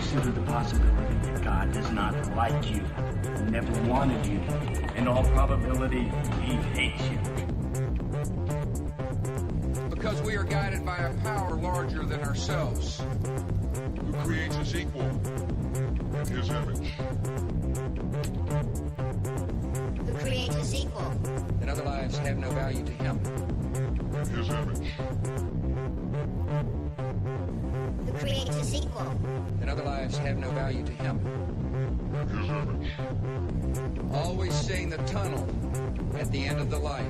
consider the possibility that God does not like you, never wanted you. In all probability, he hates you. Because we are guided by a power larger than ourselves. Who creates us equal in his image. Who creates us equal. And other lives have no value to him. In his image. Who creates us equal. And other lives have no value to him. In his image. Always seeing the tunnel at the end of the light.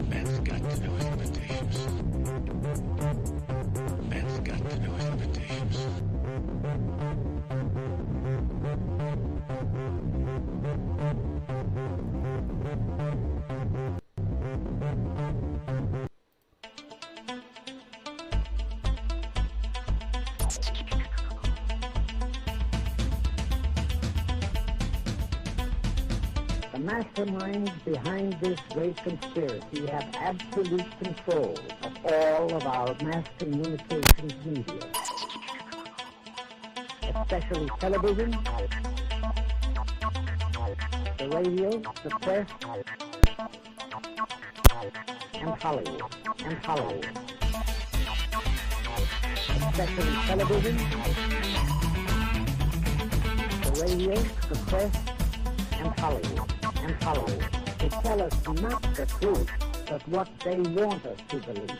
Man's got to know his limitations. Man's got to know his limitations. The masterminds behind this great conspiracy have absolute control of all of our mass communications media, especially television, the radio, the press, and Hollywood, especially television, the radio, the press, and Hollywood, to tell us not the truth, but what they want us to believe.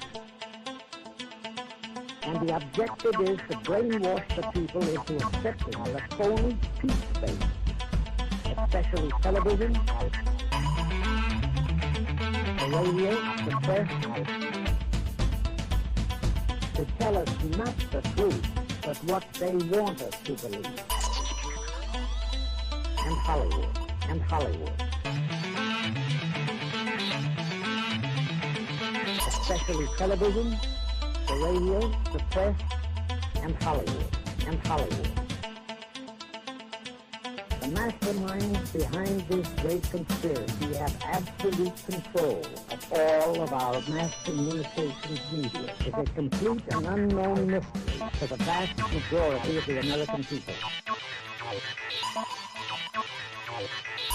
And the objective is to brainwash the people into accepting the phony peace faith, especially television, the radio, the press, to tell us not the truth, but what they want us to believe. And Hollywood. Especially television, the radio, the press, and Hollywood. The masterminds behind this great conspiracy have absolute control of all of our mass communications media. It's a complete and unknown mystery to the vast majority of the American people.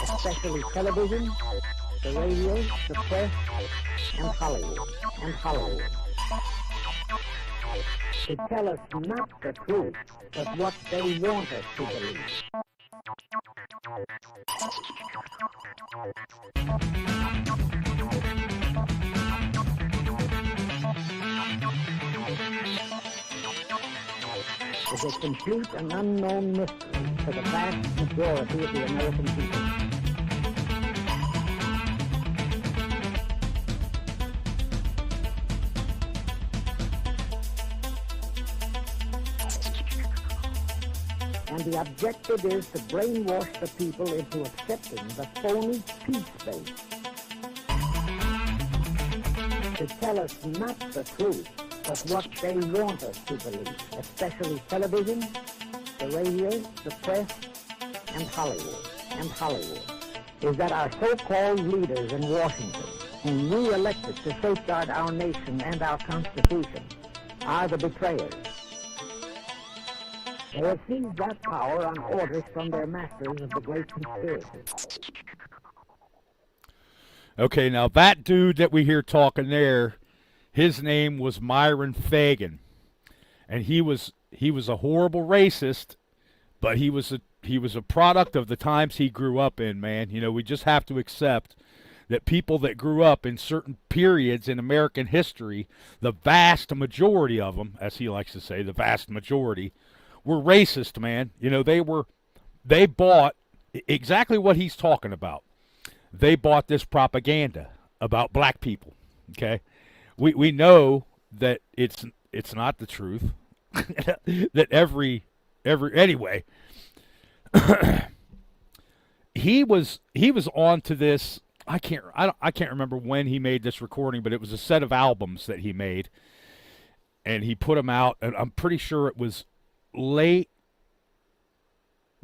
Especially television, the radio, the press, and Hollywood. To tell us not the truth, but what they want us to believe. It's a complete and unknown mystery to the vast majority of the American people. And the objective is to brainwash the people into accepting the phony peace faith. To tell us not the truth, but what they want us to believe, especially television, the radio, the press, and Hollywood, is that our so-called leaders in Washington, whom we elected to safeguard our nation and our Constitution, are the betrayers. They have seized that power on orders from their masters of the great conspiracy. Okay, now that dude that we hear talking there, his name was Myron Fagan, and he was a horrible racist, but he was a product of the times he grew up in, man. You know, we just have to accept that people that grew up in certain periods in American history, the vast majority of them, as he likes to say, the vast majority, were racist, man. You know, they bought exactly what he's talking about. They bought this propaganda about black people, okay? We know that it's not the truth. That every anyway, he was on to this. I can't remember when he made this recording, but it was a set of albums that he made, and he put them out. And I'm pretty sure it was late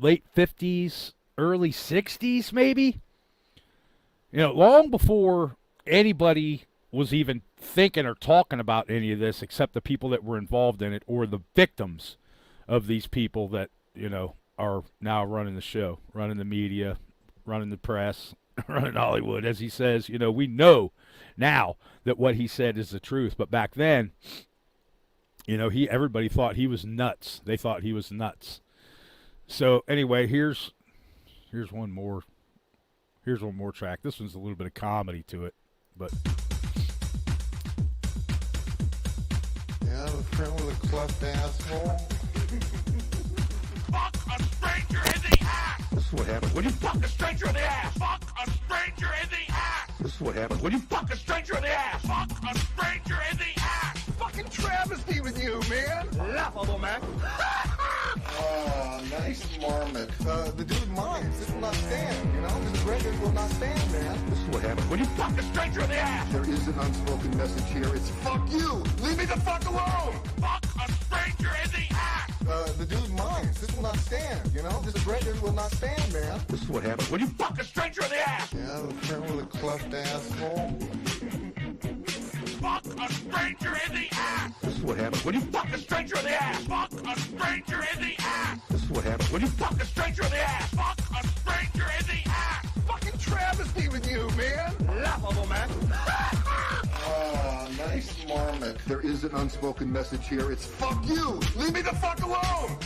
50s, early 60s, maybe. You know, long before anybody was even thinking or talking about any of this except the people that were involved in it or the victims of these people that, are now running the show, running the media, running the press, running Hollywood. As he says, we know now that what he said is the truth. But back then, everybody thought he was nuts. They thought he was nuts. So anyway, here's one more. Here's one more track. This one's a little bit of comedy to it, but. Yeah, I'm a friend with a cleft asshole. Fuck a stranger in the ass! This is what happens when you Fuck a stranger in the ass! Fuck a stranger in the ass! This is what happens when you Fuck a stranger in the ass! Fuck a stranger in the ass! Fucking travesty with you, man. Laughable, man. Oh, nice marmot. The dude minds. This will not stand, This record will not stand, man. This is what happens when you Fuck a stranger in the ass! There is an unspoken message here. It's fuck you. Leave me the fuck alone. Fuck a stranger in the ass! The dude minds. This will not stand, This record will not stand, man. This is what happens when you Fuck a stranger in the ass! Yeah, I'm a friend with a cleft asshole. Fuck a stranger in the ass! This is what happens when you Fuck a stranger in the ass! Fuck a stranger in the ass! This is what happens when you Fuck a stranger in the ass! Fuck a stranger in the ass! Fucking travesty with you, man. Laughable, man. Oh, nice marmot. There is an unspoken message here. It's fuck you. Leave me the fuck alone. Oh,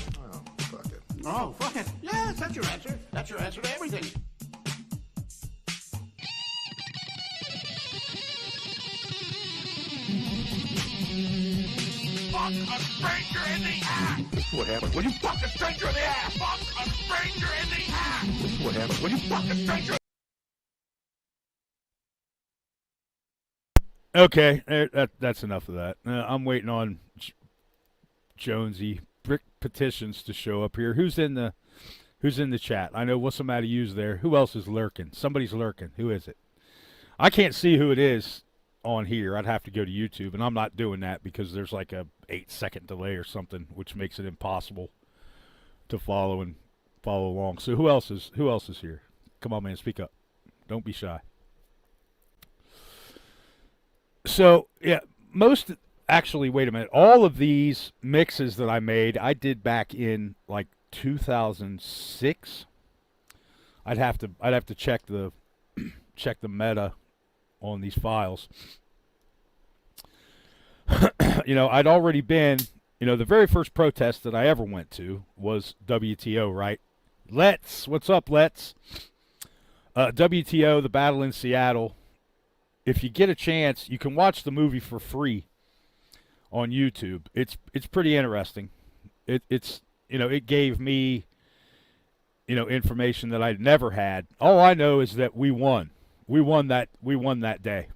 fuck it. Oh, fuck it. Yes, that's your answer. That's your answer to everything. Fuck a stranger in the ass! This is what happens when you Fuck a stranger in the ass! Fuck a stranger in the ass! This is what happens when you Fuck a stranger. Okay, that's enough of that. I'm waiting on Jonesy Brick Petitions to show up here. Who's in the chat? I know what's somebody used there. Who else is lurking? Somebody's lurking. Who is it? I can't see who it is on here. I'd have to go to YouTube, and I'm not doing that because there's like a 8-second delay or something, which makes it impossible to follow along. So who else is here? Come on, man, speak up. Don't be shy. So, yeah, actually, wait a minute. All of these mixes that I made, I did back in like 2006. I'd have to check the meta on these files. I'd already been, the very first protest that I ever went to was WTO, right? What's up, Let's? WTO, the battle in Seattle. If you get a chance, you can watch the movie for free on YouTube. It's pretty interesting. It gave me, information that I'd never had. All I know is that we won. We won that day.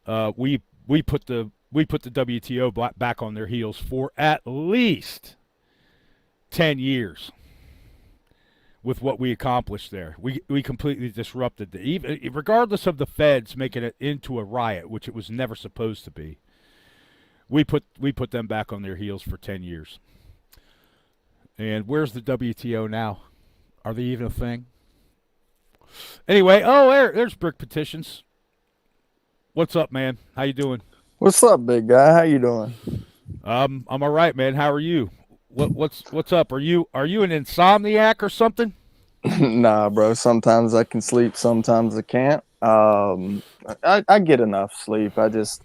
We put the WTO back on their heels for at least 10 years. With what we accomplished there, we completely disrupted regardless of the feds making it into a riot, which it was never supposed to be. We put them back on their heels for 10 years. And where's the WTO now? Are they even a thing? Anyway, there's Brick Petitions. What's up, man? How you doing? What's up, big guy? How you doing? I'm all right, man. How are you? What's up? Are you an insomniac or something? Nah, bro. Sometimes I can sleep, sometimes I can't. I get enough sleep. I just,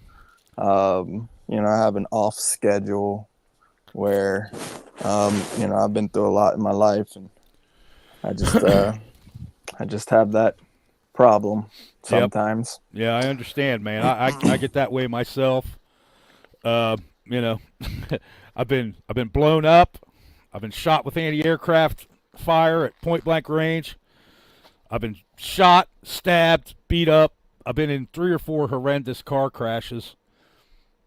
I have an off schedule where, I've been through a lot in my life, and I just have that problem sometimes. Yep. Yeah, I understand, man. I get that way myself. I've been blown up. I've been shot with anti-aircraft fire at point-blank range. I've been shot, stabbed, beat up. I've been in 3 or 4 horrendous car crashes.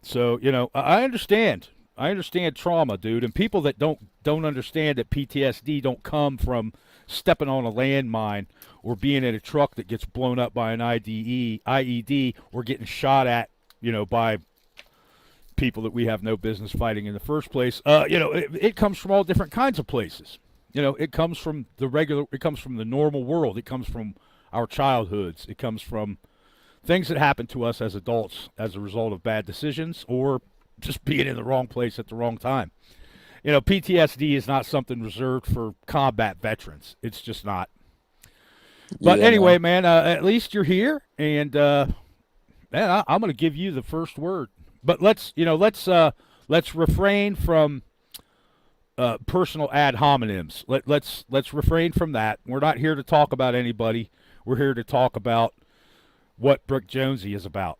So, I understand. I understand trauma, dude. And people that don't understand that PTSD don't come from stepping on a landmine or being in a truck that gets blown up by an IED or getting shot at, by people that we have no business fighting in the first place. It comes from all different kinds of places. It comes from the normal world. It comes from our childhoods. It comes from things that happen to us as adults as a result of bad decisions or just being in the wrong place at the wrong time. PTSD is not something reserved for combat veterans. It's just not. But anyway, man, at least you're here, and man, I'm going to give you the first word. But let's refrain from personal ad hominems. Let's refrain from that. We're not here to talk about anybody. We're here to talk about what Brooke Jonesy is about.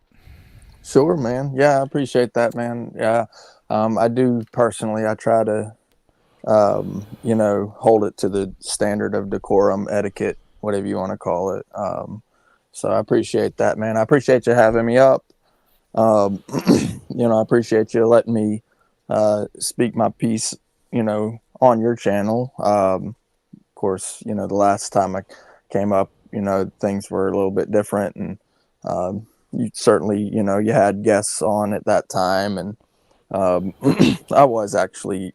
Sure, man. Yeah, I appreciate that, man. Yeah, I do personally. I try to, hold it to the standard of decorum, etiquette, whatever you want to call it. So I appreciate that, man. I appreciate you having me up. I appreciate you letting me speak my piece, on your channel. Of course, the last time I came up, things were a little bit different, and you certainly, you had guests on at that time, and I was actually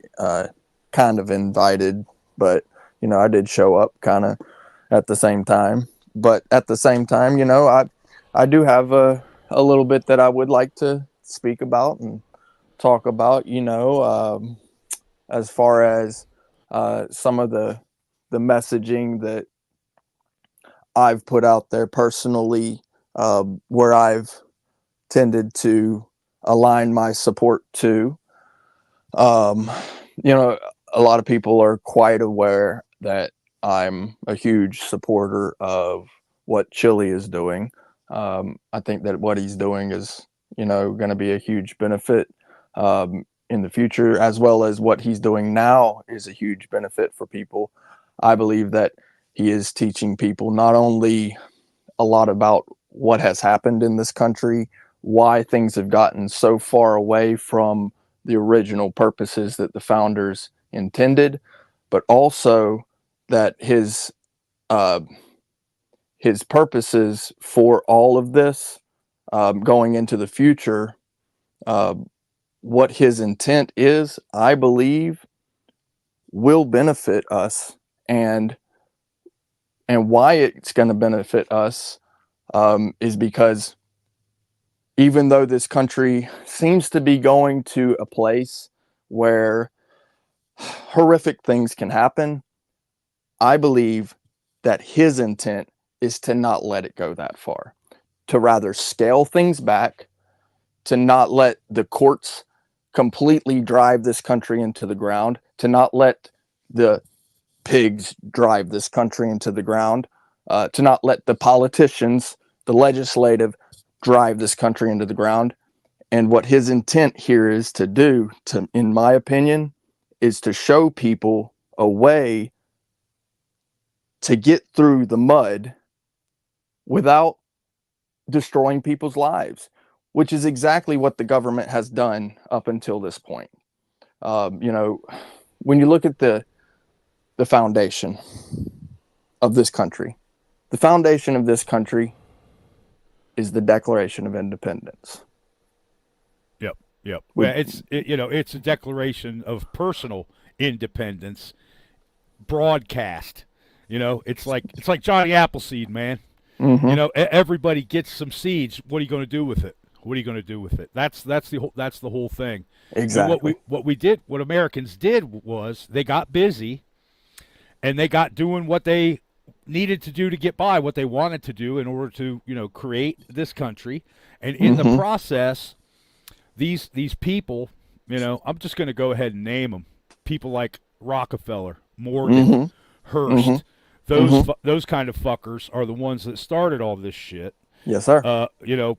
kind of invited, but I did show up kind of at the same time. But at the same time, I do have a little bit that I would like to speak about and talk about, as far as some of the messaging that I've put out there personally, where I've tended to align my support to. A lot of people are quite aware that I'm a huge supporter of what Chile is doing. I think that what he's doing is, going to be a huge benefit in the future, as well as what he's doing now is a huge benefit for people. I believe that he is teaching people not only a lot about what has happened in this country, why things have gotten so far away from the original purposes that the founders intended, but also that his purposes for all of this going into the future, what his intent is, I believe, will benefit us, and why it's going to benefit us is because even though this country seems to be going to a place where horrific things can happen, I believe that his intent is to not let it go that far, to rather scale things back, to not let the courts completely drive this country into the ground, to not let the pigs drive this country into the ground, to not let the politicians, the legislative, drive this country into the ground. And what his intent here is to do, in my opinion, is to show people a way to get through the mud without destroying people's lives, which is exactly what the government has done up until this point. When you look at the foundation of this country, the foundation of this country is the Declaration of Independence. Yep. Well, it's a declaration of personal independence broadcast. It's like Johnny Appleseed, man. Mm-hmm. Everybody gets some seeds. What are you going to do with it? What are you going to do with it? That's the whole thing. Exactly. And what Americans did was they got busy, and they got doing what they needed to do to get by, what they wanted to do in order to create this country. And in the process, these people, I'm just going to go ahead and name them. People like Rockefeller, Morgan, Hearst, those kind of fuckers are the ones that started all this shit. Yes, sir.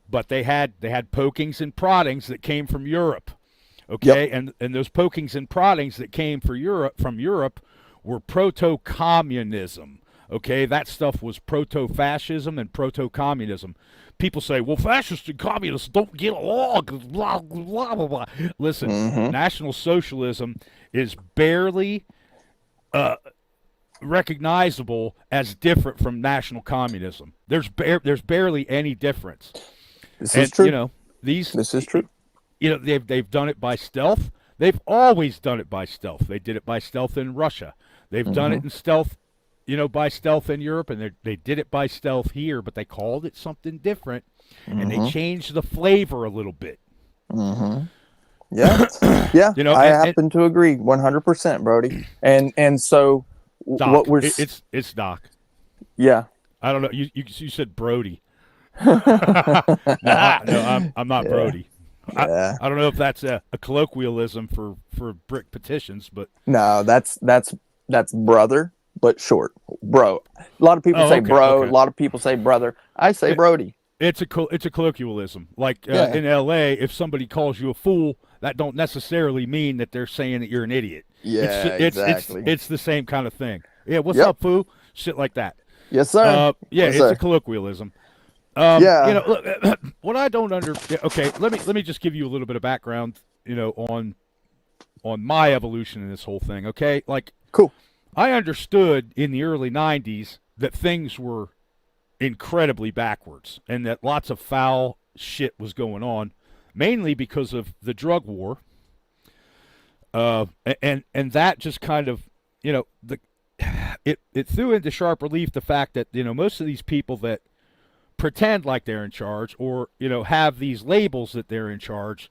But they had pokings and proddings that came from Europe. Okay, yep. and those pokings and proddings that came from Europe were proto-communism. Okay, that stuff was proto-fascism and proto-communism. People say, well, fascists and communists don't get along, blah, blah, blah, blah. Listen, National Socialism is barely recognizable as different from National Communism. There's barely any difference. This is true. This is true. They've done it by stealth. They've always done it by stealth. They did it by stealth in Russia. They've done it in stealth, by stealth in Europe, and they did it by stealth here, but they called it something different, and they changed the flavor a little bit. Yeah, yeah. You know, I and happen to agree 100%, Brody. And so Doc, what we're it's Doc. yeah. I don't know. You said Brody. No, I'm not Brody. Yeah. I don't know if that's a colloquialism for brick petitions, but No, that's brother, but short. Bro. A lot of people Oh, say okay, bro. okay. A lot of people say brother. I say Brody. it's a colloquialism. Like Yeah. in L.A., if somebody calls you a fool, that don't necessarily mean that they're saying that you're an idiot. Yeah, exactly. It's the same kind of thing. Yeah, what's Yep. up, fool? Shit like that. Yes, sir. Yeah, Yes, it's sir. a colloquialism. Yeah. You know, look, what I don't okay, let me just give you a little bit of background, you know, on my evolution in this whole thing, okay? Like, Cool. I understood in the early 90s that things were incredibly backwards and that lots of foul shit was going on, mainly because of the drug war. And that just kind of, you know, it threw into sharp relief the fact that, you know, most of these people that pretend like they're in charge or, you know, have these labels that they're in charge,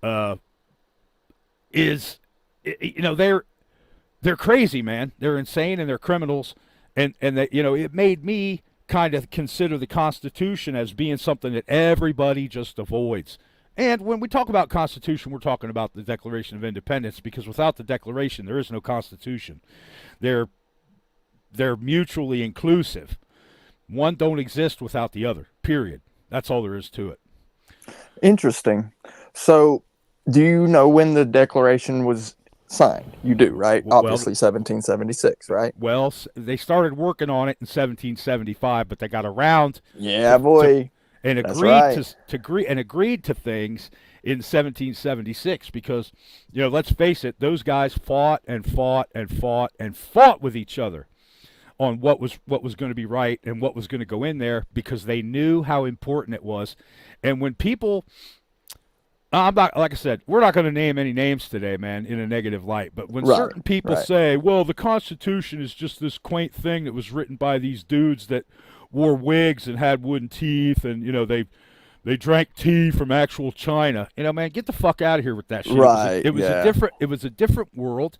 you know, they're crazy, man. They're insane and they're criminals. And that, you know, it made me kind of consider the Constitution as being something that everybody just avoids. And when we talk about Constitution, we're talking about the Declaration of Independence, because without the Declaration, there is no Constitution. They're mutually inclusive. One don't exist without the other, period. That's all there is to it. Interesting. So, do you know when the Declaration was signed? You do, right? Well, Obviously, 1776, right? Well, they started working on it in 1775, but they got around Yeah, boy. and That's agreed right. agreed to things in 1776 because, you know, let's face it, those guys fought and fought and fought and fought with each other on what was going to be right and what was going to go in there, because they knew how important it was. And when people, I'm not, like I said, we're not going to name any names today, man, in a negative light. But when Right, certain people right. say, well, the Constitution is just this quaint thing that was written by these dudes that wore wigs and had wooden teeth, and, you know, they drank tea from actual China. You know, man, get the fuck out of here with that shit. Right, It was yeah. a different world,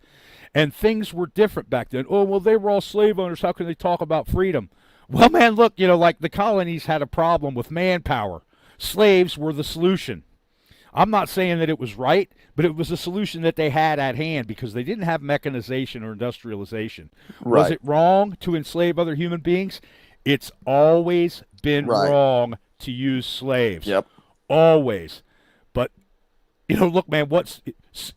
and things were different back then. Oh, well, they were all slave owners. How can they talk about freedom? Well, man, look, you know, like the colonies had a problem with manpower. Slaves were the solution. I'm not saying that it was right, but it was a solution that they had at hand because they didn't have mechanization or industrialization. Right. Was it wrong to enslave other human beings? It's always been Right. wrong to use slaves. Yep. Always. But, you know, look, man,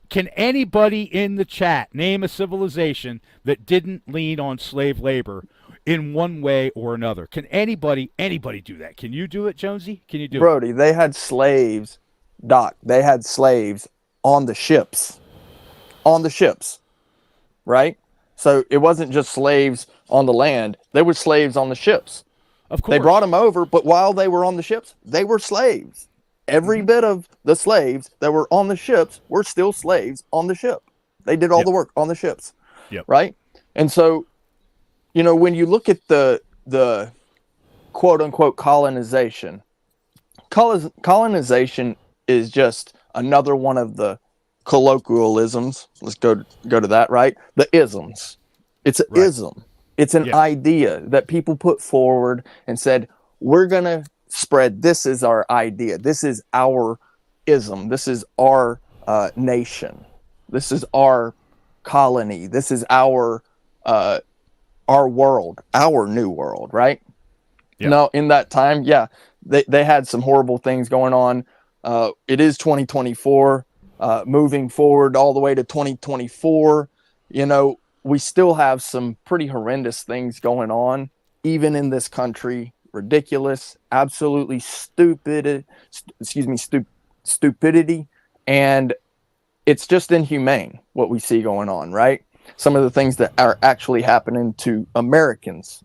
can anybody in the chat name a civilization that didn't lean on slave labor in one way or another? Can anybody do that? Can you do it, Jonesy? Can you do it? Brody, they had slaves, Doc. They had slaves on the ships. On the ships. Right? So it wasn't just slaves on the land. They were slaves on the ships. Of course. They brought them over, but while they were on the ships, they were slaves. Every bit of the slaves that were on the ships were still slaves on the ship. They did all the work on the ships. Yep. Right? And so, you know, when you look at the quote unquote colonization is just another one of the colloquialisms. Let's go to that, right? The isms. It's an ism. It's an idea that people put forward and said, we're going to spread. This is our idea. This is our ism. This is our nation. This is our colony. This is our world, our new world, right? Yeah. Now, in that time, they had some horrible things going on. It is 2024, moving forward all the way to 2024. You know, we still have some pretty horrendous things going on, even in this country. Ridiculous, absolutely stupidity, and it's just inhumane what we see going on, right? Some of the things that are actually happening to Americans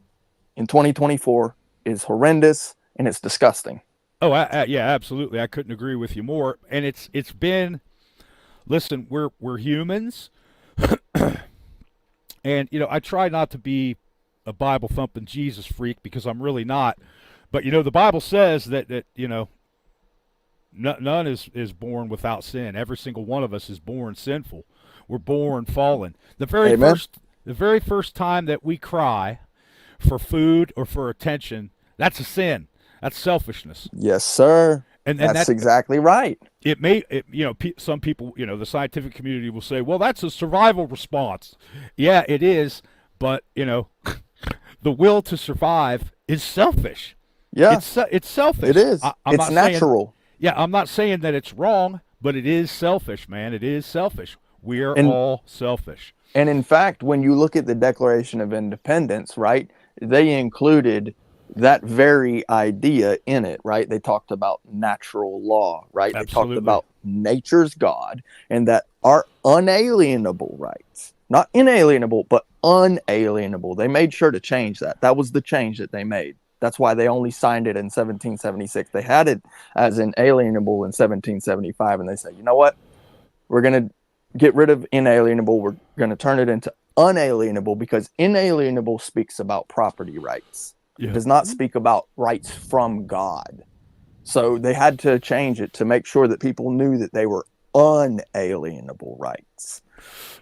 in 2024 is horrendous, and it's disgusting. Oh, yeah, absolutely. I couldn't agree with you more. And it's been, listen, we're humans, and, you know, I try not to be a Bible thumping Jesus freak because I'm really not. But, you know, the Bible says that you know, None is born without sin. Every single one of us is born sinful. We're born fallen. The very first time that we cry for food or for attention, that's a sin. That's selfishness. Yes, sir. And that's exactly right. Some people, the scientific community will say, well, that's a survival response. Yeah, it is. But, the will to survive is selfish. Yeah. It's selfish. It is. I'm it's not natural. I'm not saying that it's wrong, but it is selfish, man. It is selfish. We are all selfish. And in fact, when you look at the Declaration of Independence, right, they included that very idea in it, right? They talked about natural law, right? Absolutely. They talked about nature's God and that our unalienable rights, not inalienable, but unalienable. They made sure to change that. That was the change that they made. That's why they only signed it in 1776. They had it as inalienable in 1775, and they said, you know what? We're going to get rid of inalienable. We're going to turn it into unalienable because inalienable speaks about property rights. Yeah. It does not speak about rights from God. So they had to change it to make sure that people knew that they were unalienable rights.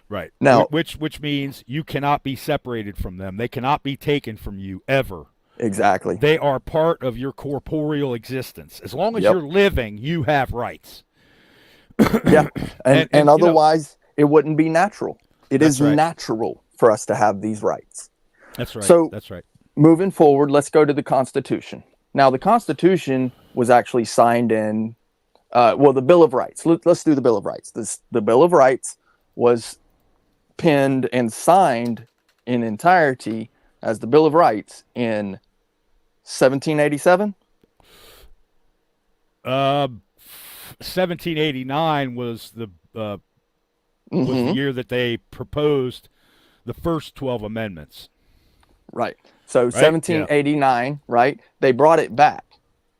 Right. Now, which means you cannot be separated from them. They cannot be taken from you ever. Exactly. They are part of your corporeal existence. As long as Yep. you're living, you have rights. Yeah. And otherwise, it wouldn't be natural. It is right. natural for us to have these rights. That's right. So, that's right. Moving forward, let's go to the Constitution. Now, the Constitution was actually signed in, the Bill of Rights. Let's do the Bill of Rights. The Bill of Rights was penned and signed in entirety as the Bill of Rights in 1787. 1789 was the year that they proposed the first 12 amendments. Right. So 1789, right? They brought it back.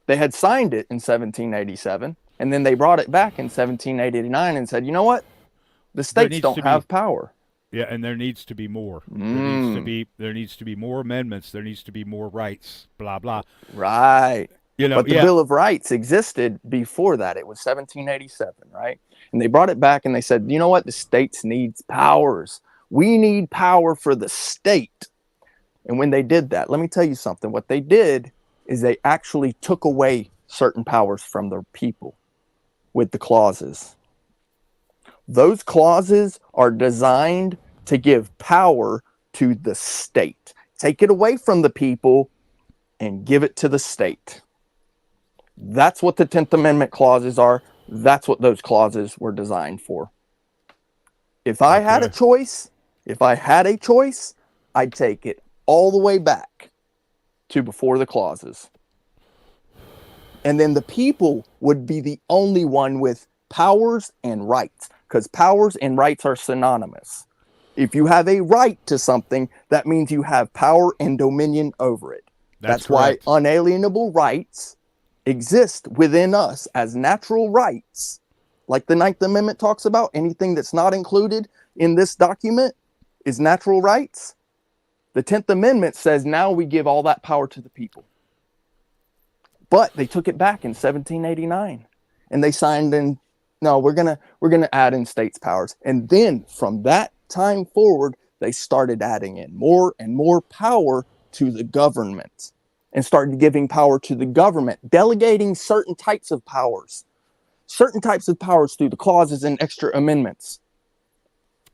They had signed it in 1787, and then they brought it back in 1789 and said, you know what? The states don't have power. Yeah, and there needs to be more. There needs to be more amendments. There needs to be more rights. Blah blah. Right. But the Bill of Rights existed before that. It was 1787, right? And they brought it back and they said, you know what? The states needs powers. We need power for the state. And when they did that, let me tell you something. What they did is they actually took away certain powers from the people with the clauses. Those clauses are designed to give power to the state. Take it away from the people and give it to the state. That's what the 10th Amendment clauses are. That's what those clauses were designed for. If I had a choice, I'd take it all the way back to before the clauses. And then the people would be the only one with powers and rights, because powers and rights are synonymous. If you have a right to something, that means you have power and dominion over it. That's why unalienable rights exist within us as natural rights. Like the 9th Amendment talks about, anything that's not included in this document is natural rights. The 10th Amendment says now we give all that power to the people. But they took it back in 1789 and they signed in, no, we're going to add in states' powers. And then from that time forward, they started adding in more and more power to the government and started giving power to the government, delegating certain types of powers through the clauses and extra amendments.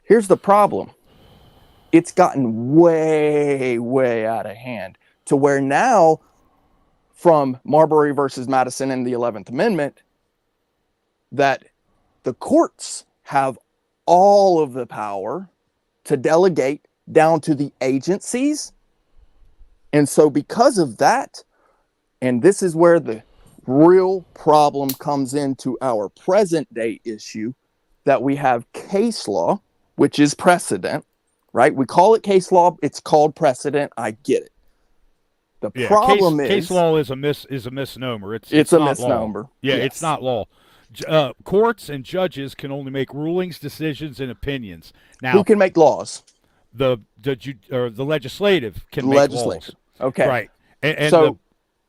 Here's the problem. It's gotten way, way out of hand to where now, from Marbury versus Madison and the 11th Amendment, that the courts have all of the power to delegate down to the agencies. And so because of that, and this is where the real problem comes into our present day issue, that we have case law, which is precedent, right? We call it case law. It's called precedent. I get it. The problem is case law is a misnomer. It's a not misnomer. Law. Yeah, yes. It's not law. Courts and judges can only make rulings, decisions, and opinions. Now, who can make laws? The legislative can make laws. Okay. Right. And so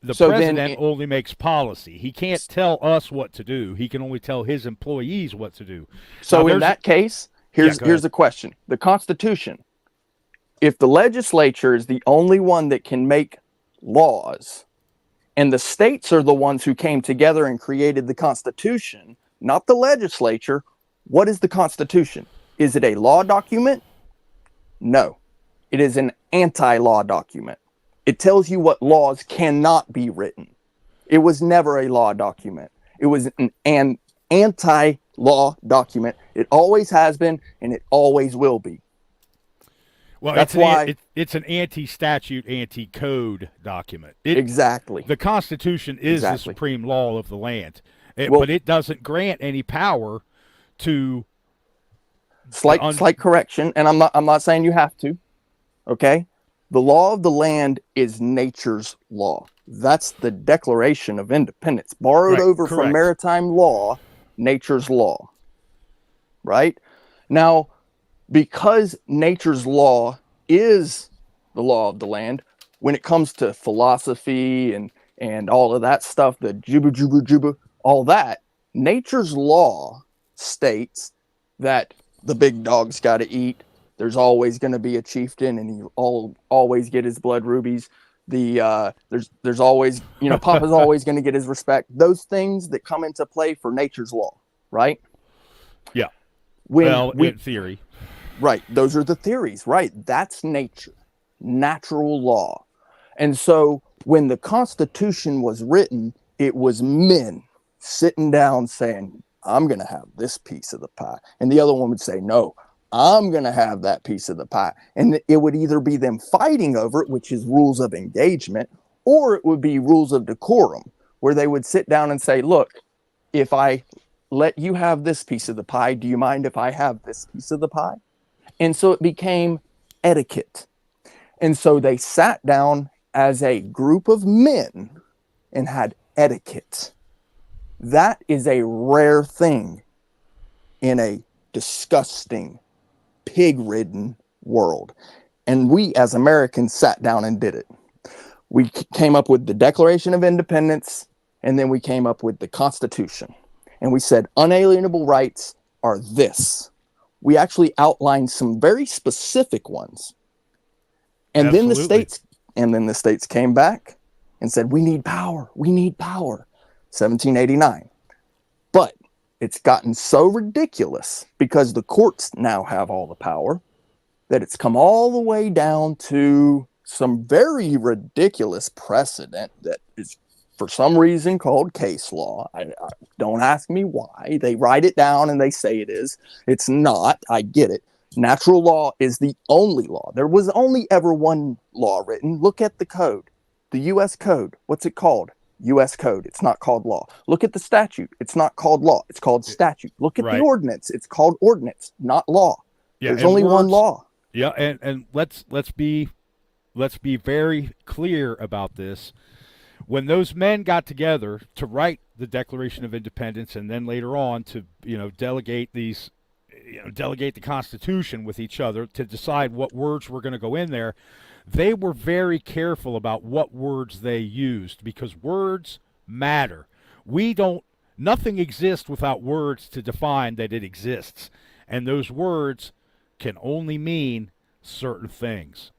the So then president only makes policy. He can't tell us what to do. He can only tell his employees what to do. So Now, in that case, here's the question. The Constitution, if the legislature is the only one that can make laws, and the states are the ones who came together and created the Constitution, not the legislature, what is the Constitution? Is it a law document? No. It is an anti-law document. It tells you what laws cannot be written. It was never a law document. It was an anti-law document. It always has been, and it always will be. Well, That's why it's an anti-statute, anti-code document. Exactly. The Constitution is the supreme law of the land, but it doesn't grant any power to. Slight correction, and I'm not saying you have to. Okay, the law of the land is nature's law. That's the Declaration of Independence, borrowed over from maritime law, nature's law. Right? Now, because nature's law is the law of the land, when it comes to philosophy and all of that stuff, the juba, all that, nature's law states that the big dog's got to eat. There's always going to be a chieftain, and he'll always get his blood rubies. There's always, Papa's always going to get his respect. Those things that come into play for nature's law, right? Yeah. In theory. Right. Those are the theories, right? That's nature, natural law. And so when the Constitution was written, it was men sitting down saying, I'm going to have this piece of the pie. And the other one would say, no, I'm going to have that piece of the pie. And it would either be them fighting over it, which is rules of engagement, or it would be rules of decorum, where they would sit down and say, look, if I let you have this piece of the pie, do you mind if I have this piece of the pie? And so it became etiquette. And so they sat down as a group of men and had etiquette. That is a rare thing in a disgusting, pig-ridden world. And we as Americans sat down and did it. We came up with the Declaration of Independence, and then we came up with the Constitution. And we said unalienable rights are this. We actually outlined some very specific ones. And then the states came back and said, we need power. We need power. 1789. But it's gotten so ridiculous because the courts now have all the power that it's come all the way down to some very ridiculous precedent that is for some reason called case law. I don't ask me why. They write it down and they say it is. It's not. I get it. Natural law is the only law. There was only ever one law written. Look at the code. The U.S. Code. What's it called? U.S. Code. It's not called law. Look at the statute. It's not called law. It's called statute. Look at the ordinance. It's called ordinance, not law. Yeah, there's only one law. Yeah, and let's be very clear about this. When those men got together to write the Declaration of Independence, and then later on to delegate the Constitution with each other to decide what words were going to go in there, they were very careful about what words they used because words matter. Nothing exists without words to define that it exists, and those words can only mean certain things.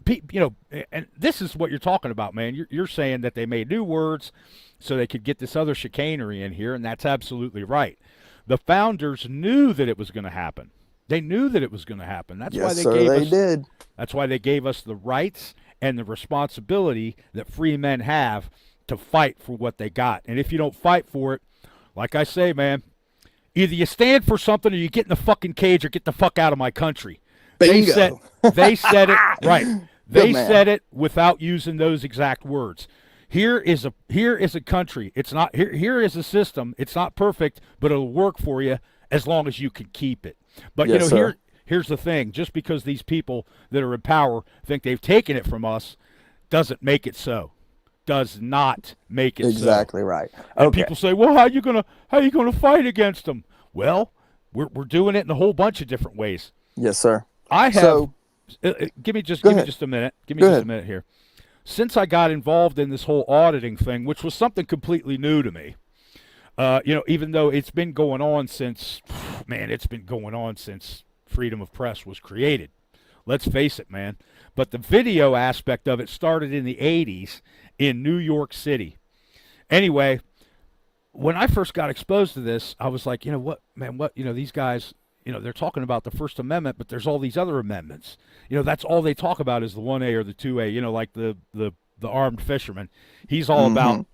And this is what you're talking about, man. You're saying that they made new words so they could get this other chicanery in here, and that's absolutely right. The founders knew that it was going to happen. They knew that it was going to happen. That's why they did. That's why they gave us the rights and the responsibility that free men have to fight for what they got. And if you don't fight for it, like I say, man, either you stand for something or you get in the fucking cage or get the fuck out of my country. Bingo. They said it right. They said it without using those exact words. Here is a country. It's not here is a system. It's not perfect, but it'll work for you as long as you can keep it. But here's the thing. Just because these people that are in power think they've taken it from us doesn't make it so. Does not make it exactly so. Right. And people say, "Well, how you gonna fight against them?" Well, we're doing it in a whole bunch of different ways. Yes, sir. I have. Give me just a minute. Give me just a minute here. since I got involved in this whole auditing thing, which was something completely new to me, even though it's been going on since, it's been going on since freedom of press was created. Let's face it, man. But the video aspect of it started in the 80s in New York City. Anyway, when I first got exposed to this, I was like, these guys, they're talking about the First Amendment, but there's all these other amendments. That's all they talk about is the 1A or the 2A, like the armed fisherman. He's all about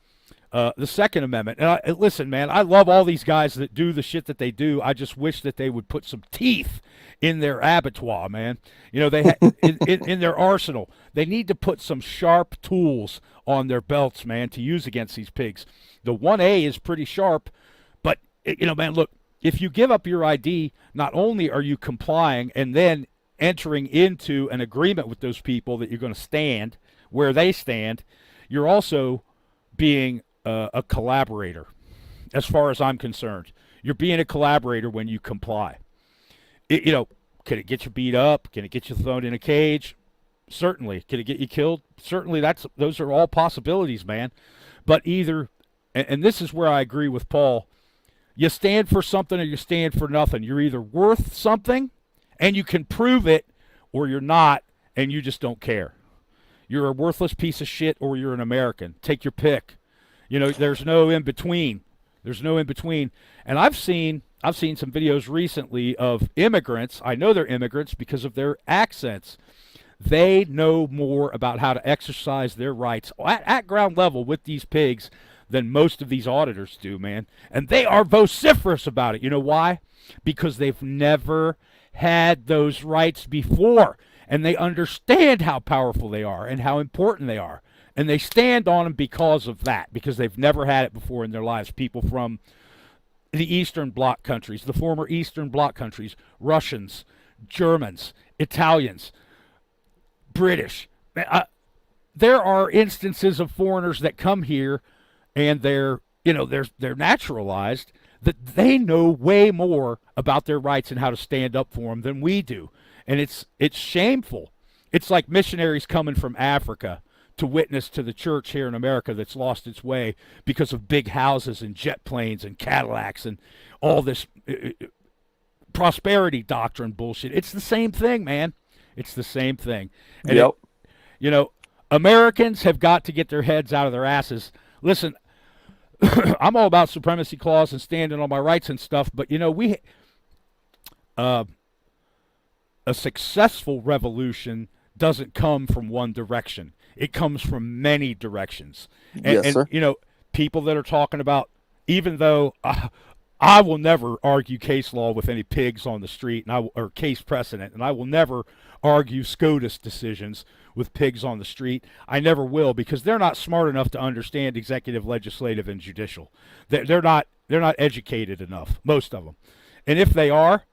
the Second Amendment. And listen, man, I love all these guys that do the shit that they do. I just wish that they would put some teeth in their abattoir, man. They in their arsenal. They need to put some sharp tools on their belts, man, to use against these pigs. The 1A is pretty sharp, but, man, look, if you give up your ID, not only are you complying and then entering into an agreement with those people that you're going to stand where they stand, you're also being a collaborator, as far as I'm concerned. You're being a collaborator when you comply. Can it get you beat up? Can it get you thrown in a cage? Certainly. Can it get you killed? Certainly. Those are all possibilities, man. But either, and this is where I agree with Paul, you stand for something or you stand for nothing. You're either worth something and you can prove it, or you're not and you just don't care. You're a worthless piece of shit or you're an American. Take your pick. There's no in between. There's no in between. And I've seen some videos recently of immigrants. I know they're immigrants because of their accents. They know more about how to exercise their rights at ground level with these pigs than most of these auditors do, man. And they are vociferous about it. You know why? Because they've never had those rights before. And they understand how powerful they are and how important they are. And they stand on them because of that, because they've never had it before in their lives. People from the Eastern Bloc countries, the former Eastern Bloc countries, Russians, Germans, Italians, British. There are instances of foreigners that come here and they're naturalized, that they know way more about their rights and how to stand up for them than we do. And it's shameful. It's like missionaries coming from Africa to witness to the church here in America that's lost its way because of big houses and jet planes and Cadillacs and all this prosperity doctrine bullshit. It's the same thing, man. It's the same thing. And Yep. Americans have got to get their heads out of their asses. Listen, I'm all about supremacy clause and standing on my rights and stuff, but a successful revolution doesn't come from one direction. It comes from many directions. Yes, sir. And people that are talking about, even though I will never argue case law with any pigs on the street, or case precedent, and I will never argue SCOTUS decisions with pigs on the street. I never will, because they're not smart enough to understand executive, legislative, and judicial. They're not educated enough, most of them. And if they are,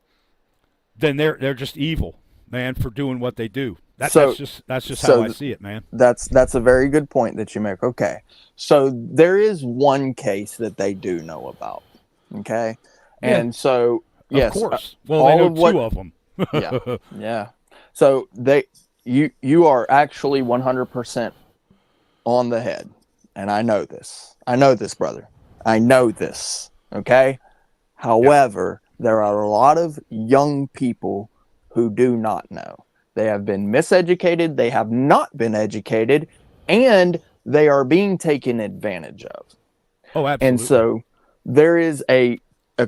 then they're just evil, man, for doing what they do. That's just how I see it, man. That's a very good point that you make. Okay. So there is one case that they do know about. Okay. Yeah. And so, yes. Of course. Well, they know two of them. Yeah. Yeah. So you are actually 100% on the head. And I know this. I know this, brother. I know this. Okay. However, there are a lot of young people who do not know. They have been miseducated. They have not been educated, and they are being taken advantage of. Oh, absolutely. And so there is a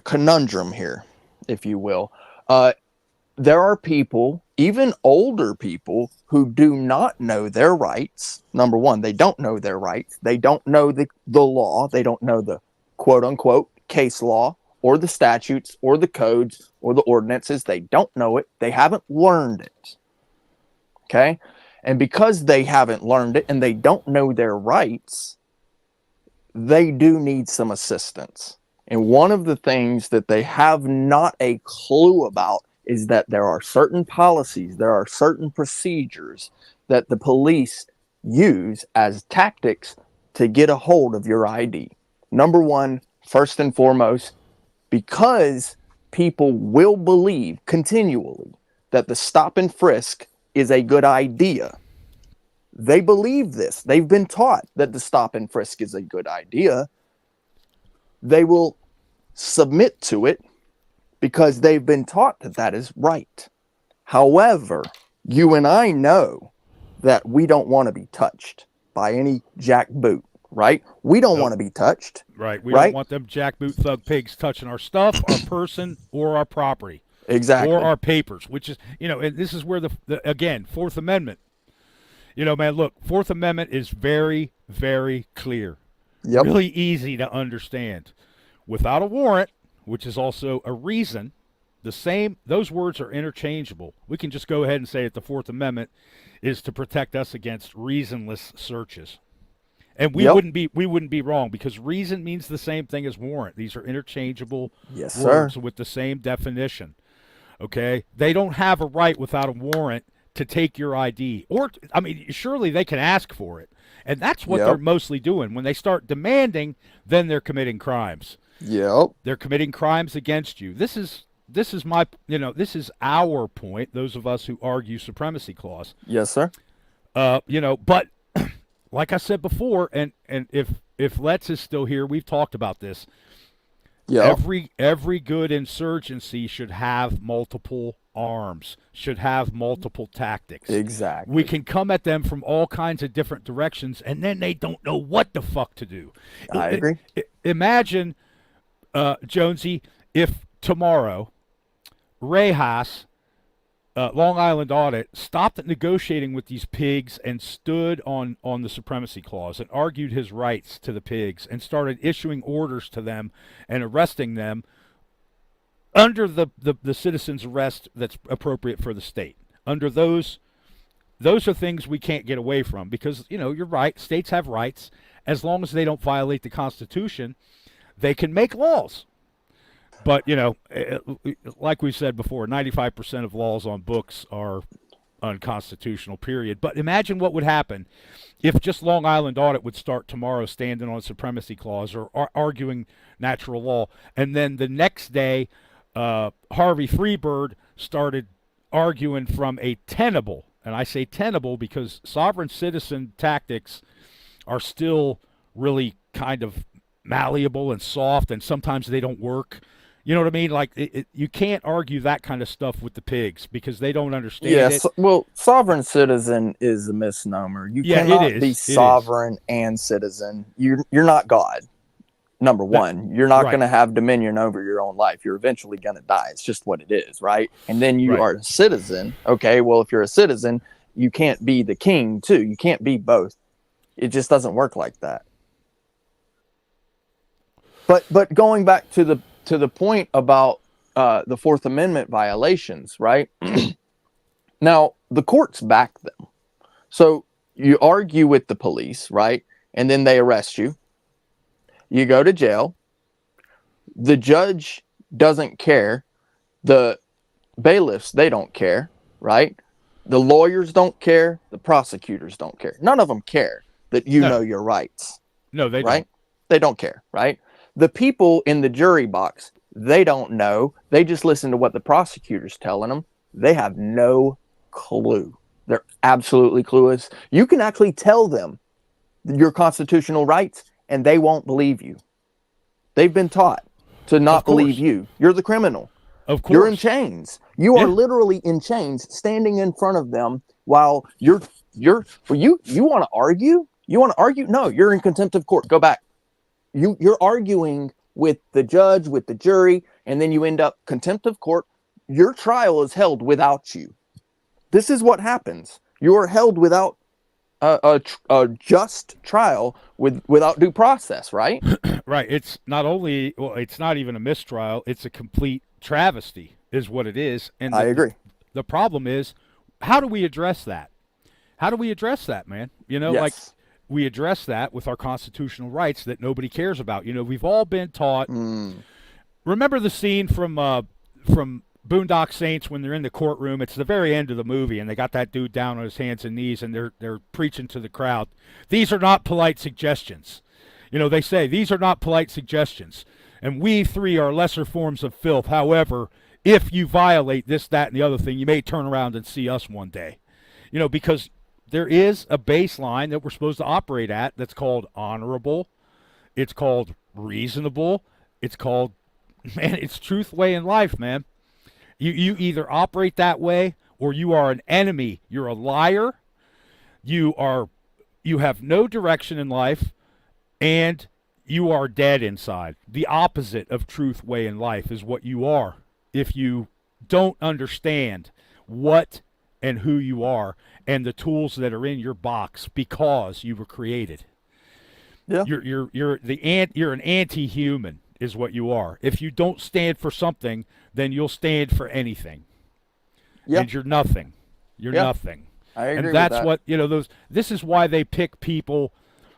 conundrum here, if you will. There are people, even older people, who do not know their rights. Number one, they don't know their rights. They don't know the law. They don't know the quote-unquote case law or the statutes or the codes or the ordinances. They don't know it. They haven't learned it. Okay? And because they haven't learned it and they don't know their rights, they do need some assistance. And one of the things that they have not a clue about is that there are certain policies, there are certain procedures that the police use as tactics to get a hold of your ID. Number one, first and foremost, because people will believe continually that the stop and frisk is a good idea, They believe this. They've been taught that the stop and frisk is a good idea. They will submit to it because they've been taught that that is right. However, you and I know that we don't want to be touched by any jackboot, right? We don't want to be touched. Right. We right? don't want them jackboot thug pigs touching our stuff, our person, or our property. Exactly. Or our papers, which is, and this is where again, Fourth Amendment. Man, look, Fourth Amendment is very, very clear. Yep. Really easy to understand. Without a warrant, which is also a reason, those words are interchangeable. We can just go ahead and say that the Fourth Amendment is to protect us against reasonless searches. And we wouldn't be wrong, because reason means the same thing as warrant. These are interchangeable words with the same definition. Okay? They don't have a right without a warrant to take your ID. Or, surely they can ask for it. And that's what they're mostly doing. When they start demanding, then they're committing crimes. Yep. They're committing crimes against you. This is my, this is our point, those of us who argue supremacy clause. Yes, sir. But like I said before, and if Let's is still here, we've talked about this. Yeah. Every good insurgency should have multiple arms, should have multiple tactics. Exactly. We can come at them from all kinds of different directions, and then they don't know what the fuck to do. I agree. Imagine, Jonesy, if tomorrow Ray Haas, Long Island Audit, stopped at negotiating with these pigs and stood on the supremacy clause and argued his rights to the pigs and started issuing orders to them and arresting them under the citizen's arrest that's appropriate for the state. Under those are things we can't get away from, because, you're right, states have rights. As long as they don't violate the Constitution, they can make laws. But, like we said before, 95% of laws on books are unconstitutional, period. But imagine what would happen if just Long Island Audit would start tomorrow standing on supremacy clause or arguing natural law, and then the next day Harvey Freebird started arguing from a tenable, and I say tenable because sovereign citizen tactics are still really kind of malleable and soft, and sometimes they don't work. You know what I mean? Like, you can't argue that kind of stuff with the pigs because they don't understand it. Well, sovereign citizen is a misnomer. You cannot be sovereign and citizen. You're not God. Number one, you're not going to have dominion over your own life. You're eventually going to die. It's just what it is, right? And then you are a citizen. Okay, well, if you're a citizen, you can't be the king too. You can't be both. It just doesn't work like that. But going back to the point about the Fourth Amendment violations, right? Now, the courts back them. So you argue with the police, right? And then they arrest you. You go to jail. The judge doesn't care. The bailiffs, they don't care, right? The lawyers don't care. The prosecutors don't care. None of them care that you know your rights. No, they right? don't. They don't care, right? The people in the jury box, they don't know. They just listen to what the prosecutor's telling them. They have no clue. They're absolutely clueless. You can actually tell them your constitutional rights, and they won't believe you. They've been taught to not believe you. You're the criminal. Of course. You're in chains. You are literally in chains, standing in front of them while you want to argue? You want to argue? No, you're in contempt of court. Go back. You're arguing with the judge, with the jury, and then you end up contempt of court. Your trial is held without you. This is what happens. You are held without a just trial without due process, right? Right. It's not even a mistrial. It's a complete travesty is what it is. And I agree. The problem is, how do we address that? How do we address that, man? Like we address that with our constitutional rights that nobody cares about. We've all been taught. Remember the scene from Boondock Saints when they're in the courtroom? It's the very end of the movie, and they got that dude down on his hands and knees, and they're preaching to the crowd. These are not polite suggestions. They say these are not polite suggestions, and we three are lesser forms of filth. However, if you violate this, that, and the other thing, you may turn around and see us one day. Because there is a baseline that we're supposed to operate at that's called honorable. It's called reasonable. It's called, man, it's truth, way, and life, man. You either operate that way or you are an enemy. You're a liar. You have no direction in life, and you are dead inside. The opposite of truth, way, and life is what you are if you don't understand what and who you are and the tools that are in your box because you were created. Yeah. You're an anti-human is what you are. If you don't stand for something, then you'll stand for anything. Yeah. And you're nothing. You're nothing. I agree And that's with that. what, those, this is why they pick people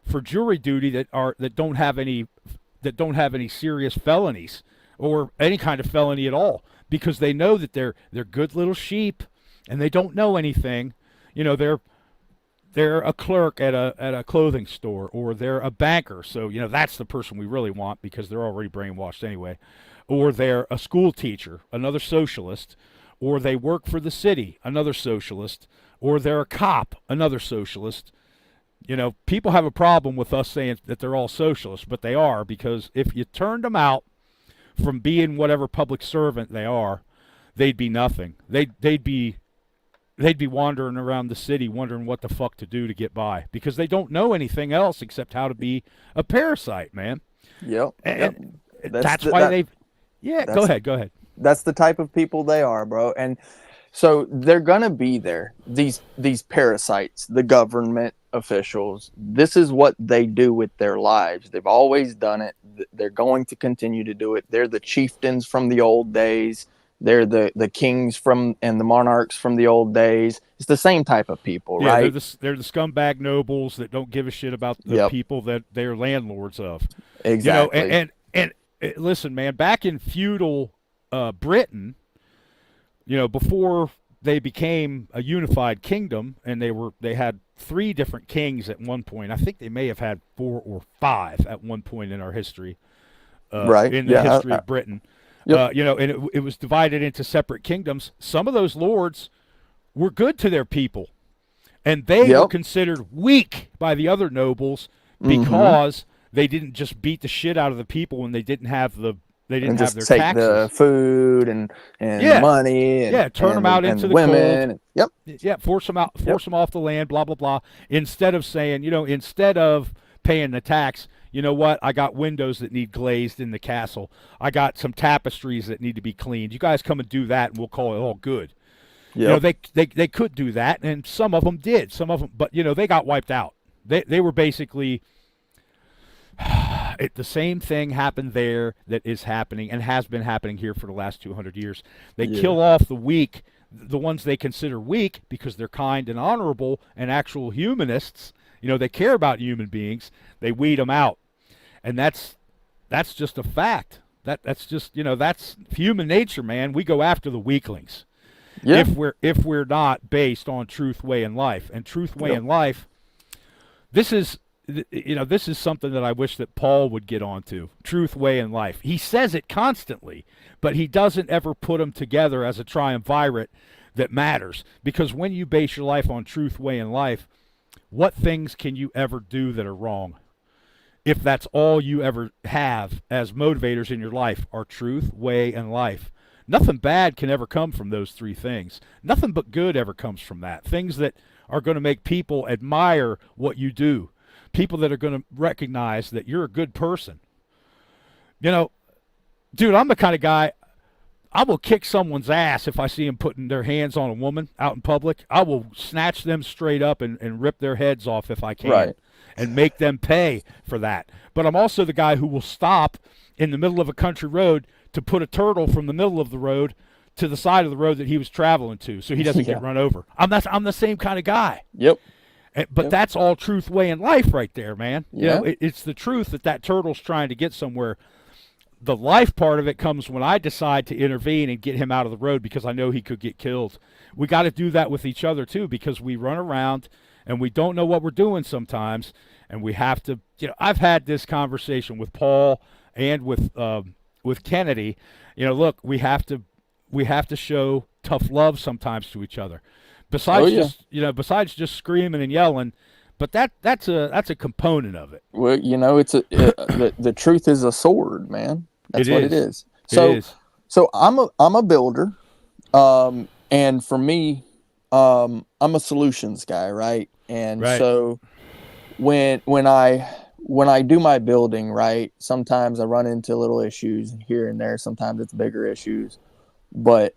for jury duty that don't have any serious felonies or any kind of felony at all, because they know that they're good little sheep and they don't know anything. They're a clerk at a clothing store, or they're a banker. So, that's the person we really want because they're already brainwashed anyway. Or they're a school teacher, another socialist, or they work for the city, another socialist, or they're a cop, another socialist. People have a problem with us saying that they're all socialists, but they are, because if you turned them out from being whatever public servant they are, they'd be nothing. They'd be wandering around the city wondering what the fuck to do to get by, because they don't know anything else except how to be a parasite, man. Yep. And Yep. that's why they've... Yeah, go ahead. That's the type of people they are, bro. And so they're going to be there. These parasites, the government officials, this is what they do with their lives. They've always done it. They're going to continue to do it. They're the chieftains from the old days. They're the kings and the monarchs from the old days. It's the same type of people, right? They're the scumbag nobles that don't give a shit about the people that they're landlords of. Exactly. And listen, man, back in feudal Britain, before they became a unified kingdom, and they had 3 different kings at one point. I think they may have had 4 or 5 at one point in our history, right? In the history of Britain. Yep. And it was divided into separate kingdoms. Some of those lords were good to their people, and they were considered weak by the other nobles because they didn't just beat the shit out of the people when they didn't have their take taxes. The food and money and turn them out into the women. Cold. Force them out, force them off the land, blah blah blah. Instead of saying, instead of paying the tax, you know what? I got windows that need glazed in the castle. I got some tapestries that need to be cleaned. You guys come and do that, and we'll call it all good. Yeah, they could do that, and some of them did. Some of them, but they got wiped out. They were basically. The same thing happened there that is happening and has been happening here for the last 200 years. They kill off the weak, the ones they consider weak because they're kind and honorable and actual humanists. They care about human beings. They weed them out, and that's just a fact. That's just that's human nature, man. We go after the weaklings. Yeah. If we're not based on truth, way, and life, and truth, way, and life, this is. This is something that I wish that Paul would get onto. Truth, way, and life. He says it constantly, but he doesn't ever put them together as a triumvirate that matters. Because when you base your life on truth, way, and life, what things can you ever do that are wrong? If that's all you ever have as motivators in your life are truth, way, and life. Nothing bad can ever come from those 3 things. Nothing but good ever comes from that. Things that are going to make people admire what you do. People that are going to recognize that you're a good person. Dude, I'm the kind of guy, I will kick someone's ass if I see them putting their hands on a woman out in public. I will snatch them straight up and rip their heads off if I can, and make them pay for that. But I'm also the guy who will stop in the middle of a country road to put a turtle from the middle of the road to the side of the road that he was traveling to so he doesn't get run over. I'm the same kind of guy. Yep. But that's all truth, way, and life right there, man. It's the truth that turtle's trying to get somewhere. The life part of it comes when I decide to intervene and get him out of the road because I know he could get killed. We got to do that with each other, too, because we run around and we don't know what we're doing sometimes, and we have to, I've had this conversation with Paul and with Kennedy. Look, we have to show tough love sometimes to each other. Besides yeah. just besides just screaming and yelling, but that's a component of it. Well, it's the truth is a sword, man. That's It what is. it is. It So, is. so I'm a builder, and for me, I'm a solutions guy, right? And Right. so when I do my building, right, sometimes I run into little issues here and there. Sometimes it's bigger issues, but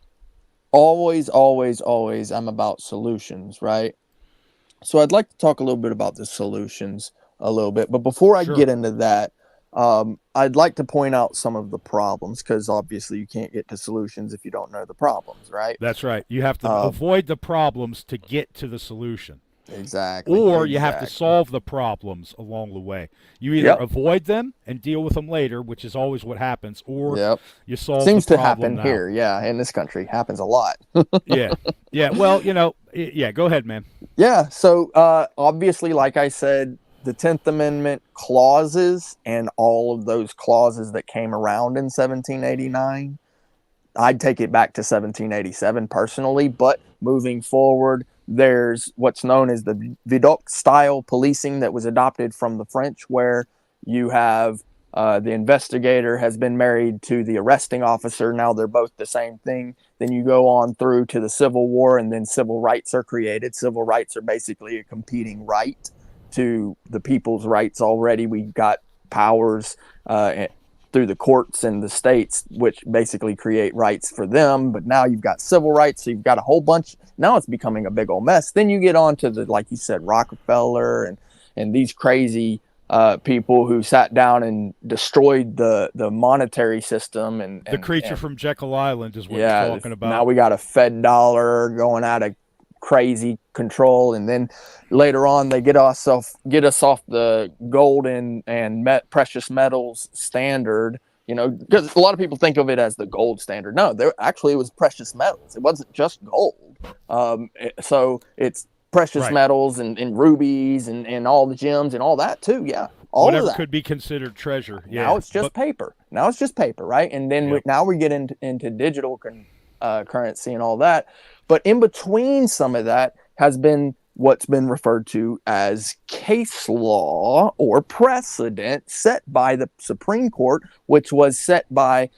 always, always, always, I'm about solutions, right? So I'd like to talk a little bit about the solutions a little bit, but before I Sure. get into that, I'd like to point out some of the problems, because obviously you can't get to solutions if you don't know the problems, right? That's right. You have to avoid the problems to get to the solution. Exactly. Or you have to exactly. solve the problems along the way. You either Yep. avoid them and deal with them later, which is always what happens, or Yep. you solve Seems the to problem happen now. here, yeah, in this country. Happens a lot. Yeah. Yeah. Well, yeah, go ahead, man. Yeah, so obviously, like I said, the 10th Amendment clauses and all of those clauses that came around in 1789, I'd take it back to 1787 personally, but moving forward, there's what's known as the Vidocq style policing that was adopted from the French, where you have the investigator has been married to the arresting officer. Now they're both the same thing. Then you go on through to the Civil War, and then civil rights are created. Civil rights are basically a competing right to the people's rights already. We've got powers through the courts and the states, which basically create rights for them. But now you've got civil rights, so you've got a whole bunch. Now it's becoming a big old mess. Then you get on to the, like you said, Rockefeller and these crazy people who sat down and destroyed the monetary system. And The creature from Jekyll Island is what yeah, you're talking about. now we got a Fed dollar going out of crazy control, and then later on they get us off the gold and precious metals standard, because a lot of people think of it as the gold standard. No, there actually it was precious metals. It wasn't just gold. So it's precious Right. metals and rubies and all the gems and all that too. Yeah, all Whatever of that. could be considered treasure. Yeah. Now it's just paper. Now it's just paper, right? And then Yep. now we get into digital currency and all that. But in between some of that has been what's been referred to as case law or precedent set by the Supreme Court, which was set by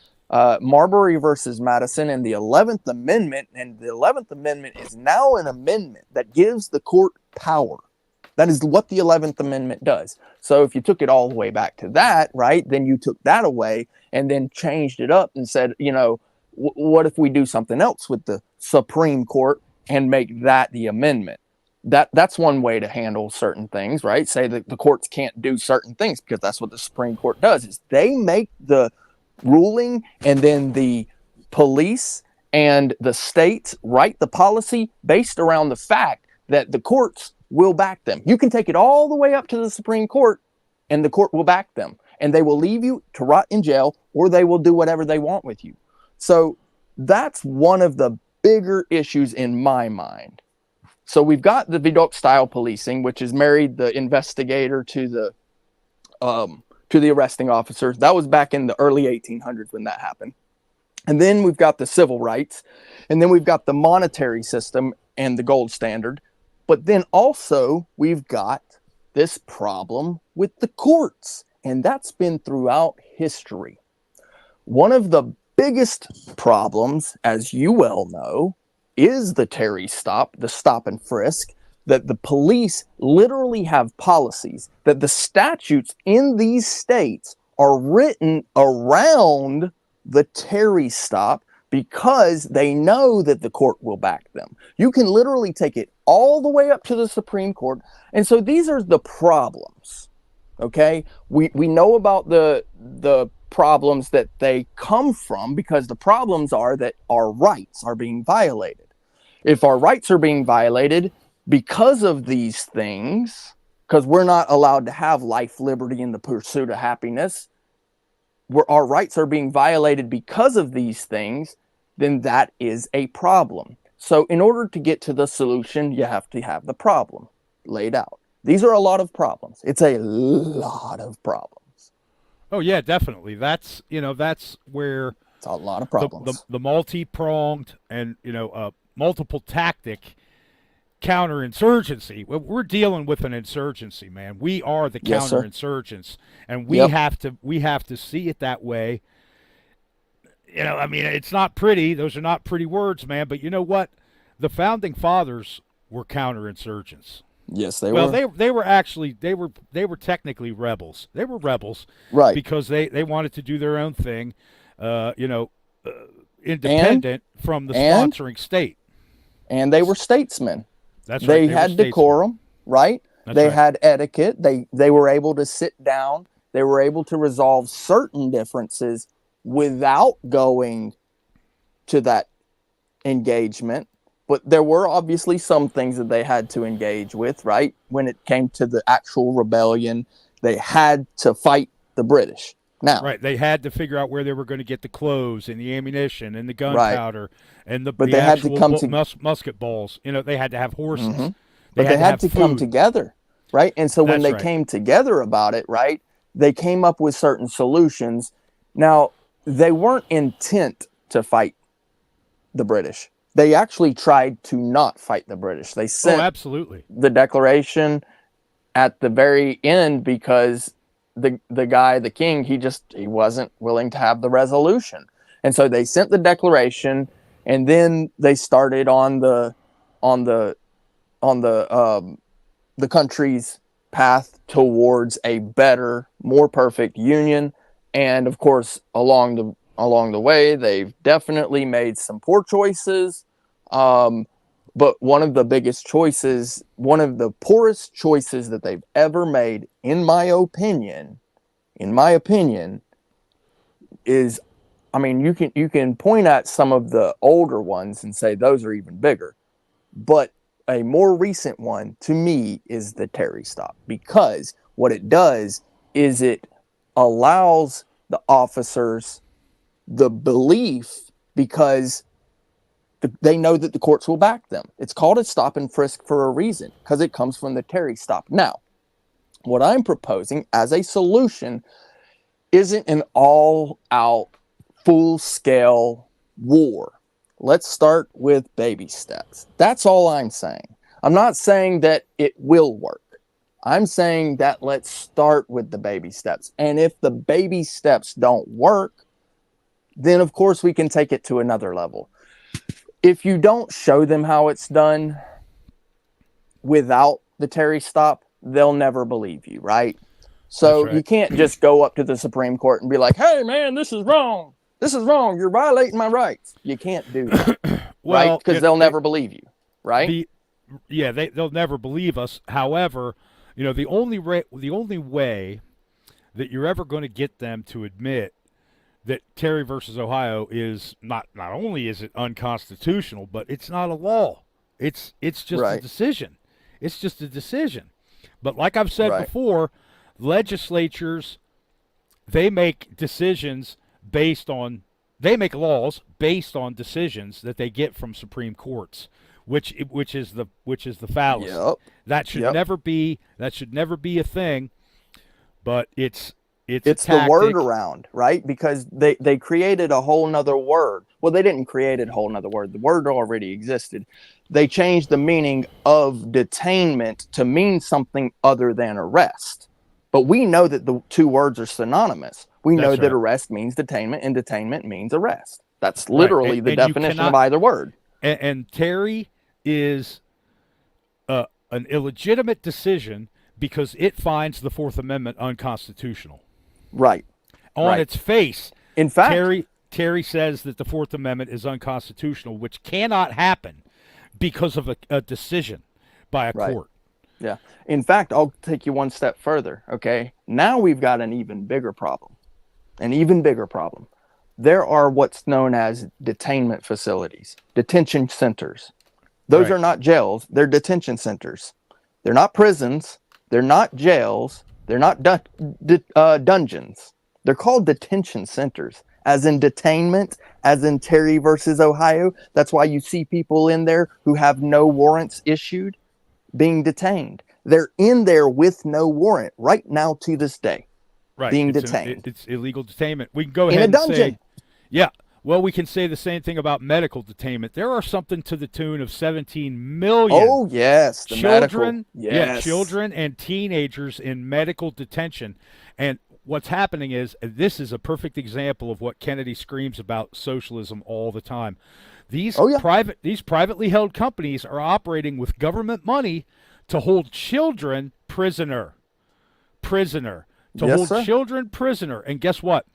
Marbury versus Madison and the 11th Amendment. And the 11th Amendment is now an amendment that gives the court power. That is what the 11th Amendment does. So if you took it all the way back to that, right, then you took that away and then changed it up and said, what if we do something else with the Supreme Court and make that the amendment? That's one way to handle certain things, right? Say that the courts can't do certain things, because that's what the Supreme Court does, is they make the ruling, and then the police and the states write the policy based around the fact that the courts will back them. You can take it all the way up to the Supreme Court, and the court will back them, and they will leave you to rot in jail, or they will do whatever they want with you. So that's one of the bigger issues in my mind. So we've got the Vidocq style policing, which has married the investigator to the arresting officer. That was back in the early 1800s when that happened. And then we've got the civil rights, and then we've got the monetary system and the gold standard. But then also we've got this problem with the courts, and that's been throughout history. One of the biggest problems, as you well know, is the Terry stop, the stop and frisk, that the police literally have policies, that the statutes in these states are written around the Terry stop because they know that the court will back them. You can literally take it all the way up to the Supreme Court. And so these are the problems. Okay? We know about the problems that they come from, because the problems are that our rights are being violated. If our rights are being violated because of these things, because we're not allowed to have life, liberty, and the pursuit of happiness, where our rights are being violated because of these things, then that is a problem. So in order to get to the solution, you have to have the problem laid out. These are a lot of problems. It's a lot of problems. Oh yeah, definitely. That's where It's a lot of problems. the multi-pronged and multiple tactic counterinsurgency. We're dealing with an insurgency, man. We are the Yes, sir. counterinsurgents, and we Yep. have to see it that way. You know, I mean, it's not pretty. Those are not pretty words, man. But you know what? The founding fathers were counterinsurgents. Yes, they Well, were. they were actually they were technically rebels. They were rebels, Right. Because they wanted to do their own thing, independent from the and- sponsoring state. And they were statesmen. That's They right. were had statesmen. decorum, right? That's They right. had etiquette. They were able to sit down. They were able to resolve certain differences without going to that engagement. But there were obviously some things that they had to engage with, right? When it came to the actual rebellion, they had to fight the British. Now, Right, they had to figure out where they were going to get the clothes and the ammunition and the gunpowder and the, But the they had to actual come to- musket balls. You know, they had to have horses. but they had have to come food. together, right? And so when That's they right. came together about it, right, they came up with certain solutions. Now, they weren't intent to fight the British. They actually tried to not fight the British. They Oh, sent absolutely. the declaration at the very end because the guy, the king, he wasn't willing to have the resolution. And so they sent the declaration, and then they started on the country's path towards a better, more perfect union. And of course, along the way, they've definitely made some poor choices. But one of the biggest choices, one of the poorest choices that they've ever made, in my opinion, is, I mean, you can point at some of the older ones and say those are even bigger. But a more recent one to me is the Terry stop, because what it does is it allows the officers the belief, because they know that the courts will back them. It's called a stop and frisk for a reason, because it comes from the Terry stop. Now, what I'm proposing as a solution isn't an all-out, full-scale war. Let's start with baby steps. That's all I'm saying. I'm not saying that it will work. I'm saying that let's start with the baby steps. And if the baby steps don't work, then of course we can take it to another level. If you don't show them how it's done without the Terry stop, they'll never believe you, right? So That's right. you can't just go up to the Supreme Court and be like, hey, man, this is wrong. This is wrong. You're violating my rights. You can't do that, right? Because they'll never believe you, right? They'll never believe us. However, you know, the only way that you're ever going to get them to admit that Terry versus Ohio is not only is it unconstitutional, but it's not a law. It's just Right. a decision. It's just a decision. But like I've said Right. before, legislatures, they make decisions they make laws based on decisions that they get from Supreme Courts, which is the fallacy. Yep. That should Yep. never be a thing. But it's the tactic. word around, right? Because they created a whole nother word. Well, they didn't create a whole nother word. The word already existed. They changed the meaning of detainment to mean something other than arrest. But we know that the two words are synonymous. We know That's that right. arrest means detainment and detainment means arrest. That's literally And the you definition of cannot- either word. And Terry is an illegitimate decision because it finds the Fourth Amendment unconstitutional. Right. On Right. its face, In fact, Terry says that the Fourth Amendment is unconstitutional, which cannot happen because of a decision by a Right. court. yeah. In fact, I'll take you one step further. Okay. Now we've got an even bigger problem. There are what's known as detainment facilities, detention centers. Those Right. are not jails. They're detention centers. They're not prisons. They're not jails. They're not dungeons. They're called detention centers, as in detainment, as in Terry versus Ohio. That's why you see people in there who have no warrants issued being detained. They're in there with no warrant right now to this day. Right. Being It's detained. it's illegal detainment. We can go In ahead a and dungeon. say, yeah, Well, we can say the same thing about medical detainment. There are something to the tune of 17 million Oh yes, the children, medical. Yes. children and teenagers in medical detention. And what's happening is, and this is a perfect example of what Kennedy screams about socialism all the time. These these privately held companies are operating with government money to hold children prisoner. To hold children prisoner. And guess what?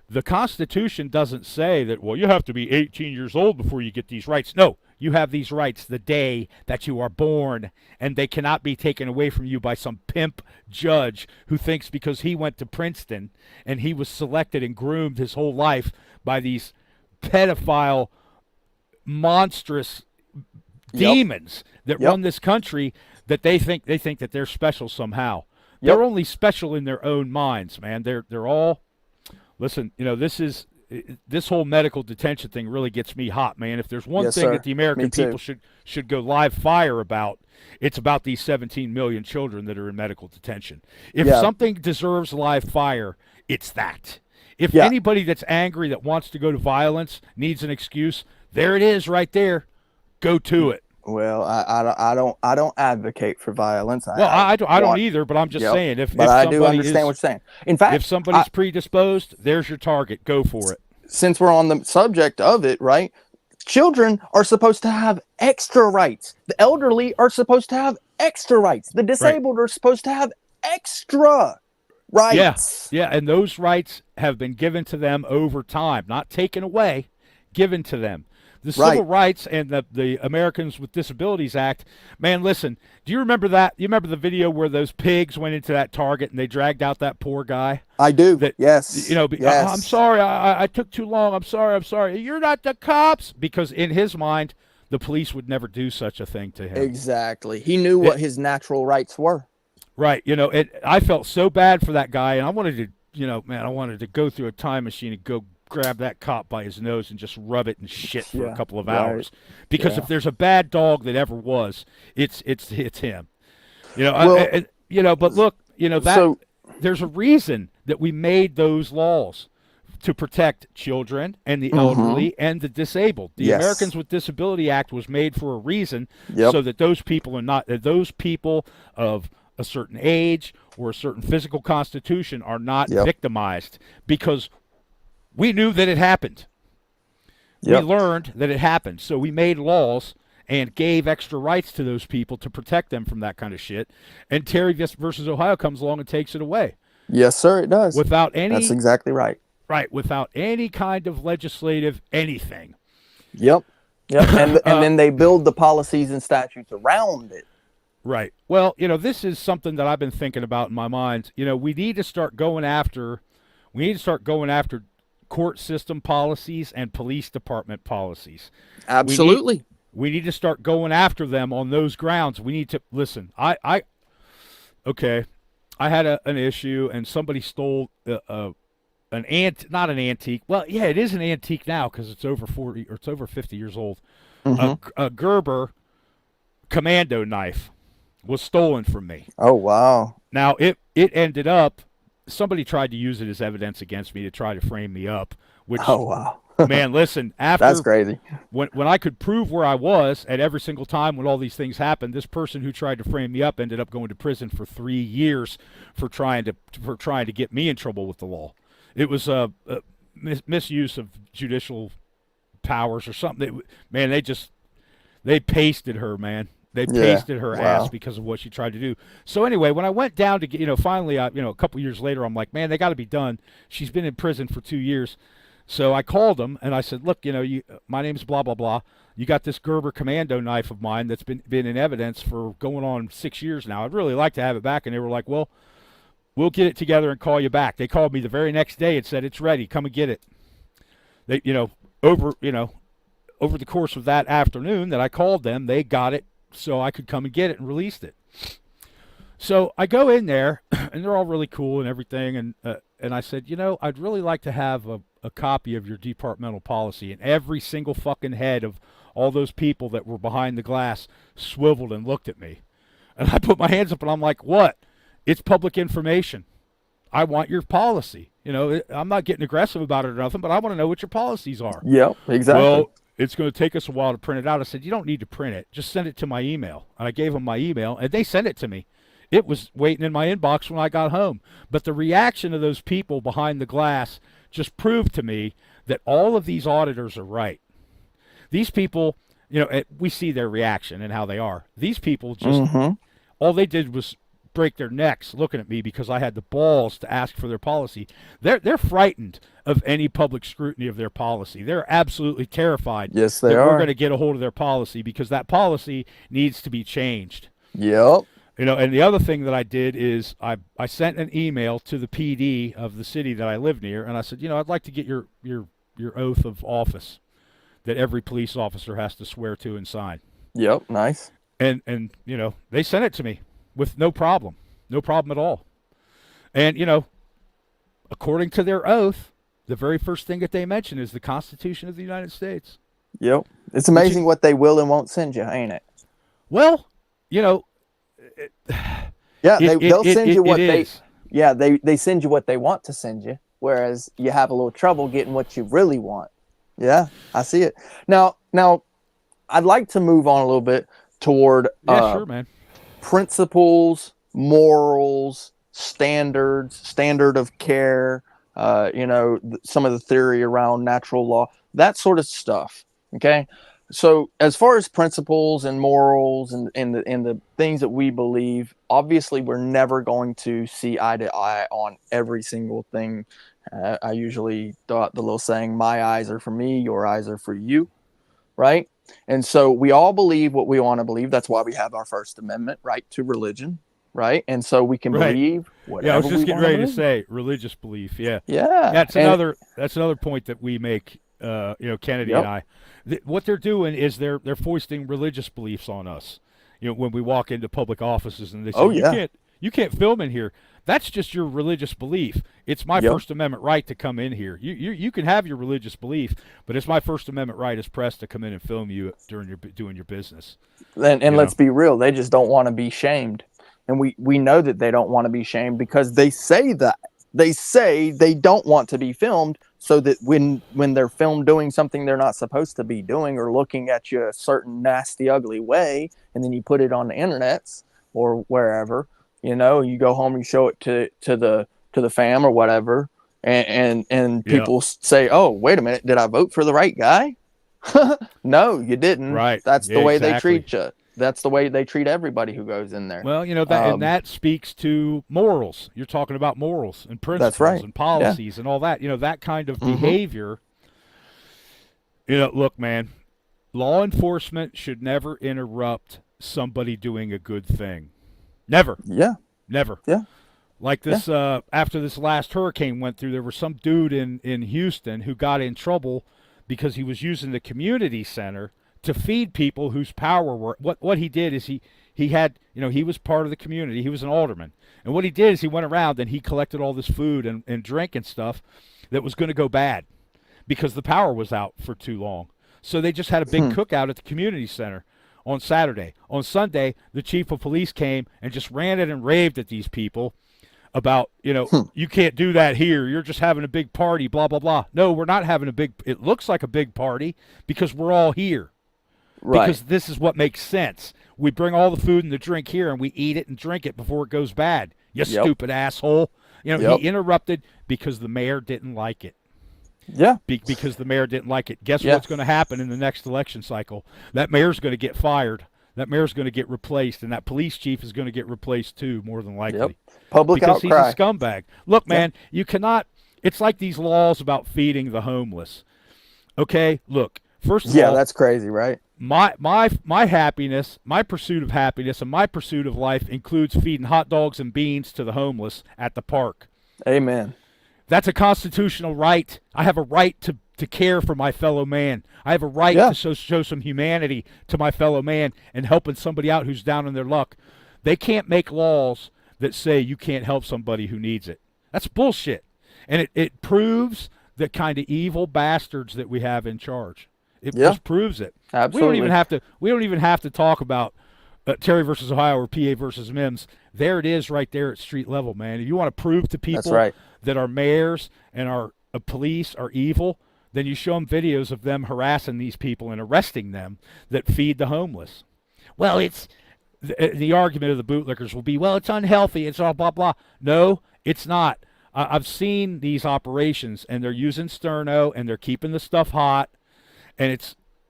The Constitution doesn't say that, well, you have to be 18 years old before you get these rights. No, you have these rights the day that you are born, and they cannot be taken away from you by some pimp judge who thinks because he went to Princeton and he was selected and groomed his whole life by these pedophile, monstrous demons that run this country, that they think that they're special somehow. They're only special in their own minds, man. They're all... Listen, this whole medical detention thing really gets me hot, man. If there's one thing that the American people should go live fire about, it's about these 17 million children that are in medical detention. If something deserves live fire, it's that. If anybody that's angry, that wants to go to violence, needs an excuse, there it is right there. Go to it. Well, I don't advocate for violence. I don't either, but I'm just saying But I do understand what you're saying. In fact, if somebody's predisposed, there's your target. Go for it. Since we're on the subject of it, right? Children are supposed to have extra rights. The elderly are supposed to have extra rights. The disabled are supposed to have extra rights. Yeah, and those rights have been given to them over time, not taken away, given to them. The Civil Rights and the Americans with Disabilities Act, man, listen, do you remember that? You remember the video where those pigs went into that Target and they dragged out that poor guy? I do, yes. I'm sorry, I took too long, I'm sorry. You're not the cops. Because in his mind, the police would never do such a thing to him. Exactly. He knew what his natural rights were. Right. I felt so bad for that guy, and I wanted to go through a time machine and go grab that cop by his nose and just rub it and shit for a couple of hours. Because if there's a bad dog that ever was, it's him. But look, there's a reason that we made those laws to protect children and the elderly and the disabled. The Americans with Disability Act was made for a reason, so that those people of a certain age or a certain physical constitution are not victimized, because we knew that it happened. We learned that it happened. So we made laws and gave extra rights to those people to protect them from that kind of shit. And Terry versus Ohio comes along and takes it away. Yes, sir, it does. That's exactly right. Right, without any kind of legislative anything. Yep. And then they build the policies and statutes around it. Right. Well, this is something that I've been thinking about in my mind. We need to start going after court system policies and police department policies. Absolutely. We need to start going after them on those grounds. We need to listen. I had an issue, and somebody stole not an antique. Well, yeah, it is an antique now because it's over 40 or it's over 50 years old. A Gerber commando knife was stolen from me. Oh wow! Now it ended up. Somebody tried to use it as evidence against me to try to frame me up. Which, oh wow, man, listen. After that's crazy. When I could prove where I was at every single time when all these things happened, this person who tried to frame me up ended up going to prison for 3 years for trying to get me in trouble with the law. It was a misuse of judicial powers or something. They pasted her, man. They pasted her ass because of what she tried to do. So anyway, when I went down to get, finally, a couple years later, I'm like, man, they got to be done. She's been in prison for 2 years. So I called them and I said, look, my name's blah, blah, blah. You got this Gerber commando knife of mine that's been in evidence for going on 6 years now. I'd really like to have it back. And they were like, well, we'll get it together and call you back. They called me the very next day and said, it's ready. Come and get it. They, over the course of that afternoon that I called them, they got it so I could come and get it and released it. So I go in there, and they're all really cool and everything, and I said, I'd really like to have a copy of your departmental policy. And every single fucking head of all those people that were behind the glass swiveled and looked at me. And I put my hands up, and I'm like, what? It's public information. I want your policy. I'm not getting aggressive about it or nothing, but I want to know what your policies are. Yep, exactly. Well, it's going to take us a while to print it out. I said, you don't need to print it. Just send it to my email. And I gave them my email, and they sent it to me. It was waiting in my inbox when I got home. But the reaction of those people behind the glass just proved to me that all of these auditors are right. These people, we see their reaction and how they are. These people just, all they did was break their necks looking at me because I had the balls to ask for their policy. They're frightened of any public scrutiny of their policy. They're absolutely terrified. Yes, they that are. We're going to get a hold of their policy because that policy needs to be changed. Yep. And the other thing that I did is I sent an email to the PD of the city that I live near, and I said, I'd like to get your oath of office that every police officer has to swear to and sign. Yep, nice. And they sent it to me with no problem at all. And, according to their oath, the very first thing that they mention is the Constitution of the United States. Yep. It's amazing what they will and won't send you, ain't it? Well, yeah, they'll send you what they. is. Yeah, they send you what they want to send you, whereas you have a little trouble getting what you really want. Yeah, I see it. Now, I'd like to move on a little bit toward Sure, man. Principles, morals, standard of care. Some of the theory around natural law, that sort of stuff. Okay. So as far as principles and morals and the things that we believe, obviously we're never going to see eye to eye on every single thing. I usually thought the little saying, my eyes are for me, your eyes are for you. Right. And so we all believe what we want to believe. That's why we have our First Amendment right to religion. Right. And so we can believe whatever. Yeah, I was just getting ready to believe. say religious belief. Yeah. Yeah. That's another point that we make, Kennedy and I. What they're doing is they're foisting religious beliefs on us. When we walk into public offices and they say, you can't film in here. That's just your religious belief. It's my First Amendment right to come in here. You can have your religious belief, but it's my First Amendment right as press to come in and film you during doing your business. And let's be real, they just don't want to be shamed. And we know that they don't want to be shamed because they say that. They say they don't want to be filmed so that when they're filmed doing something they're not supposed to be doing or looking at you a certain nasty, ugly way, and then you put it on the internets or wherever, you go home, you show it to the fam or whatever, and people say, oh, wait a minute, did I vote for the right guy? No, you didn't. Right. That's the way they exactly. treat you. That's the way they treat everybody who goes in there. Well, and that speaks to morals. You're talking about morals and principles and policies and all that. That kind of behavior. Look, man, law enforcement should never interrupt somebody doing a good thing. Never. Yeah. Never. Yeah. Like this, after this last hurricane went through, there was some dude in Houston who got in trouble because he was using the community center to feed people whose power were. What he did is he had, he was part of the community. He was an alderman. And what he did is he went around and he collected all this food and drink and stuff that was going to go bad because the power was out for too long. So they just had a big cookout at the community center on Saturday. On Sunday, the chief of police came and just ranted and raved at these people about, you can't do that here. You're just having a big party, blah, blah, blah. No, we're not having it looks like a big party because we're all here. Right. Because this is what makes sense. We bring all the food and the drink here, and we eat it and drink it before it goes bad. You stupid asshole. He interrupted because the mayor didn't like it. Yeah. Because the mayor didn't like it. Guess what's going to happen in the next election cycle? That mayor's going to get fired. That mayor's going to get replaced, and that police chief is going to get replaced too, more than likely. Yep. Public because outcry. He's a scumbag. Look, man, you cannot. It's like these laws about feeding the homeless. Okay, look. First of all, that's crazy, right? My happiness, my pursuit of happiness, and my pursuit of life includes feeding hot dogs and beans to the homeless at the park. Amen. That's a constitutional right. I have a right to care for my fellow man. I have a right to show some humanity to my fellow man and helping somebody out who's down in their luck. They can't make laws that say you can't help somebody who needs it. That's bullshit. And it proves the kind of evil bastards that we have in charge. It just proves it. Absolutely. We don't even have to talk about Terry versus Ohio or PA versus Mims. There it is, right there at street level, man. If you want to prove to people right. that our mayors and our police are evil, then you show them videos of them harassing these people and arresting them that feed the homeless. Well, it's the argument of the bootlickers will be, well, it's unhealthy. It's all blah, blah. No, it's not. I've seen these operations, and they're using sterno, and they're keeping the stuff hot, and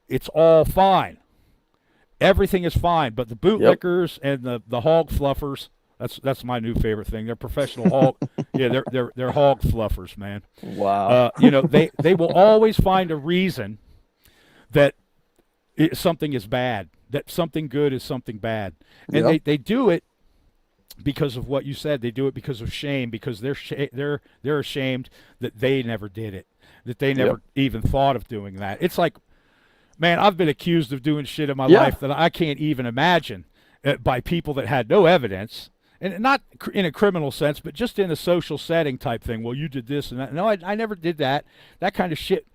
it's all fine. Everything is fine, but the bootlickers and the hog fluffers, that's my new favorite thing. They're professional hog. Yeah, they're hog fluffers, man. Wow. They will always find a reason that something is bad, that something good is something bad, and they do it because of what you said. They do it because of shame, because they're ashamed that they never did it, that they never even thought of doing that. It's like, man, I've been accused of doing shit in my life that I can't even imagine by people that had no evidence, and not in a criminal sense, but just in a social setting type thing. Well, you did this and that. No, I never did that. That kind of shit.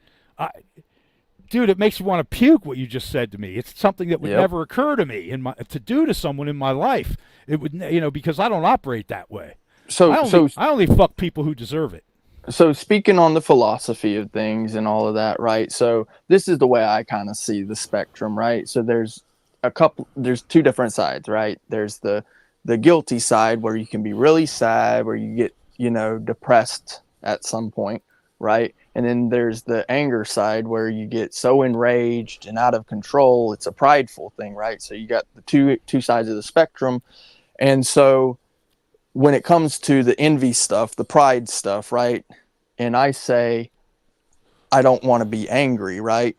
Dude, it makes you want to puke what you just said to me. It's something that would never occur to me to do to someone in my life. It would, because I don't operate that way. I only fuck people who deserve it. So speaking on the philosophy of things and all of that, right? So this is the way I kind of see the spectrum, right? So there's two different sides, right? There's the guilty side where you can be really sad, where you get, depressed at some point, right? And then there's the anger side where you get so enraged and out of control. It's a prideful thing, right? So you got the two sides of the spectrum. And so when it comes to the envy stuff, the pride stuff, right? And I say, I don't want to be angry, right?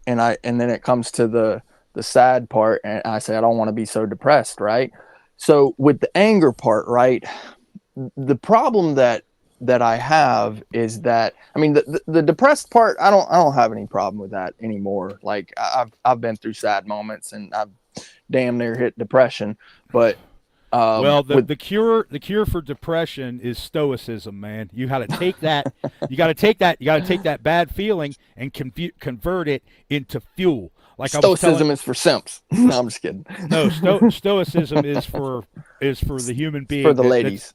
And then it comes to the sad part, and I say, I don't want to be so depressed, right? So with the anger part, right? The problem that I have is that, I mean, the depressed part, I don't have any problem with that anymore. Like I've been through sad moments, and I've damn near hit depression, but the cure for depression is stoicism, man. You got to take that. You got to take that bad feeling and convert it into fuel. Like stoicism is for simps. No, I'm just kidding. No, stoicism is for the human being. For the ladies.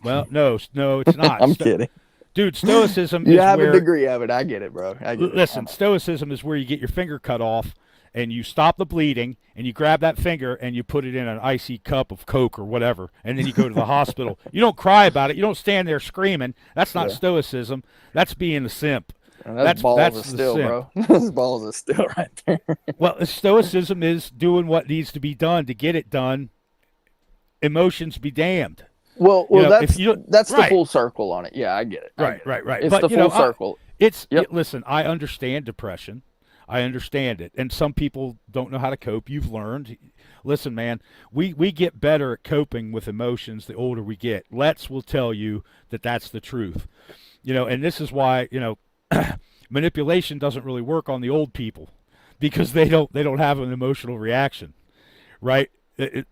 Well, no, it's not. I'm kidding. Dude, stoicism you is have where, a degree of it. I get it, bro. Listen, stoicism is where you get your finger cut off and you stop the bleeding and you grab that finger and you put it in an icy cup of Coke or whatever, and then you go to the hospital. You don't cry about it. You don't stand there screaming. That's not stoicism. That's being a simp. That's balls of steel, bro. Those balls of steel right there. Well, stoicism is doing what needs to be done to get it done. Emotions be damned. Well, that's the full circle on it. Yeah, I get it. Right. It's the full circle. Listen, I understand depression. I understand it. And some people don't know how to cope. You've learned. Listen, man, we get better at coping with emotions the older we get. Let's will tell you that that's the truth. And this is why, manipulation doesn't really work on the old people, because they don't have an emotional reaction, right? Because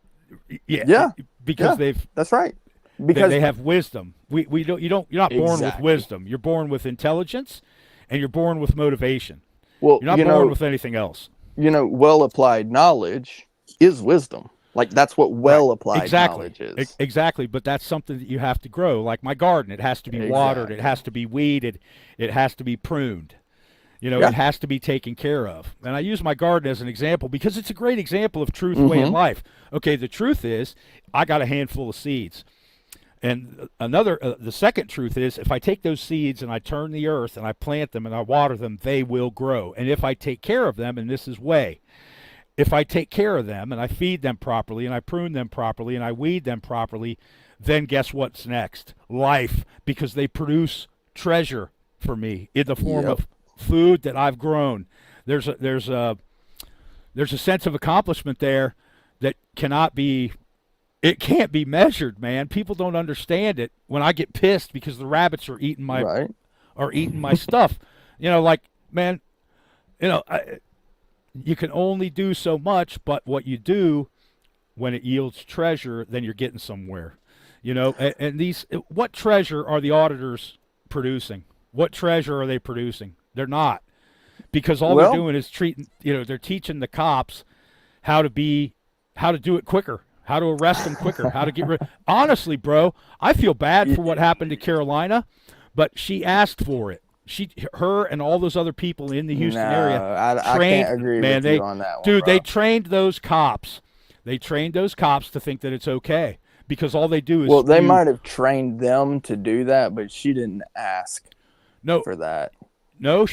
that's right. Because they have wisdom. You're not born with wisdom. You're born with intelligence, and you're born with motivation. Well, you're not born with anything else. Well applied knowledge is wisdom. Like that's what well applied knowledge is. Exactly, but that's something that you have to grow. Like my garden, it has to be watered, it has to be weeded, it has to be pruned. It has to be taken care of. And I use my garden as an example because it's a great example of truth, way in life. Okay, the truth is I got a handful of seeds. And the second truth is, if I take those seeds and I turn the earth and I plant them and I water them, they will grow. And if I take care of them, and this is way, if I take care of them and I feed them properly and I prune them properly and I weed them properly, then guess what's next? Life, because they produce treasure for me in the form of food that I've grown. There's a sense of accomplishment there that cannot be. It can't be measured, man. People don't understand it. When I get pissed because the rabbits are eating my stuff, man, you can only do so much. But what you do when it yields treasure, then you're getting somewhere. And what treasure are the auditors producing? What treasure are they producing? They're not, because all they're doing is they're teaching the cops how to be how to do it quicker, how to arrest them quicker, how to get rid. Honestly, bro, I feel bad for what happened to Carolina, but she asked for it. Her and all those other people in the Houston area I trained. can't agree man, with you on that one, dude, bro. they trained those cops. They trained those cops to think that it's okay because all they do is. Well, they might have trained them to do that, but she didn't ask for that. No,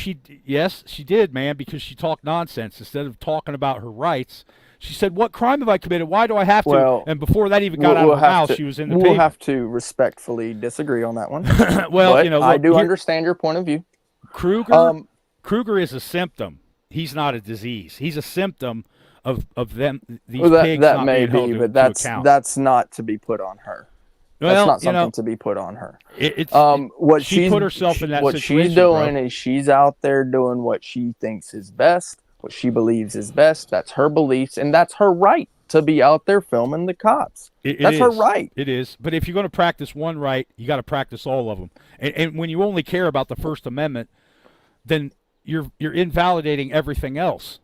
yes, she did, man, because she talked nonsense. Instead of talking about her rights, she said, "What crime have I committed? Why do I have to?" Well, and before that even got out of her mouth, she was in the We'll pavement. have to respectfully disagree on that one. Well, but you know, I look, do understand your point of view. Kruger is a symptom. He's not a disease. He's a symptom of them. These pigs that not may being be, held but to account. that's not to be put on her. Well, that's not something to be put on her. What she put herself in that what situation. She's doing bro. is she's out there doing what she thinks is best, what she believes is best. That's her beliefs, and that's her right to be out there filming the cops. That's her right. It is. But if you're going to practice one right, you got to practice all of them. And when you only care about the First Amendment, then you're invalidating everything else.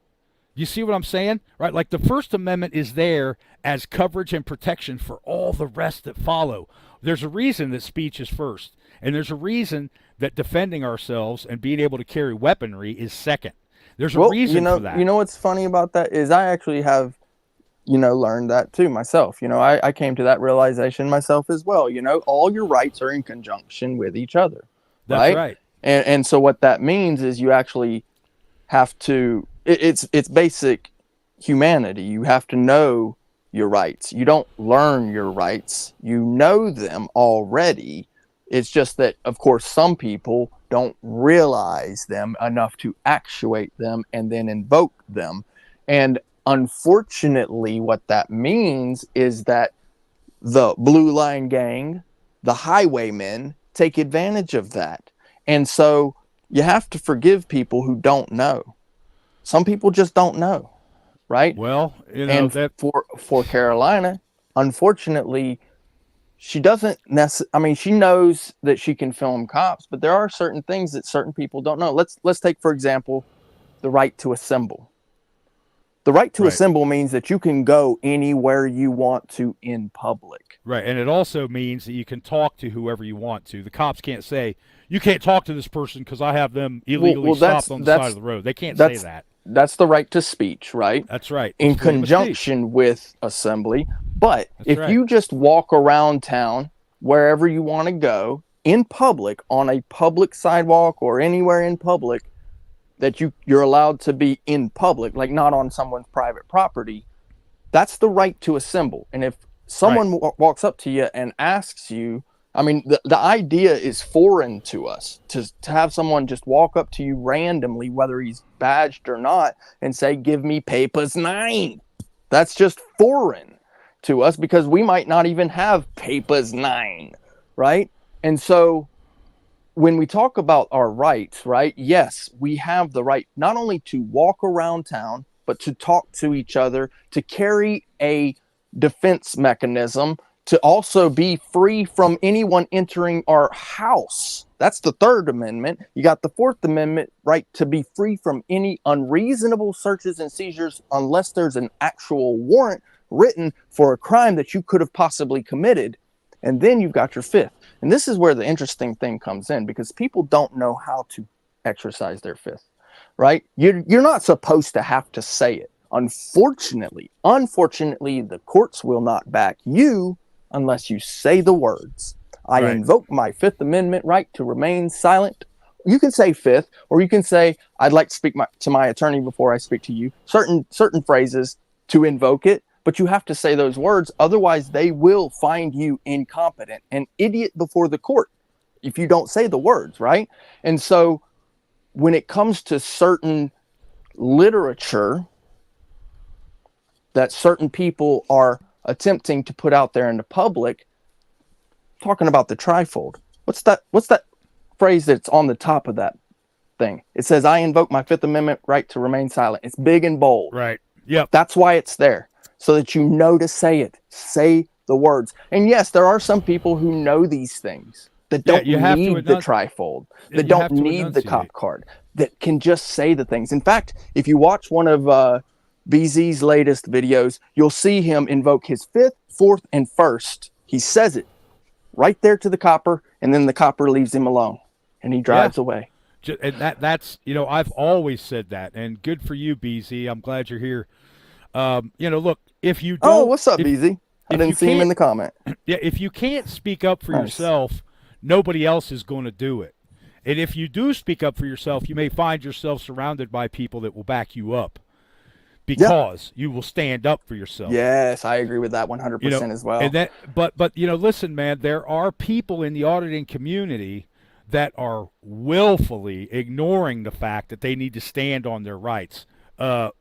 You see what I'm saying? Right? Like the First Amendment is there as coverage and protection for all the rest that follow. There's a reason that speech is first. And there's a reason that defending ourselves and being able to carry weaponry is second. There's a reason for that. You know what's funny about that is I actually have, learned that too myself. I came to that realization myself as well. All your rights are in conjunction with each other. That's right. And so what that means is you actually have to, it's basic humanity. You have to know your rights. You don't learn your rights. You know them already. It's just that, of course, some people don't realize them enough to actuate them and then invoke them. And unfortunately, what that means is that the Blue Line Gang, the highwaymen, take advantage of that. And so you have to forgive people who don't know. Some people just don't know, right? Well, and for Carolina, unfortunately, she doesn't she knows that she can film cops, but there are certain things that certain people don't know. Let's take, for example, the right to assemble. The right to assemble means that you can go anywhere you want to in public. Right, and it also means that you can talk to whoever you want to. The cops can't say, you can't talk to this person because I have them illegally stopped on the side of the road. They can't say that. That's the right to speech, right? That's right. In conjunction with assembly. But if you just walk around town, wherever you want to go, in public, on a public sidewalk or anywhere in public, that you're allowed to be in public, like not on someone's private property, that's the right to assemble. And if someone walks up to you and asks you, the idea is foreign to us to have someone just walk up to you randomly, whether he's badged or not, and say, "Give me papers 9." That's just foreign to us because we might not even have papers 9, right? And so when we talk about our rights, right? Yes, we have the right not only to walk around town, but to talk to each other, to carry a defense mechanism, to also be free from anyone entering our house. That's the Third Amendment. You got the Fourth Amendment right to be free from any unreasonable searches and seizures unless there's an actual warrant written for a crime that you could have possibly committed. And then you've got your Fifth. And this is where the interesting thing comes in, because people don't know how to exercise their Fifth, right? You're not supposed to have to say it. Unfortunately, the courts will not back you unless you say the words. I invoke my Fifth Amendment right to remain silent. You can say Fifth, or you can say, I'd like to speak to my attorney before I speak to you. Certain phrases to invoke it, but you have to say those words. Otherwise, they will find you incompetent, an idiot before the court, if you don't say the words, right? And so when it comes to certain literature that certain people are attempting to put out there in the public, talking about the trifold. What's that phrase that's on the top of that thing? It says, I invoke my Fifth Amendment right to remain silent. It's big and bold. Right. Yep. That's why it's there, so that you know to say it. Say the words. And yes, there are some people who know these things that don't need the trifold, that don't need the cop card, that can just say the things. In fact, if you watch one of BZ's latest videos, you'll see him invoke his 5th, 4th, and 1st. He says it right there to the copper, and then the copper leaves him alone, and he drives away. And that's, I've always said that, and good for you, BZ. I'm glad you're here. Look, if you don't... Oh, what's up, BZ? I didn't see him in the comment. Yeah, if you can't speak up for yourself, nobody else is going to do it. And if you do speak up for yourself, you may find yourself surrounded by people that will back you up because you will stand up for yourself. Yes, I agree with that 100% as well. And but listen, man, there are people in the auditing community that are willfully ignoring the fact that they need to stand on their rights. Long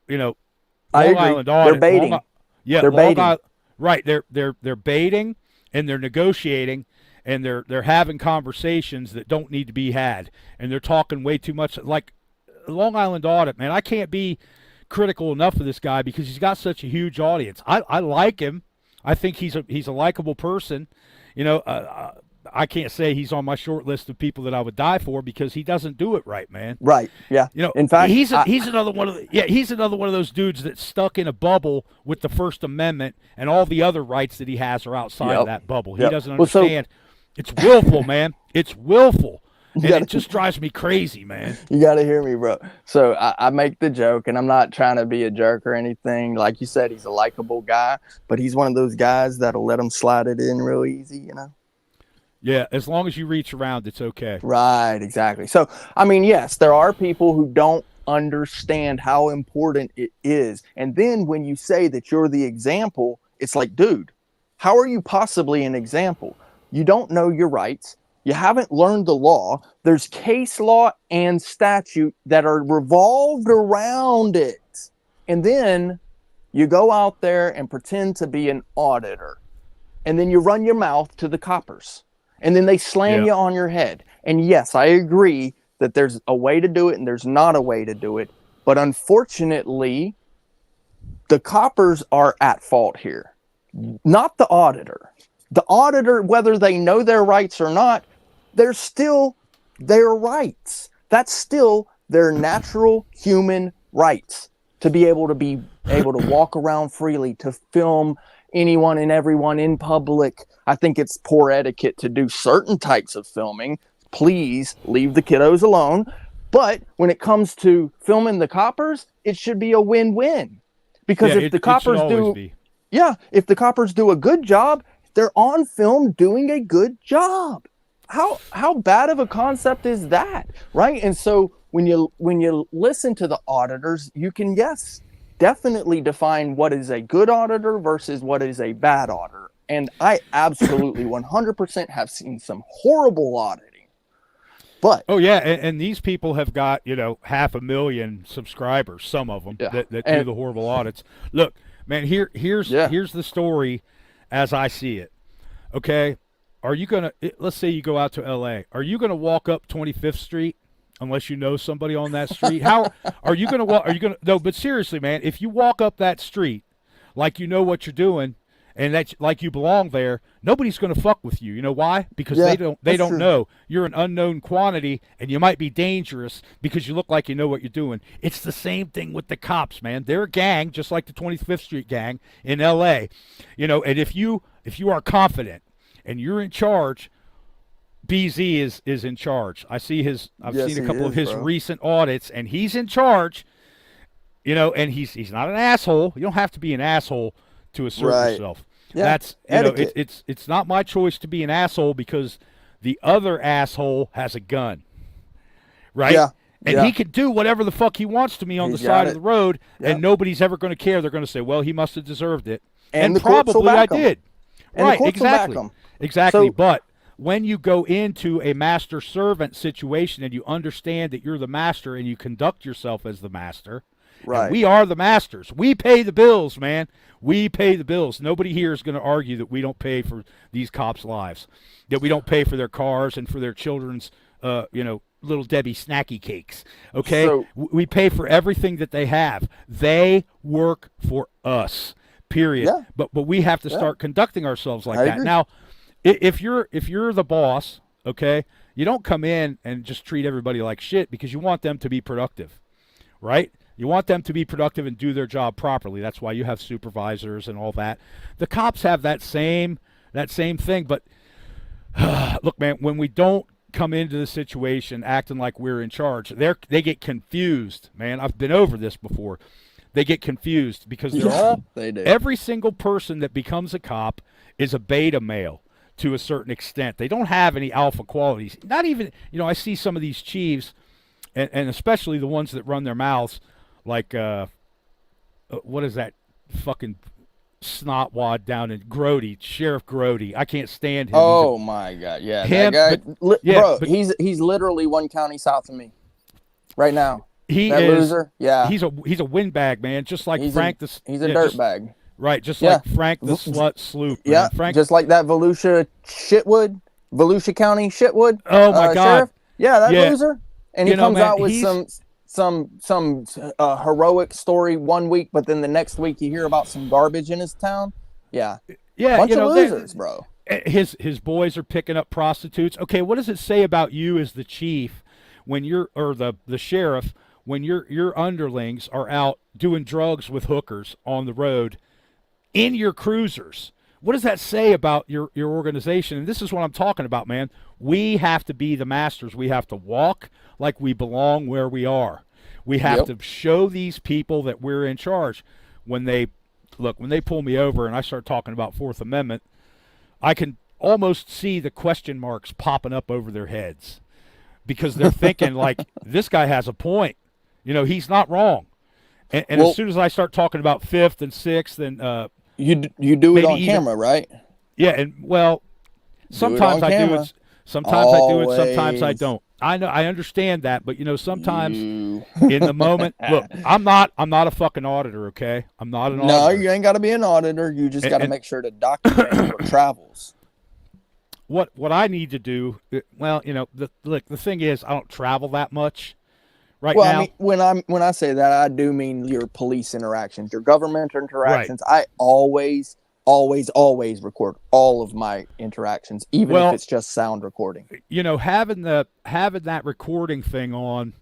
Island Audit, they're baiting. They're baiting. Right, they're baiting, and they're negotiating, and they're having conversations that don't need to be had, and they're talking way too much. Like Long Island Audit, man, I can't be critical enough of this guy because he's got such a huge audience. I like him. I think he's a likable person. I can't say he's on my short list of people that I would die for because he doesn't do it right, man. Right. Yeah. In fact, he's another one of he's another one of those dudes that's stuck in a bubble with the First Amendment, and all the other rights that he has are outside of that bubble. He doesn't understand. It's willful, man. It's willful. And it just drives me crazy, man. You got to hear me, bro. So I make the joke, and I'm not trying to be a jerk or anything. Like you said, he's a likable guy, but he's one of those guys that'll let him slide it in real easy, Yeah, as long as you reach around, it's okay. Right, exactly. So, I mean, yes, there are people who don't understand how important it is. And then when you say that you're the example, it's like, dude, how are you possibly an example? You don't know your rights. You haven't learned the law. There's case law and statute that are revolved around it. And then you go out there and pretend to be an auditor. And then you run your mouth to the coppers. And then they slam you on your head. And yes, I agree that there's a way to do it and there's not a way to do it. But unfortunately, the coppers are at fault here, not the auditor. The auditor, whether they know their rights or not, they're still their rights. That's still their natural human rights to be able to walk around freely, to film anyone and everyone in public. I think it's poor etiquette to do certain types of filming. Please leave the kiddos alone. But when it comes to filming the coppers, it should be a win-win. Because if the coppers if the coppers do a good job, they're on film doing a good job. How bad of a concept is that, right? And so when you listen to the auditors, you can definitely define what is a good auditor versus what is a bad auditor. And I absolutely 100% have seen some horrible auditing. But and these people have got 500,000 subscribers, some of them that do the horrible audits. Look, man, here's the story as I see it. Okay, are you gonna? Let's say you go out to L.A. Are you gonna walk up 25th Street unless you know somebody on that street? How are you gonna walk? Are you gonna? No, but seriously, man, if you walk up that street like you know what you're doing and that like you belong there, nobody's gonna fuck with you. You know why? Because they don't know. You're an unknown quantity, and you might be dangerous because you look like you know what you're doing. It's the same thing with the cops, man. They're a gang, just like the 25th Street gang in L.A. And if you are confident and you're in charge, BZ is in charge. I've seen a couple of his recent audits, and he's in charge. And he's not an asshole. You don't have to be an asshole to assert yourself. Yeah. That's it's not my choice to be an asshole because the other asshole has a gun. Right? Yeah. And he can do whatever the fuck he wants to me on the side of the road, and nobody's ever going to care. They're going to say, well, he must have deserved it. And probably I did. Right, exactly. Exactly. So, but when you go into a master-servant situation and you understand that you're the master and you conduct yourself as the master, right? We are the masters. We pay the bills, man. We pay the bills. Nobody here is going to argue that we don't pay for these cops' lives, that we don't pay for their cars and for their children's, Little Debbie snacky cakes. Okay? So, we pay for everything that they have. They work for us. Period. Yeah. But we have to start conducting ourselves like that. Agree. Now, if you're the boss, okay, you don't come in and just treat everybody like shit because you want them to be productive, right? You want them to be productive and do their job properly. That's why you have supervisors and all that. The cops have that same thing. But look, man, when we don't come into the situation acting like we're in charge, they get confused, man. I've been over this before. They get confused because they do. Every single person that becomes a cop is a beta male to a certain extent. They don't have any alpha qualities. Not even, I see some of these chiefs, and especially the ones that run their mouths like, what is that fucking snotwad down in Grody, Sheriff Grody. I can't stand him. Oh my God, yeah, him, that guy, but, bro. He's literally one county south of me, right now. He that is loser. Yeah, he's a windbag, man. Just like Frank. He's a dirtbag. Right, just like Frank the slut sloop. Man. Yeah, Frank, just like that Volusia County Shitwood. Oh my God. Sheriff. Yeah, that loser. And he comes out with some heroic story one week, but then the next week you hear about some garbage in his town. Yeah, bunch of losers, bro. His boys are picking up prostitutes. Okay, what does it say about you as the chief when the sheriff when your underlings are out doing drugs with hookers on the road in your cruisers? What does that say about your organization? And this is what I'm talking about, man. We have to be the masters. We have to walk like we belong where we are. We have to show these people that we're in charge. When they pull me over and I start talking about Fourth Amendment, I can almost see the question marks popping up over their heads because they're thinking like, this guy has a point. He's not wrong. And as soon as I start talking about Fifth and Sixth and you do it on camera, right? Yeah, and sometimes I do it. Sometimes I do it. Sometimes I don't. I know. I understand that, but sometimes in the moment, look, I'm not a fucking auditor. Okay, I'm not an auditor. No, you ain't got to be an auditor. You just got to make sure to document your travels. What I need to do? Well, the thing is, I don't travel that much. Right now, I mean, when I say that, I do mean your police interactions, your government interactions. Right. I always record all of my interactions, even if it's just sound recording. Having that recording thing on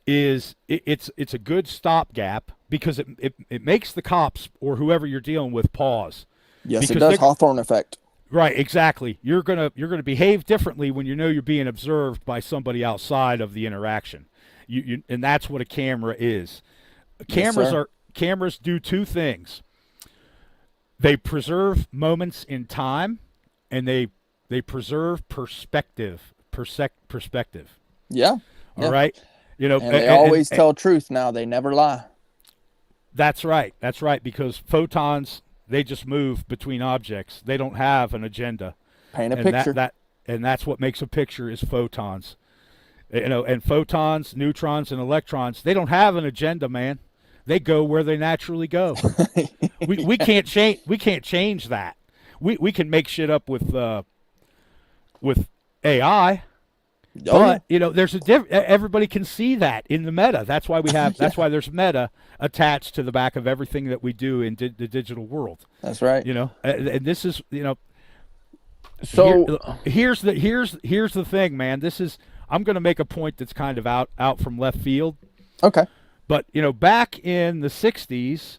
it's a good stopgap because it makes the cops or whoever you're dealing with pause. Yes, it does. Hawthorne effect. Right, exactly. You're gonna behave differently when you're being observed by somebody outside of the interaction. And that's what a camera is. Cameras do two things. They preserve moments in time, and they preserve perspective. Yeah. All right. And they always tell truth now. They never lie. That's right. That's right. Because photons, they just move between objects. They don't have an agenda. Paint a picture. And that's what makes a picture is photons. And photons, neutrons, and electrons, they don't have an agenda, man. They go where they naturally go. we can't change that. We can make shit up with AI. But there's everybody can see that in the meta. That's why that's why there's meta attached to the back of everything that we do in the digital world. That's right. And this is so here's the thing, man. I'm going to make a point that's kind of out from left field. Okay. But, back in the 60s,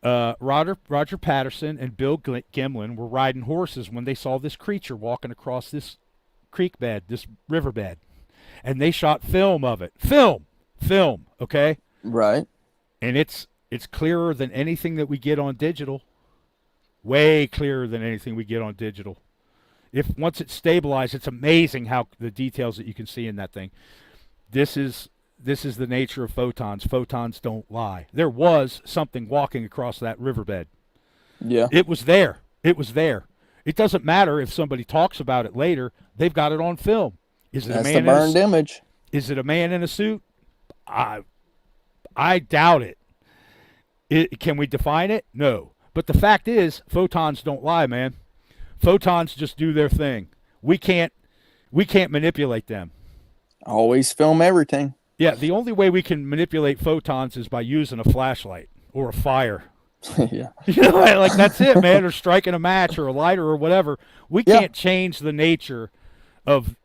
Roger Patterson and Bill Gimlin were riding horses when they saw this creature walking across this creek bed, this riverbed. And they shot film of it. Film, okay? Right. And it's clearer than anything that we get on digital. Way clearer than anything we get on digital. Once it's stabilized, it's amazing how the details that you can see in that thing. This is the nature of photons. Photons don't lie. There was something walking across that riverbed. Yeah. It was there. It doesn't matter if somebody talks about it later. They've got it on film. That's the burned image. Is it a man in a suit? I doubt it. Can we define it? No. But the fact is, photons don't lie, man. Photons just do their thing. We can't manipulate them. Always film everything. Yeah, the only way we can manipulate photons is by using a flashlight or a fire. Yeah. Like that's it, man, or striking a match or a lighter or whatever. We can't change the nature of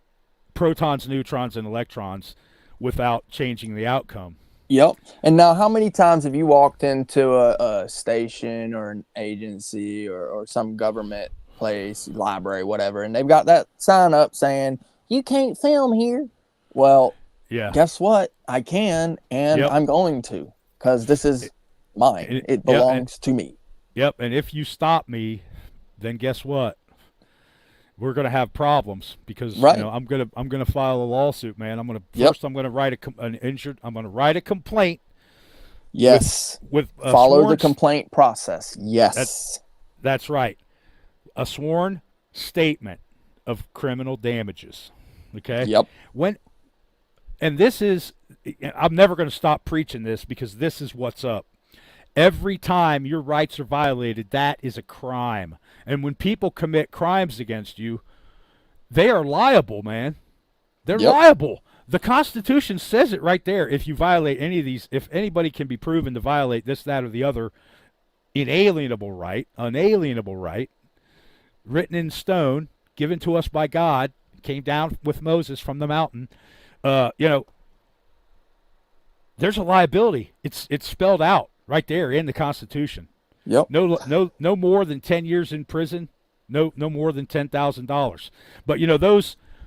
protons, neutrons, and electrons without changing the outcome. Yep. And now, how many times have you walked into a station or an agency or some government place, library, whatever, and they've got that sign up saying, you can't film here? Well, Yeah. guess what? I can, and Yep. I'm going to, because this is mine. It belongs to me. Yep. And if you stop me, then guess what? We're gonna have problems because Right. I'm gonna file a lawsuit, man. I'm gonna write I'm gonna write a complaint. Yes. With follow the complaint process. Yes. That's right. A sworn statement of criminal damages. Okay. Yep. And this is, I'm never going to stop preaching this because this is what's up. Every time your rights are violated, that is a crime. And when people commit crimes against you, they are liable, man. They're liable. The Constitution says it right there. If you violate any of these, if anybody can be proven to violate this, that, or the other unalienable right, written in stone, given to us by God, came down with Moses from the mountain, there's a liability. It's spelled out right there in the Constitution. Yep. No more than 10 years in prison. No more than $10,000. But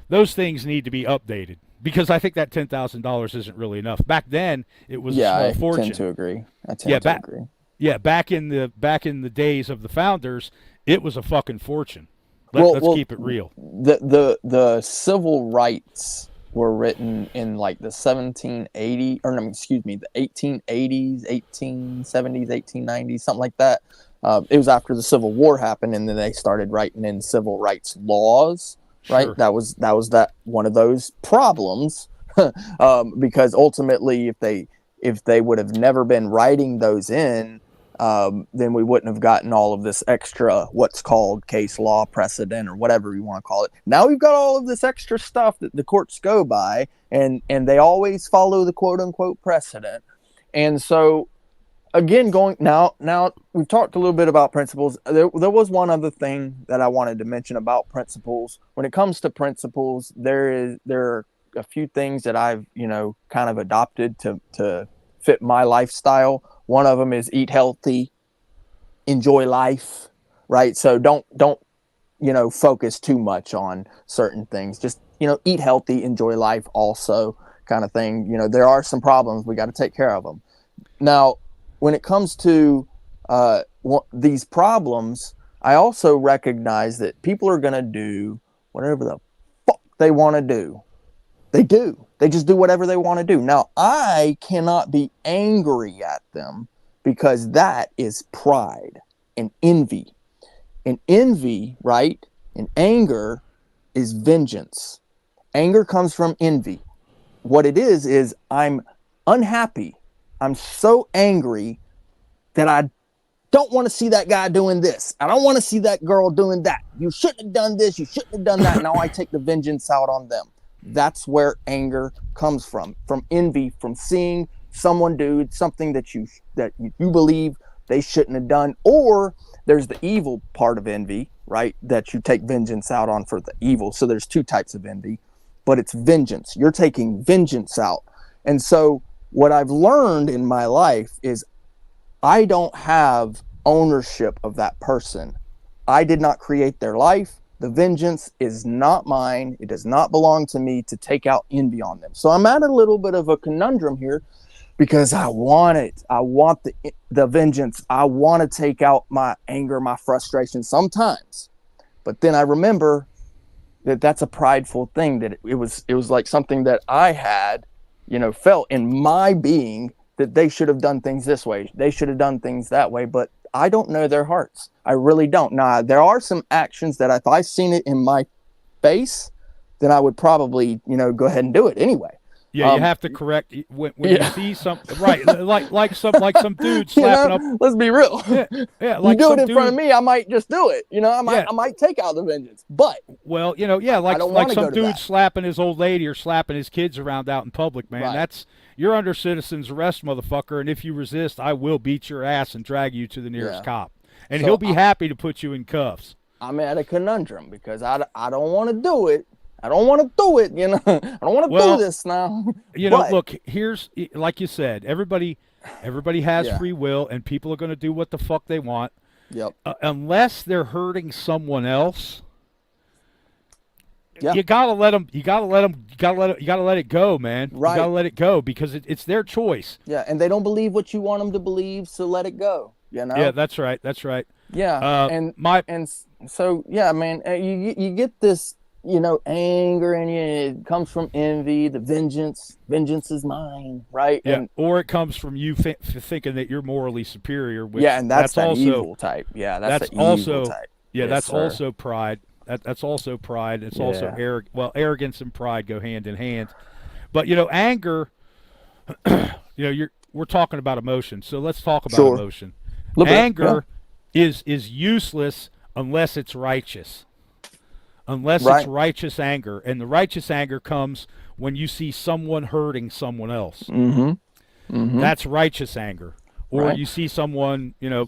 those things need to be updated because I think that $10,000 isn't really enough. Back then, it was a small fortune. I tend to agree. Agree. Yeah, back in the days of the founders, it was a fucking fortune. Let's keep it real. The civil rights were written in like the 1880s, the 1880s, 1870s, 1890s, something like that. It was after the Civil War happened, and then they started writing in civil rights laws. Right, sure. That was one of those problems, because ultimately, if they would have never been writing those in, then we wouldn't have gotten all of this extra what's called case law precedent or whatever you want to call it. Now we've got all of this extra stuff that the courts go by, and they always follow the quote unquote precedent. And so, again, now we've talked a little bit about principles. There was one other thing that I wanted to mention about principles. When it comes to principles, there are a few things that I've kind of adopted to fit my lifestyle. One of them is eat healthy, enjoy life, right? So don't focus too much on certain things. Just eat healthy, enjoy life, also kind of thing. There are some problems, we got to take care of them. Now, when it comes to these problems, I also recognize that people are going to do whatever the fuck they want to do. They do. They just do whatever they want to do. Now, I cannot be angry at them because that is pride and envy. And envy, right, and anger is vengeance. Anger comes from envy. What it is I'm unhappy. I'm so angry that I don't want to see that guy doing this. I don't want to see that girl doing that. You shouldn't have done this. You shouldn't have done that. Now I take the vengeance out on them. That's where anger comes from envy, from seeing someone do something that you believe they shouldn't have done. Or there's the evil part of envy, right, that you take vengeance out on for the evil. So there's two types of envy, but it's vengeance. You're taking vengeance out. And so what I've learned in my life is I don't have ownership of that person. I did not create their life. The vengeance is not mine. It does not belong to me to take out envy on them. So I'm at a little bit of a conundrum here because I want it. I want the vengeance. I want to take out my anger, my frustration sometimes. But then I remember that that's a prideful thing, that it was like something that I had, felt in my being that they should have done things this way. They should have done things that way. But I don't know their hearts. I really don't. Now, there are some actions that if I seen it in my face, then I would probably, go ahead and do it anyway. Yeah, you have to correct when you see something, right? Like some dude slapping up. Let's be real. Yeah. Like you do it in front of me, I might just do it. I might take out the vengeance. But like some dude slapping his old lady or slapping his kids around out in public, man. Right. You're under citizen's arrest, motherfucker. And if you resist, I will beat your ass and drag you to the nearest cop. And he'll be happy to put you in cuffs. I'm at a conundrum because I don't want to do it, I don't want to do it. You know, I don't want to Well, do this now. You know, But- look, here's like you said, everybody has Yeah. free will, and people are going to do what the fuck they want, Yep. unless they're hurting someone else. Yeah. You gotta let them. You gotta let them. You gotta let it go, man. Right. You gotta let it go because it's their choice. Yeah, and they don't believe what you want them to believe, so let it go. You know. Yeah, that's right. That's right. Yeah, so yeah, man, you get this, you know, anger, and it comes from envy, the vengeance is mine, right? Yeah, And, or it comes from you thinking that you're morally superior. Which yeah, and that's that also evil type. Yeah, that's the also evil type. yeah, Yes, that's sir. also pride. That's also pride. It's also arrogance and pride go hand in hand. But you know, anger. We're talking about emotion, so let's talk about emotion. Anger is useless unless it's righteous. Unless it's righteous anger, and the righteous anger comes when you see someone hurting someone else. That's righteous anger. Or you see someone, you know,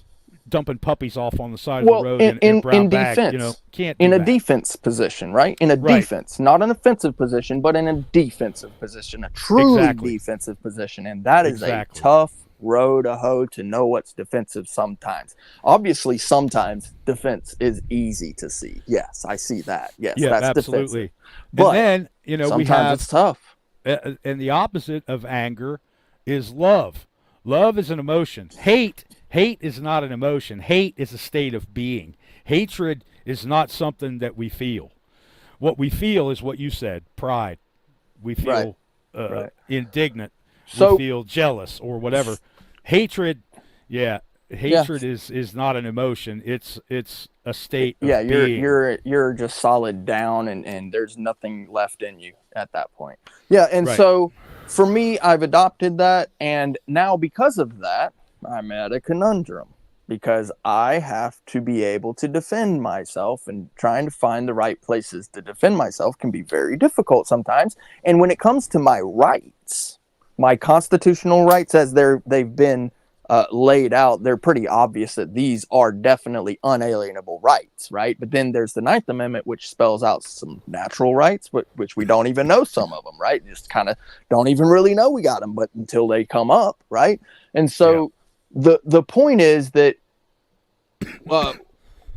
dumping puppies off on the side of the road in a brown bag. Defense, you know, can't do in a that. defense position, right? In a defense, not an offensive position, but in a defensive position, a truly defensive position, and that is a tough row to hoe to know what's defensive sometimes. Obviously, sometimes defense is easy to see. Yes, I see that. Yes, that's absolutely. defensive. But and then, you know, sometimes we have it's tough. And the opposite of anger is love. Love is an emotion. Hate is not an emotion. Hate is a state of being. Hatred is not something that we feel. What we feel is what you said, pride. We feel indignant. So, we feel jealous or whatever. Hatred is not an emotion. It's a state of being. You're just solid down, and there's nothing left in you at that point. Yeah, and so for me, I've adopted that, and now because of that, I'm at a conundrum because I have to be able to defend myself, and trying to find the right places to defend myself can be very difficult sometimes. And when it comes to my rights, my constitutional rights as they've been laid out, they're pretty obvious that these are definitely unalienable rights, right? But then there's the Ninth Amendment, which spells out some natural rights, which we don't even know some of them, right? Just kind of don't even really know we got them, but until they come up, right? And so the point is that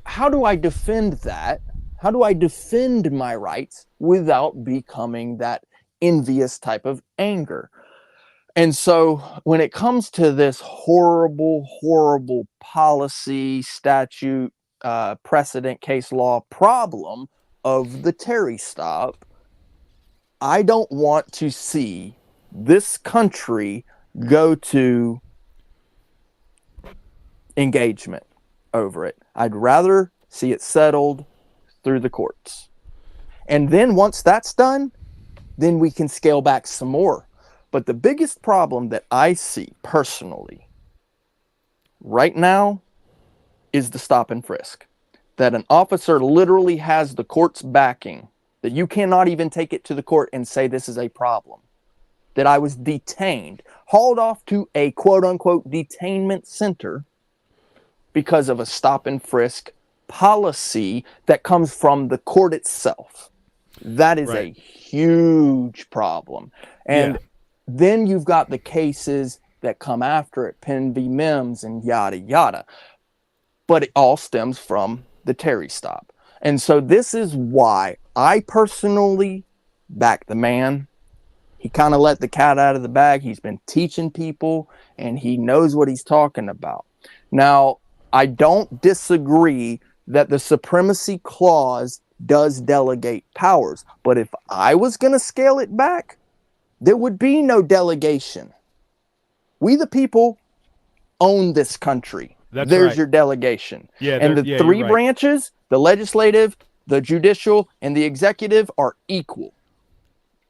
how do I defend that? How do I defend my rights without becoming that envious type of anger? And so when it comes to this horrible, horrible policy, statute, precedent, case law problem of the Terry stop, I don't want to see this country go to engagement over it. I'd rather see it settled through the courts. And then once that's done, then we can scale back some more. But the biggest problem that I see personally right now is the stop and frisk. That an officer literally has the court's backing, that you cannot even take it to the court and say this is a problem. That I was detained, hauled off to a quote-unquote detainment center because of a stop and frisk policy that comes from the court itself. That is a huge problem. And then you've got the cases that come after it, Penn v. Mims and yada, yada. But it all stems from the Terry stop. And so this is why I personally back the man. He kind of let the cat out of the bag. He's been teaching people, and he knows what he's talking about. Now, I don't disagree that the supremacy clause does delegate powers. But if I was going to scale it back, there would be no delegation. We the people own this country. There's your delegation. And the three branches, the legislative, the judicial, and the executive are equal.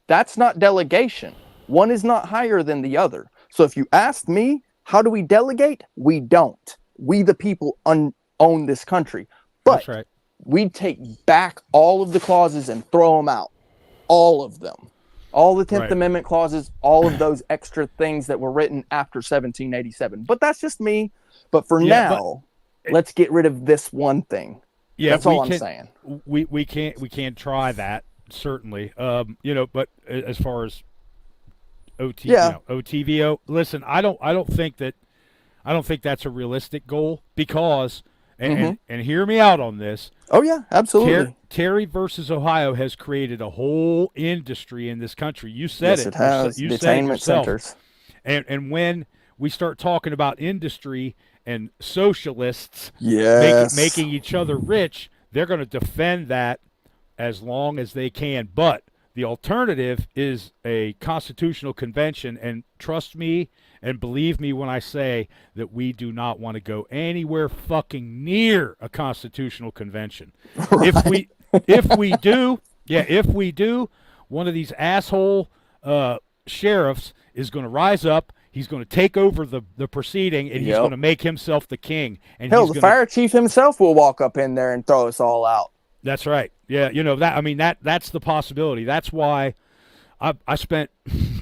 That's not delegation. One is not higher than the other. So if you ask me, how do we delegate? We don't. We the people own this country. But we'd take back all of the clauses and throw them out. All of them. All the 10th Amendment clauses, all of those extra things that were written after 1787. But that's just me. But for now, let's get rid of this one thing. Yeah, that's all I'm saying. We can't try that certainly. But as far as Yeah. OTVO, listen, I don't think that's a realistic goal because, and hear me out on this. Oh yeah, absolutely. Terry versus Ohio has created a whole industry in this country. You said Yes, it. it has. You said it Detainment yourself. centers. And when we start talking about industry and socialists Yes. making each other rich, they're going to defend that as long as they can. But the alternative is a constitutional convention, and trust me and believe me when I say that we do not want to go anywhere fucking near a constitutional convention. Right. If we do, one of these asshole sheriffs is going to rise up. He's going to take over the proceeding, and he's going to make himself the king. And hell, the fire chief himself will walk up in there and throw us all out. That's right. Yeah, that's the possibility. That's why I spent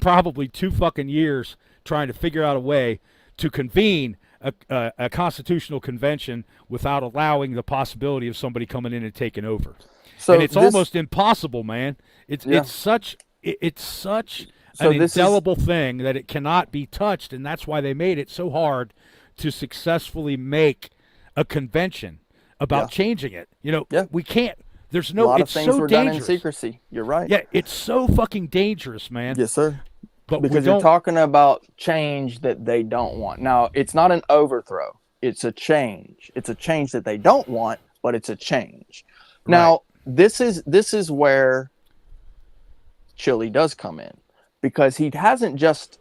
probably 2 fucking years trying to figure out a way to convene a constitutional convention without allowing the possibility of somebody coming in and taking over. So and it's almost impossible, man. It's such an indelible thing that it cannot be touched, and that's why they made it so hard to successfully make a convention about changing it. We can't. There's no. A lot of it's things so were dangerous. done in secrecy. You're right. Yeah, it's so fucking dangerous, man. Yes, sir. But because you're talking about change that they don't want. Now, it's not an overthrow. It's a change. It's a change that they don't want, but it's a change. Right. Now, this is where Chili does come in, because he hasn't just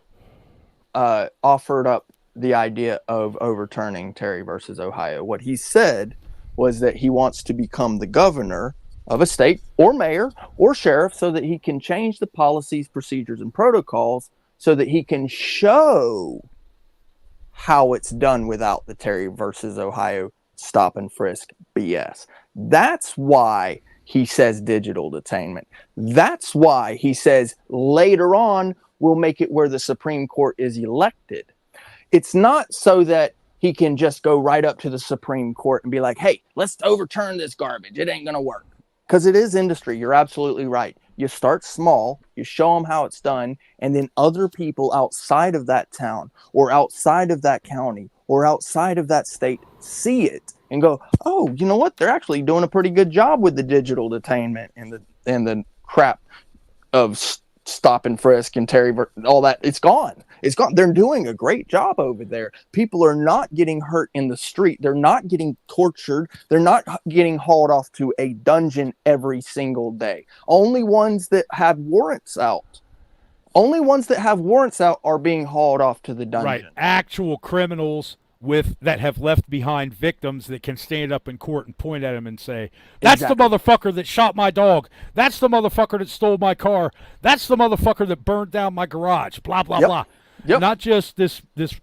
offered up the idea of overturning Terry versus Ohio. What he said was that he wants to become the governor of a state or mayor or sheriff so that he can change the policies, procedures, and protocols so that he can show how it's done without the Terry versus Ohio stop and frisk BS. That's why he says digital detainment. That's why he says later on we'll make it where the Supreme Court is elected. It's not so that he can just go right up to the Supreme Court and be like, hey, let's overturn this garbage. It ain't going to work. Because it is industry. You're absolutely right. You start small, you show them how it's done, and then other people outside of that town or outside of that county or outside of that state see it and go, oh, you know what? They're actually doing a pretty good job with the digital detainment and the crap of stop and frisk and Terry, all that. It's gone. It's gone. They're doing a great job over there. People are not getting hurt in the street. They're not getting tortured. They're not getting hauled off to a dungeon every single day. Only ones that have warrants out. Only ones that have warrants out are being hauled off to the dungeon. Right. Actual criminals that have left behind victims that can stand up in court and point at him and say, that's the motherfucker that shot my dog. That's the motherfucker that stole my car. That's the motherfucker that burned down my garage. Blah, blah, blah. Yep. Not just this,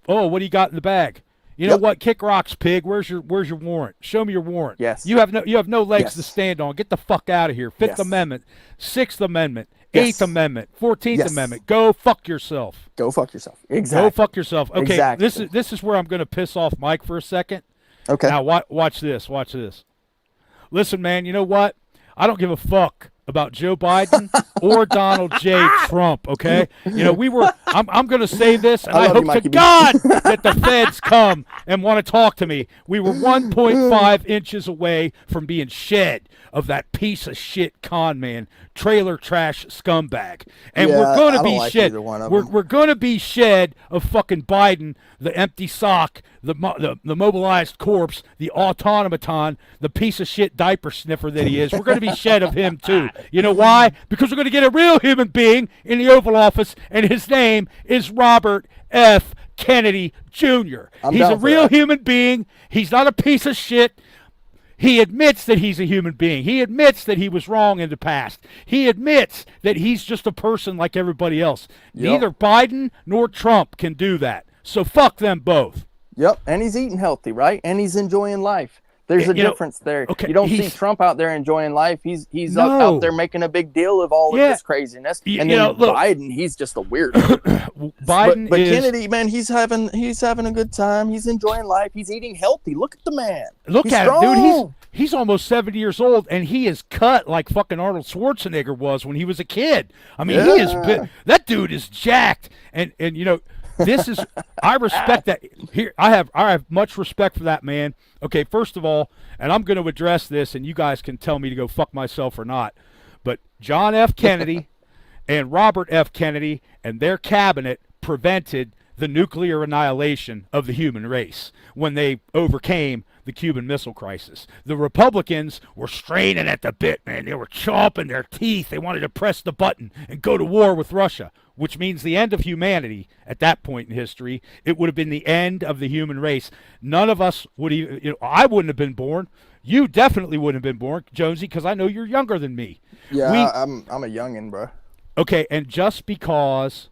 oh, what do you got in the bag? You know what? Kick rocks, pig. Where's your warrant? Show me your warrant. Yes. You have no legs to stand on. Get the fuck out of here. Fifth Amendment, Sixth Amendment, Eighth Amendment, 14th Amendment. Go fuck yourself. Go fuck yourself. Exactly. Go fuck yourself. Okay. Exactly. This is where I'm going to piss off Mike for a second. Okay. Now watch this. Watch this. Listen, man. You know what? I don't give a fuck about Joe Biden or Donald J. Trump, okay? I'm going to say this, and I hope to God that the feds come and want to talk to me. We were 1.5 inches away from being shed of that piece of shit con man, trailer trash scumbag. And we're going to be shed. We're going to be shed of fucking Biden, the empty sock, the mobilized corpse, the automaton, the piece of shit diaper sniffer that he is. We're going to be shed of him too. You know why? Because we're going to get a real human being in the Oval Office, and his name is Robert F. Kennedy Jr. He's a real human being. He's not a piece of shit. He admits that he's a human being. He admits that he was wrong in the past. He admits that he's just a person like everybody else. Yep. Neither Biden nor Trump can do that. So fuck them both. Yep, and he's eating healthy, right? And he's enjoying life. There's a You know, difference there. okay, You don't see he's- Trump out there enjoying life. He's No. out there making a big deal of all of this craziness. You And then know, look- Biden, he's just a weirdo. Biden but is Kennedy, man, he's having a good time. He's enjoying life. He's eating healthy. Look at the man. look He's at him, strong. dude. He's almost 70 years old, and he is cut like fucking Arnold Schwarzenegger was when he was a kid. I mean, he is that dude is jacked, and you know. This is I respect that. Here I have much respect for that man. Okay, first of all, and I'm going to address this, and you guys can tell me to go fuck myself or not. But John F. Kennedy and Robert F. Kennedy and their cabinet prevented the nuclear annihilation of the human race when they overcame the Cuban Missile Crisis. The Republicans were straining at the bit, man. They were chomping their teeth. They wanted to press the button and go to war with Russia, which means the end of humanity at that point in history. It would have been the end of the human race. None of us would even, you know, I wouldn't have been born. You definitely wouldn't have been born, Jonesy, because I know you're younger than me. Yeah, I'm a youngin', bro. Okay, and just because,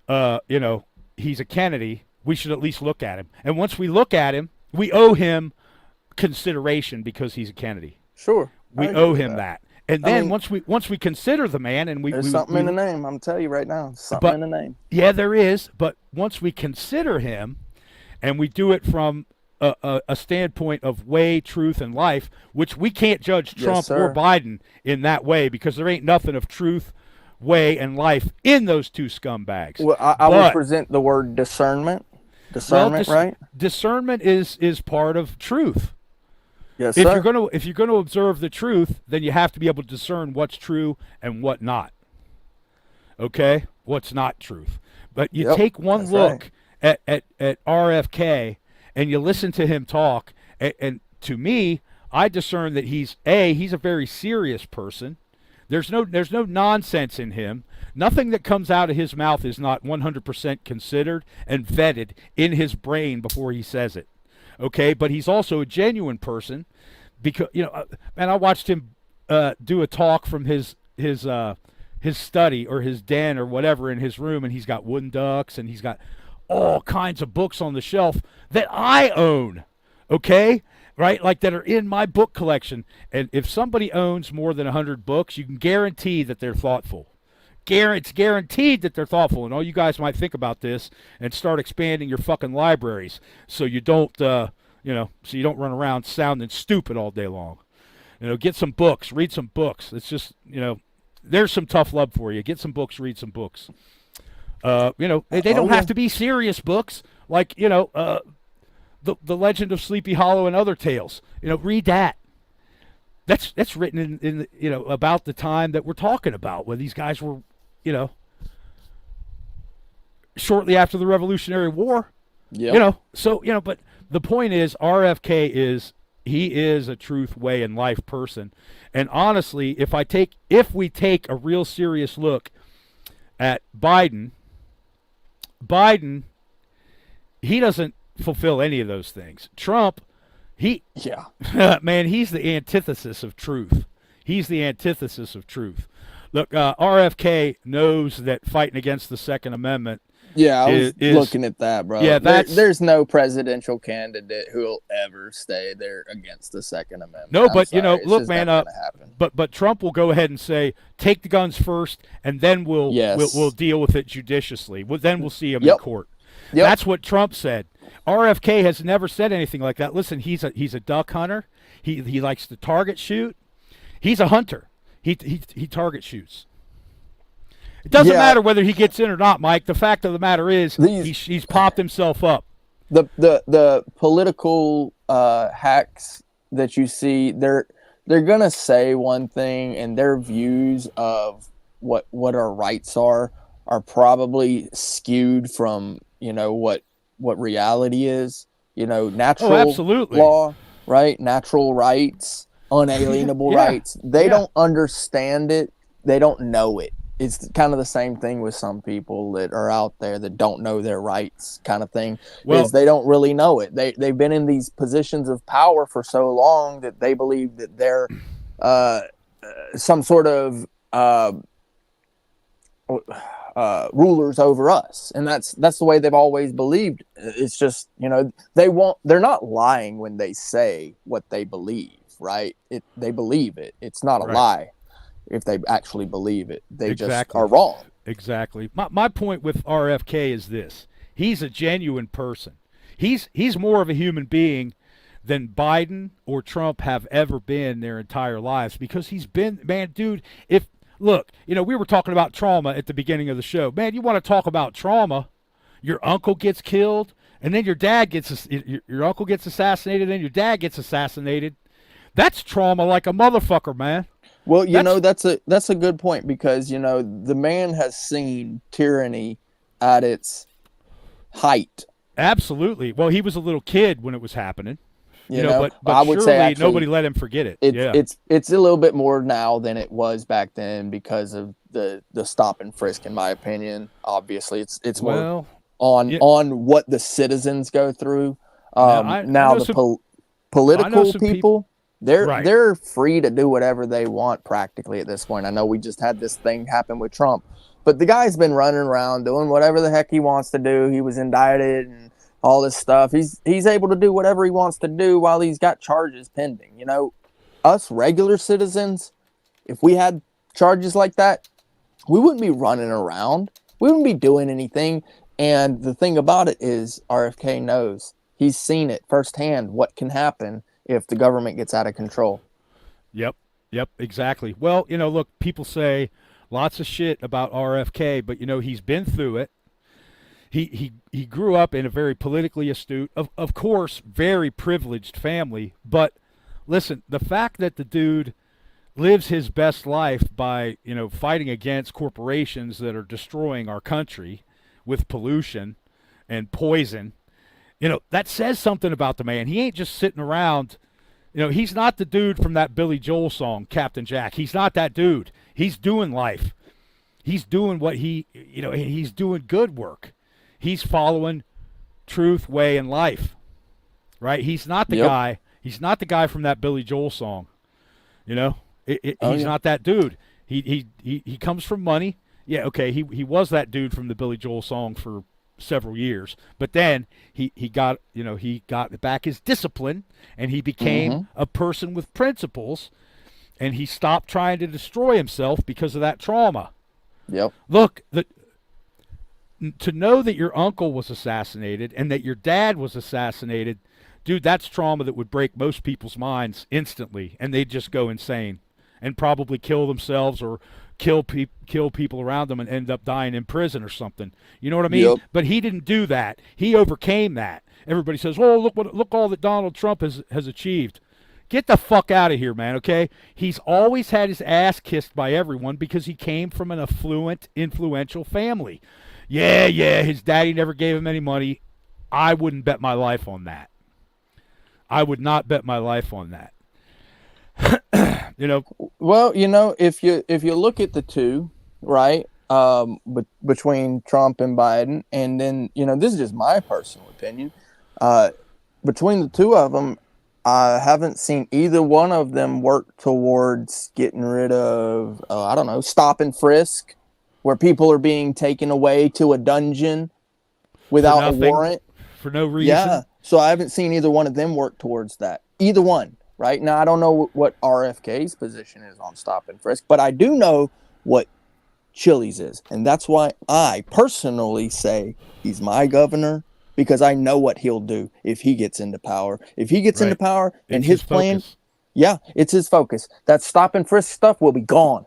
you know, he's a Kennedy, we should at least look at him. And once we look at him, we owe him consideration because he's a Kennedy. Sure. We owe him that. And then once we consider the man, and there's something in the name. I'm telling you right now, something in the name. Yeah, there is. But once we consider him, and we do it from a standpoint of way, truth, and life, which we can't judge Trump or Biden in that way because there ain't nothing of truth, way, and life in those two scumbags. Well, I would present the word discernment. Discernment, right? Discernment is part of truth. Yes, if sir. you're gonna observe the truth, then you have to be able to discern what's true and what not. Okay, what's not truth. But you take one look at RFK and you listen to him talk, and to me, I discern that he's a very serious person. There's no nonsense in him. Nothing that comes out of his mouth is not 100% considered and vetted in his brain before he says it. Okay, but he's also a genuine person because, you know, man, I watched him do a talk from his study or his den or whatever in his room, and he's got wooden ducks and he's got all kinds of books on the shelf that I own. Okay, right, like that are in my book collection. And if somebody owns more than 100 books, you can guarantee that they're thoughtful. It's guaranteed that they're thoughtful, and all you guys might think about this and start expanding your fucking libraries so you don't, so you don't run around sounding stupid all day long. You know, get some books, read some books. It's just, you know, there's some tough love for you. Get some books, read some books. You know, they don't have to be serious books like, you know, the Legend of Sleepy Hollow and other tales. You know, read that. That's written in you know, about the time that we're talking about, when these guys were, you know, shortly after the Revolutionary War. Yeah. You know, so, you know, but the point is RFK is a truth, way, and life person. And honestly, if we take a real serious look at Biden, he doesn't fulfill any of those things. Trump, man, he's the antithesis of truth. He's the antithesis of truth. Look, RFK knows that fighting against the Second Amendment. Yeah, I was looking at that, bro. Yeah, there's no presidential candidate who will ever stay there against the Second Amendment. No, but you know, look, man, but Trump will go ahead and say, take the guns first, and then we'll deal with it judiciously. Then we'll see him in court. Yep. That's what Trump said. RFK has never said anything like that. Listen, he's a duck hunter. He likes to target shoot. He's a hunter. He target shoots. It doesn't matter whether he gets in or not, Mike. The fact of the matter is he's popped himself up. The political hacks that you see, they're gonna say one thing, and their views of what our rights are probably skewed from, you know, what reality is. You know, natural law, right? Natural rights, unalienable rights. They don't understand it. They don't know it. It's kind of the same thing with some people that are out there that don't know their rights, kind of thing. Well, is they don't really know it. They've been in these positions of power for so long that they believe that they're some sort of rulers over us, and that's the way they've always believed. It's just, they're not lying when they say what they believe, right? They believe it. It's not a lie if they actually believe it. They just are wrong. Exactly. My point with RFK is this: he's a genuine person. He's more of a human being than Biden or Trump have ever been their entire lives, because he's been, man, dude. Look, we were talking about trauma at the beginning of the show. Man, you want to talk about trauma? Your uncle gets killed, and then your uncle gets assassinated, and then your dad gets assassinated. That's trauma like a motherfucker, man. Well, that's a good point, because the man has seen tyranny at its height. Absolutely. Well, he was a little kid when it was happening. But I would say actually, nobody let him forget it. It's a little bit more now than it was back then because of the stop and frisk, in my opinion. Obviously, it's more on what the citizens go through. Political people, they're free to do whatever they want practically at this point. I know we just had this thing happen with Trump, but the guy's been running around doing whatever the heck he wants to do. He was indicted and all this stuff. He's able to do whatever he wants to do while he's got charges pending. Us regular citizens, if we had charges like that, we wouldn't be running around. We wouldn't be doing anything. And the thing about it is RFK knows. He's seen it firsthand what can happen if the government gets out of control. Yep, exactly. Well, look, people say lots of shit about RFK, but, he's been through it. He grew up in a very politically astute, of course, very privileged family. But listen, the fact that the dude lives his best life by, fighting against corporations that are destroying our country with pollution and poison, that says something about the man. He ain't just sitting around. He's not the dude from that Billy Joel song, Captain Jack. He's not that dude. He's doing life. He's doing he's doing good work. He's following truth, way, and life, right? He's not the guy. He's not the guy from that Billy Joel song. He's not that dude. He comes from money. Yeah, okay. He was that dude from the Billy Joel song for several years, but then he got back his discipline, and he became a person with principles, and he stopped trying to destroy himself because of that trauma. Yep. Look, to know that your uncle was assassinated and that your dad was assassinated, dude, that's trauma that would break most people's minds instantly, and they'd just go insane and probably kill themselves or kill people around them and end up dying in prison or something. You know what I mean? Yep. But he didn't do that. He overcame that. Everybody says, "Oh, look all that Donald Trump has achieved." Get the fuck out of here, man, okay? He's always had his ass kissed by everyone because he came from an affluent, influential family. Yeah, his daddy never gave him any money. I wouldn't bet my life on that. I would not bet my life on that. Well, if you look at the two, right, between Trump and Biden, and then, this is just my personal opinion, between the two of them, I haven't seen either one of them work towards getting rid of, stop and frisk, where people are being taken away to a dungeon without a warrant. For no reason. Yeah. So I haven't seen either one of them work towards that. Either one. Right now, I don't know what RFK's position is on stop and frisk, but I do know what Chili's is. And that's why I personally say he's my governor, because I know what he'll do if he gets into power. If he gets into power and his plan, it's his focus. That stop and frisk stuff will be gone.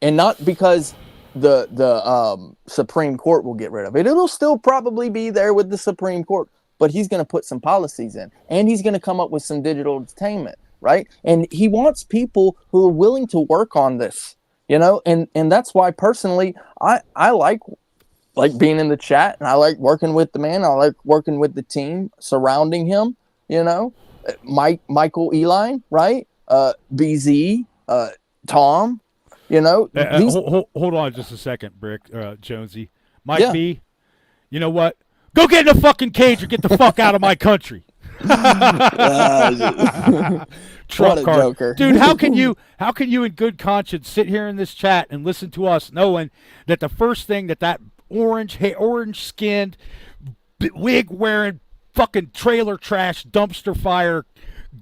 And not because the Supreme Court will get rid of it. It'll still probably be there with the Supreme Court, but he's going to put some policies in, and he's going to come up with some digital entertainment, right? And he wants people who are willing to work on this, and that's why personally I like being in the chat, and I like working with the man. I like working with the team surrounding him, Michael Eline, right? BZ, Tom. Hold on just a second, Brick, Jonesy. Mike B, you know what? Go get in a fucking cage or get the fuck out of my country. Trump What a card. joker. Dude, how can you in good conscience sit here in this chat and listen to us knowing that the first thing that orange skinned, wig wearing, fucking trailer trash, dumpster fire,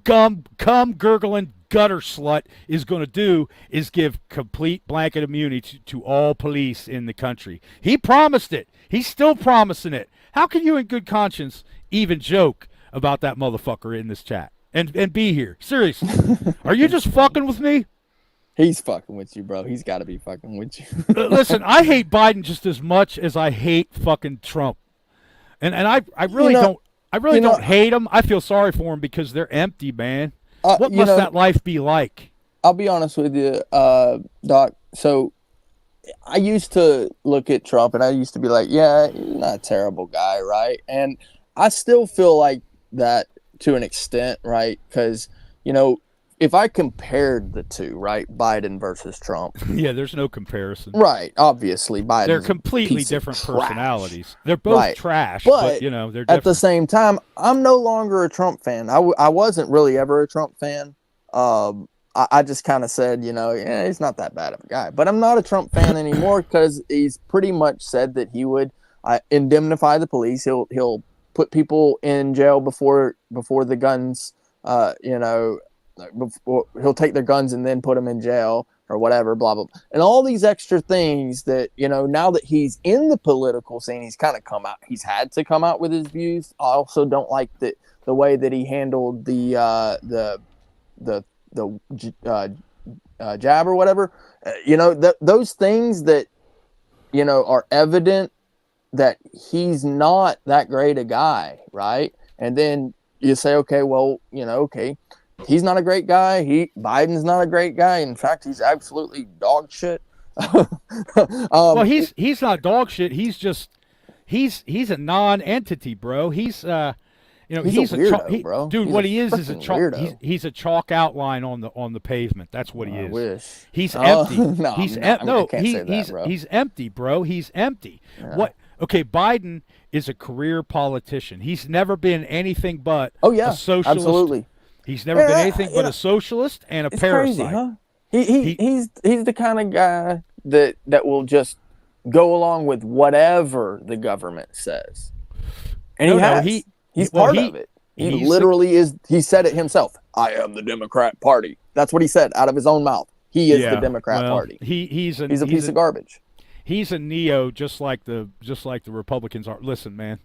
cum gurgling gutter slut is going to do is give complete blanket immunity to all police in the country. He promised it. He's still promising it. How can you in good conscience even joke about that motherfucker in this chat and be here? Seriously. Are you just fucking with me? He's fucking with you, bro. He's got to be fucking with you. Listen, I hate Biden just as much as I hate fucking Trump. And I really don't hate him. I feel sorry for him because they're empty, man. What must that life be like? I'll be honest with you, Doc. So I used to look at Trump and I used to be like, yeah, he's not a terrible guy, right? And I still feel like that to an extent, right? Because, if I compared the two, right, Biden versus Trump. Yeah, there's no comparison. Right, obviously, Biden. They're completely different personalities. They're both trash, but they're different. At the same time, I'm no longer a Trump fan. I wasn't really ever a Trump fan. I just kind of said, he's not that bad of a guy. But I'm not a Trump fan anymore because he's pretty much said that he would indemnify the police. He'll put people in jail before the guns, he'll take their guns and then put them in jail or whatever, blah, blah, blah. And all these extra things that, now that he's in the political scene, he's kind of he's had to come out with his views. I also don't like the way that he handled the jab or whatever. Those things that, are evident that he's not that great a guy, right? And then you say, okay, well, he's not a great guy. Biden's not a great guy. In fact, he's absolutely dog shit. Well, he's not dog shit. He's just he's a non-entity, bro. He's he's a weirdo, bro. Dude, he's what he is a chalk. weirdo. He's a chalk outline on the pavement. That's what he is. I wish. He's empty. No, he's I can't say that, he's bro. he's empty, bro. He's empty. Yeah. What? Okay, Biden is a career politician. He's never been anything but a socialist. Absolutely. He's never been anything but a socialist and a parasite. Crazy, huh? He's the kind of guy that will just go along with whatever the government says, and he's part of it. He literally is. He said it himself. I am the Democrat Party. That's what he said out of his own mouth. He is the Democrat Party. He's a piece of garbage. He's a neo, just like the Republicans are. Listen, man,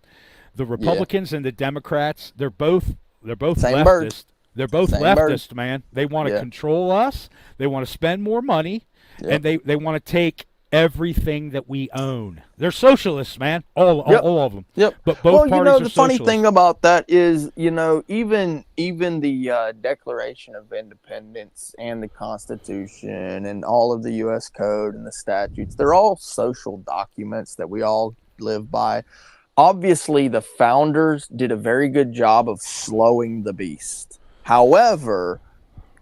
the Republicans and the Democrats, they're both Same leftist. bird. They're both Same leftist, bird. man. They want to control us. They want to spend more money, and they want to take everything that we own. They're socialists, man. All of them. Yep. But both parties are the funny socialists. thing about that is, even the Declaration of Independence and the Constitution and all of the U.S. Code and the statutes, they're all social documents that we all live by. Obviously, the founders did a very good job of slowing the beast. However,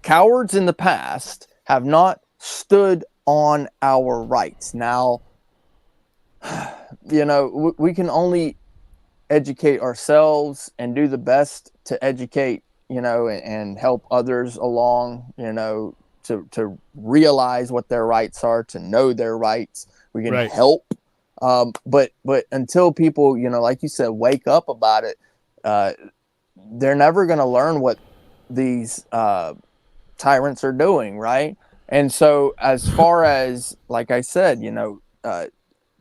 cowards in the past have not stood on our rights. Now, we can only educate ourselves and do the best to educate, and help others along, to realize what their rights are, to know their rights. We can help. But until people, like you said, wake up about it, they're never going to learn what these tyrants are doing, right? And so, as far as, like I said,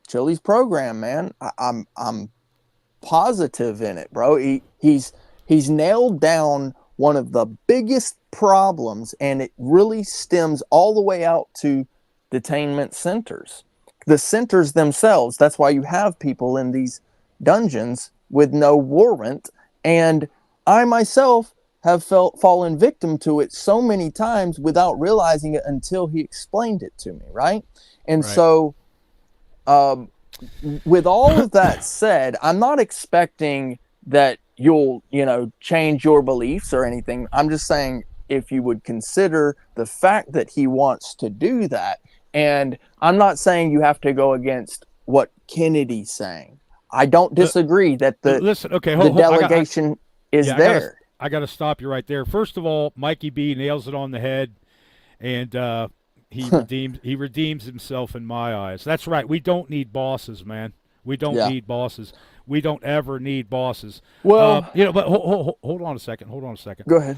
Chili's program, man, I'm positive in it, bro. He's nailed down one of the biggest problems, and it really stems all the way out to detainment centers. The centers themselves, that's why you have people in these dungeons with no warrant. And I myself have fallen victim to it so many times without realizing it until he explained it to me, right? And so with all of that said, I'm not expecting that you'll, change your beliefs or anything. I'm just saying, if you would consider the fact that he wants to do that, and I'm not saying you have to go against what Kennedy's saying. I don't disagree that the delegation is there. gotta stop you right there. First of all, Mikey B nails it on the head, and he redeems himself in my eyes. That's right. We don't need bosses, man. We don't need bosses. We don't ever need bosses. Well, but hold on a second. Hold on a second. Go ahead.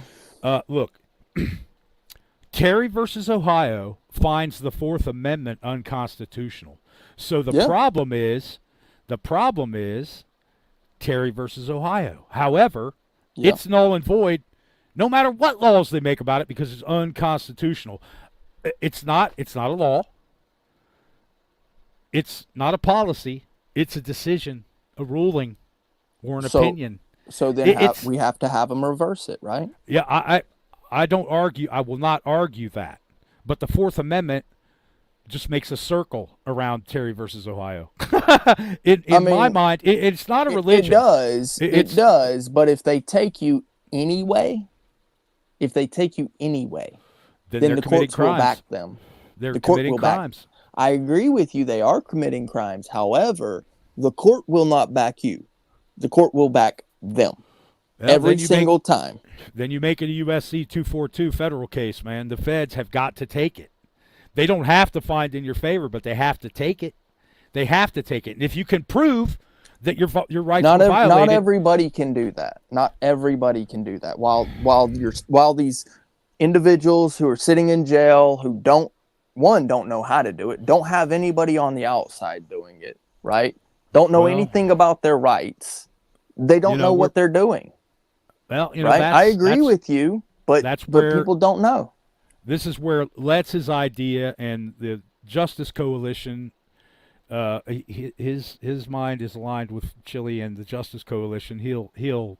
Look, Terry versus Ohio finds the Fourth Amendment unconstitutional. So the problem is Terry versus Ohio. However, it's null and void no matter what laws they make about it because it's unconstitutional. It's not a law. It's not a policy. It's a decision, a ruling, or an opinion. So then we have to have them reverse it, right? Yeah, I don't argue. I will not argue that. But the Fourth Amendment just makes a circle around Terry versus Ohio. In my mind, it's not a religion. It does. But if they take you anyway, then the courts will back them. They're committing crimes. I agree with you. They are committing crimes. However, the court will not back you. The court will back them. Every single time. Then you make it a USC 242 federal case, man. The feds have got to take it. They don't have to find in your favor, but they have to take it. They have to take it. And if you can prove that your rights were violated, not everybody can do that. Not everybody can do that. While these individuals who are sitting in jail who don't know how to do it, don't have anybody on the outside doing it, right? Don't know anything about their rights. They don't know what they're doing. Well, right? I agree with you, but people don't know. This is where Letz's idea and the Justice Coalition, his mind is aligned with Chile and the Justice Coalition. He'll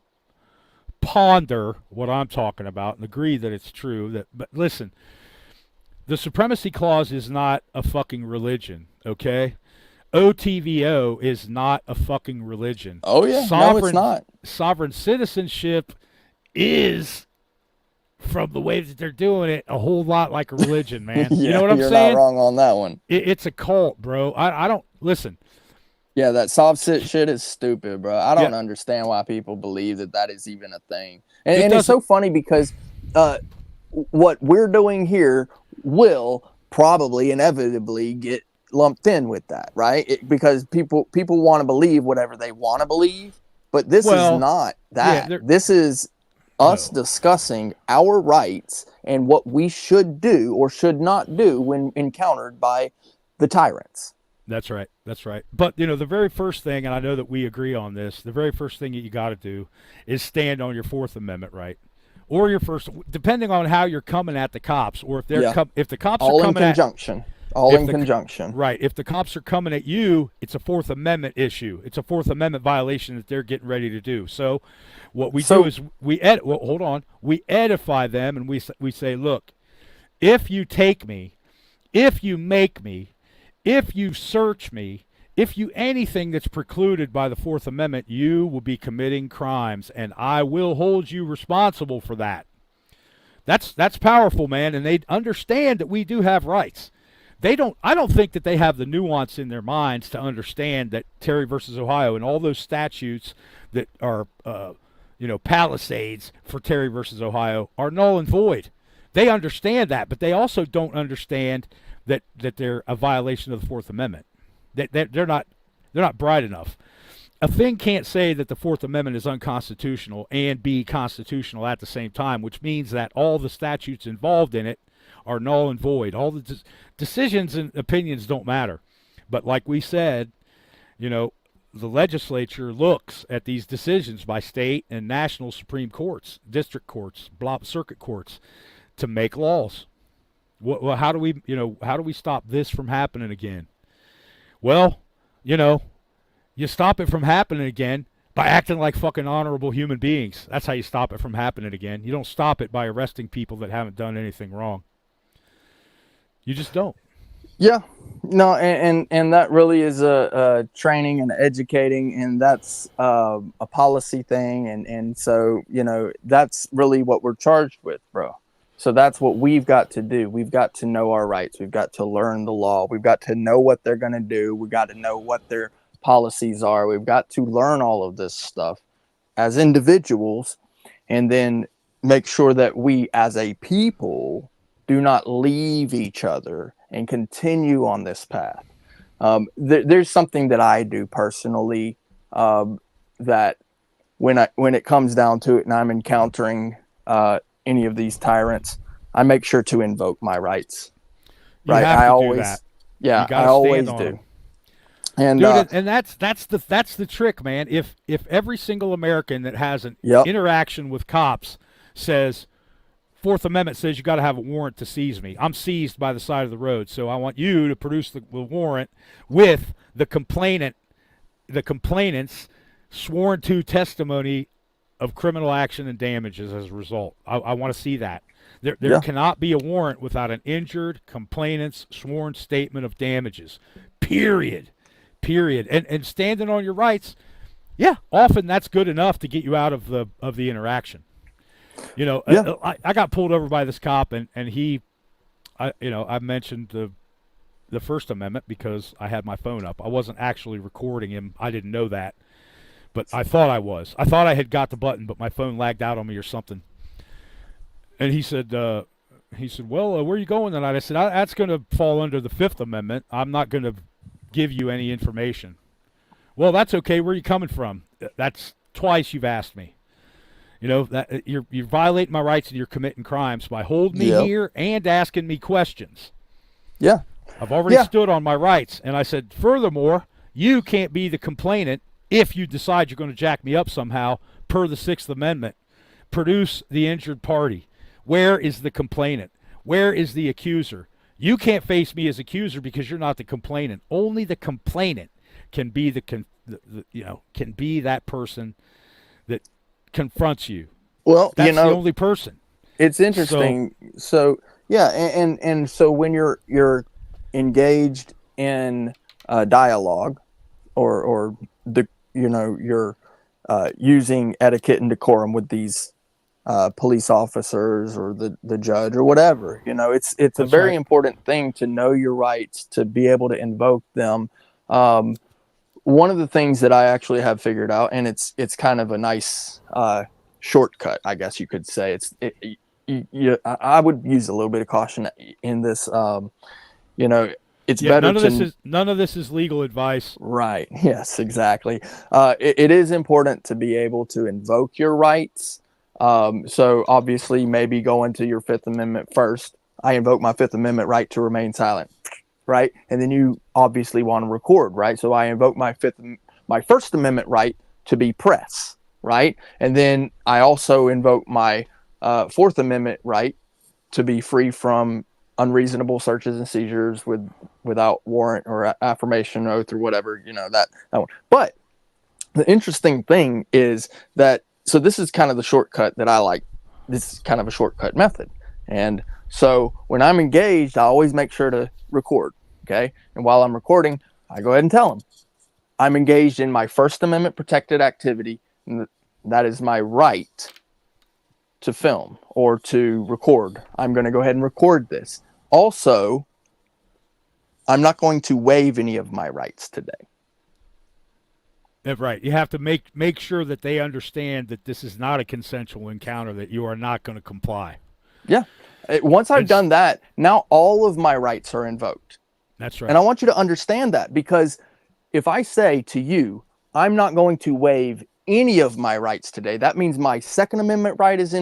ponder what I'm talking about and agree that it's true. But listen, the Supremacy Clause is not a fucking religion, okay? OTVO is not a fucking religion. Oh, yeah. No, it's not. Sovereign citizenship is, from the way that they're doing it, a whole lot like a religion, man. You know what I'm saying? You're not wrong on that one. It's a cult, bro. I don't listen. Yeah, that soft shit is stupid, bro. I don't understand why people believe that is even a thing. And it's so funny because what we're doing here will probably inevitably get lumped in with that, right? Because people want to believe whatever they want to believe, but this is not that. This is us discussing our rights and what we should do or should not do when encountered by the tyrants. That's right. But, the very first thing, and I know that we agree on this, the very first thing that you got to do is stand on your Fourth Amendment right. Or your first, depending on how you're coming at the cops, or if if the cops all are coming in conjunction. All in conjunction. Right. If the cops are coming at you, it's a Fourth Amendment issue. It's a Fourth Amendment violation that they're getting ready to do. So what we do is we edify them, and we say, look, if you take me, if you make me, if you search me, if you anything that's precluded by the Fourth Amendment, you will be committing crimes, and I will hold you responsible for that. That's powerful, man, and they understand that we do have rights. I don't think that they have the nuance in their minds to understand that Terry versus Ohio and all those statutes that are, palisades for Terry versus Ohio are null and void. They understand that, but they also don't understand that they're a violation of the Fourth Amendment. They're not bright enough. A thing can't say that the Fourth Amendment is unconstitutional and be constitutional at the same time, which means that all the statutes involved in it are null and void. All the decisions and opinions don't matter. But like we said, the legislature looks at these decisions by state and national Supreme Courts, district courts, circuit courts to make laws. Well, how do we stop this from happening again? Well, you stop it from happening again by acting like fucking honorable human beings. That's how you stop it from happening again. You don't stop it by arresting people that haven't done anything wrong. You just don't. Yeah, no, and that really is a training and educating, and that's a policy thing, and so that's really what we're charged with, bro. So that's what we've got to do. We've got to know our rights. We've got to learn the law. We've got to know what they're going to do. We've got to know what their policies are. We've got to learn all of this stuff as individuals, and then make sure that we as a people do not leave each other and continue on this path. There's something that I do personally, that when it comes down to it and I'm encountering any of these tyrants, I make sure to invoke my rights. You right? have I to always, do that. yeah, You gotta I always stand on do. 'em. And Dude, and that's the trick, man. If every single American that has an Yep. interaction with cops says, Fourth Amendment says you got to have a warrant to seize me. I'm seized by the side of the road, so I want you to produce the warrant with the complainant's sworn to testimony of criminal action and damages as a result. I want to see that. There Yeah. cannot be a warrant without an injured complainant's sworn statement of damages. Period. And standing on your rights, yeah, often that's good enough to get you out of the interaction. You know, Yeah. I got pulled over by this cop, and I mentioned the First Amendment because I had my phone up. I wasn't actually recording him. I didn't know that, but I thought I was. I thought I had got the button, but my phone lagged out on me or something. And he said, well, where are you going tonight? I said, that's going to fall under the Fifth Amendment. I'm not going to give you any information. Well, that's okay. Where are you coming from? That's twice you've asked me. You know, that you're violating my rights and you're committing crimes by holding me Yep. here and asking me questions. Yeah. I've already Yeah. stood on my rights. And I said, furthermore, you can't be the complainant if you decide you're going to jack me up somehow per the Sixth Amendment. Produce the injured party. Where is the complainant? Where is the accuser? You can't face me as accuser because you're not the complainant. Only the complainant can be can be that person that confronts you. Well, That's you know, the only person. it's interesting. So yeah, and so when you're engaged in dialogue, or you're using etiquette and decorum with these police officers or the judge or whatever, it's a That's very right. important thing to know your rights, to be able to invoke them. One of the things that I actually have figured out, and it's kind of a nice shortcut, I guess you could say. I would use a little bit of caution in this. It's Yeah, better none of this is legal advice. Right. Yes, exactly. It is important to be able to invoke your rights. So obviously, maybe go into your Fifth Amendment first. I invoke my Fifth Amendment right to remain silent. Right. And then you obviously want to record. Right. So I invoke my First Amendment right to be press. Right. And then I also invoke my Fourth Amendment right to be free from unreasonable searches and seizures without warrant or affirmation oath or whatever, that one. But the interesting thing is that, so this is kind of the shortcut that I like. This is kind of a shortcut method. And so when I'm engaged, I always make sure to record. Okay. And while I'm recording, I go ahead and tell them I'm engaged in my First Amendment protected activity. And that is my right to film or to record. I'm going to go ahead and record this. Also, I'm not going to waive any of my rights today. That's right. You have to make sure that they understand that this is not a consensual encounter, that you are not going to comply. Yeah. Once I've done that, now all of my rights are invoked. That's right. And I want you to understand that, because if I say to you, I'm not going to waive any of my rights today, that means my Second Amendment right is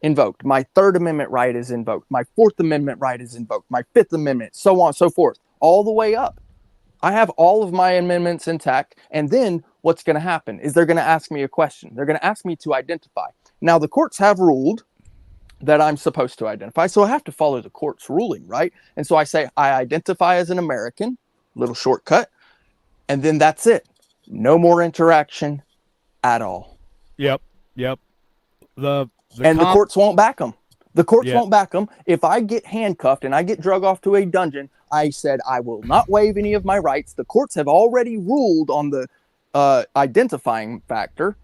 invoked. My Third Amendment right is invoked. My Fourth Amendment right is invoked. My Fifth Amendment, so on and so forth, all the way up. I have all of my amendments intact. And then what's going to happen is they're going to ask me a question. They're going to ask me to identify. Now, the courts have ruled that I'm supposed to identify, so I have to follow the court's ruling, right? And so I say, I identify as an American, little shortcut, and then that's it. No more interaction at all. Yep. The courts won't back them. The courts Yeah. won't back them. If I get handcuffed and I get drug off to a dungeon, I said I will not waive any of my rights. The courts have already ruled on the identifying factor,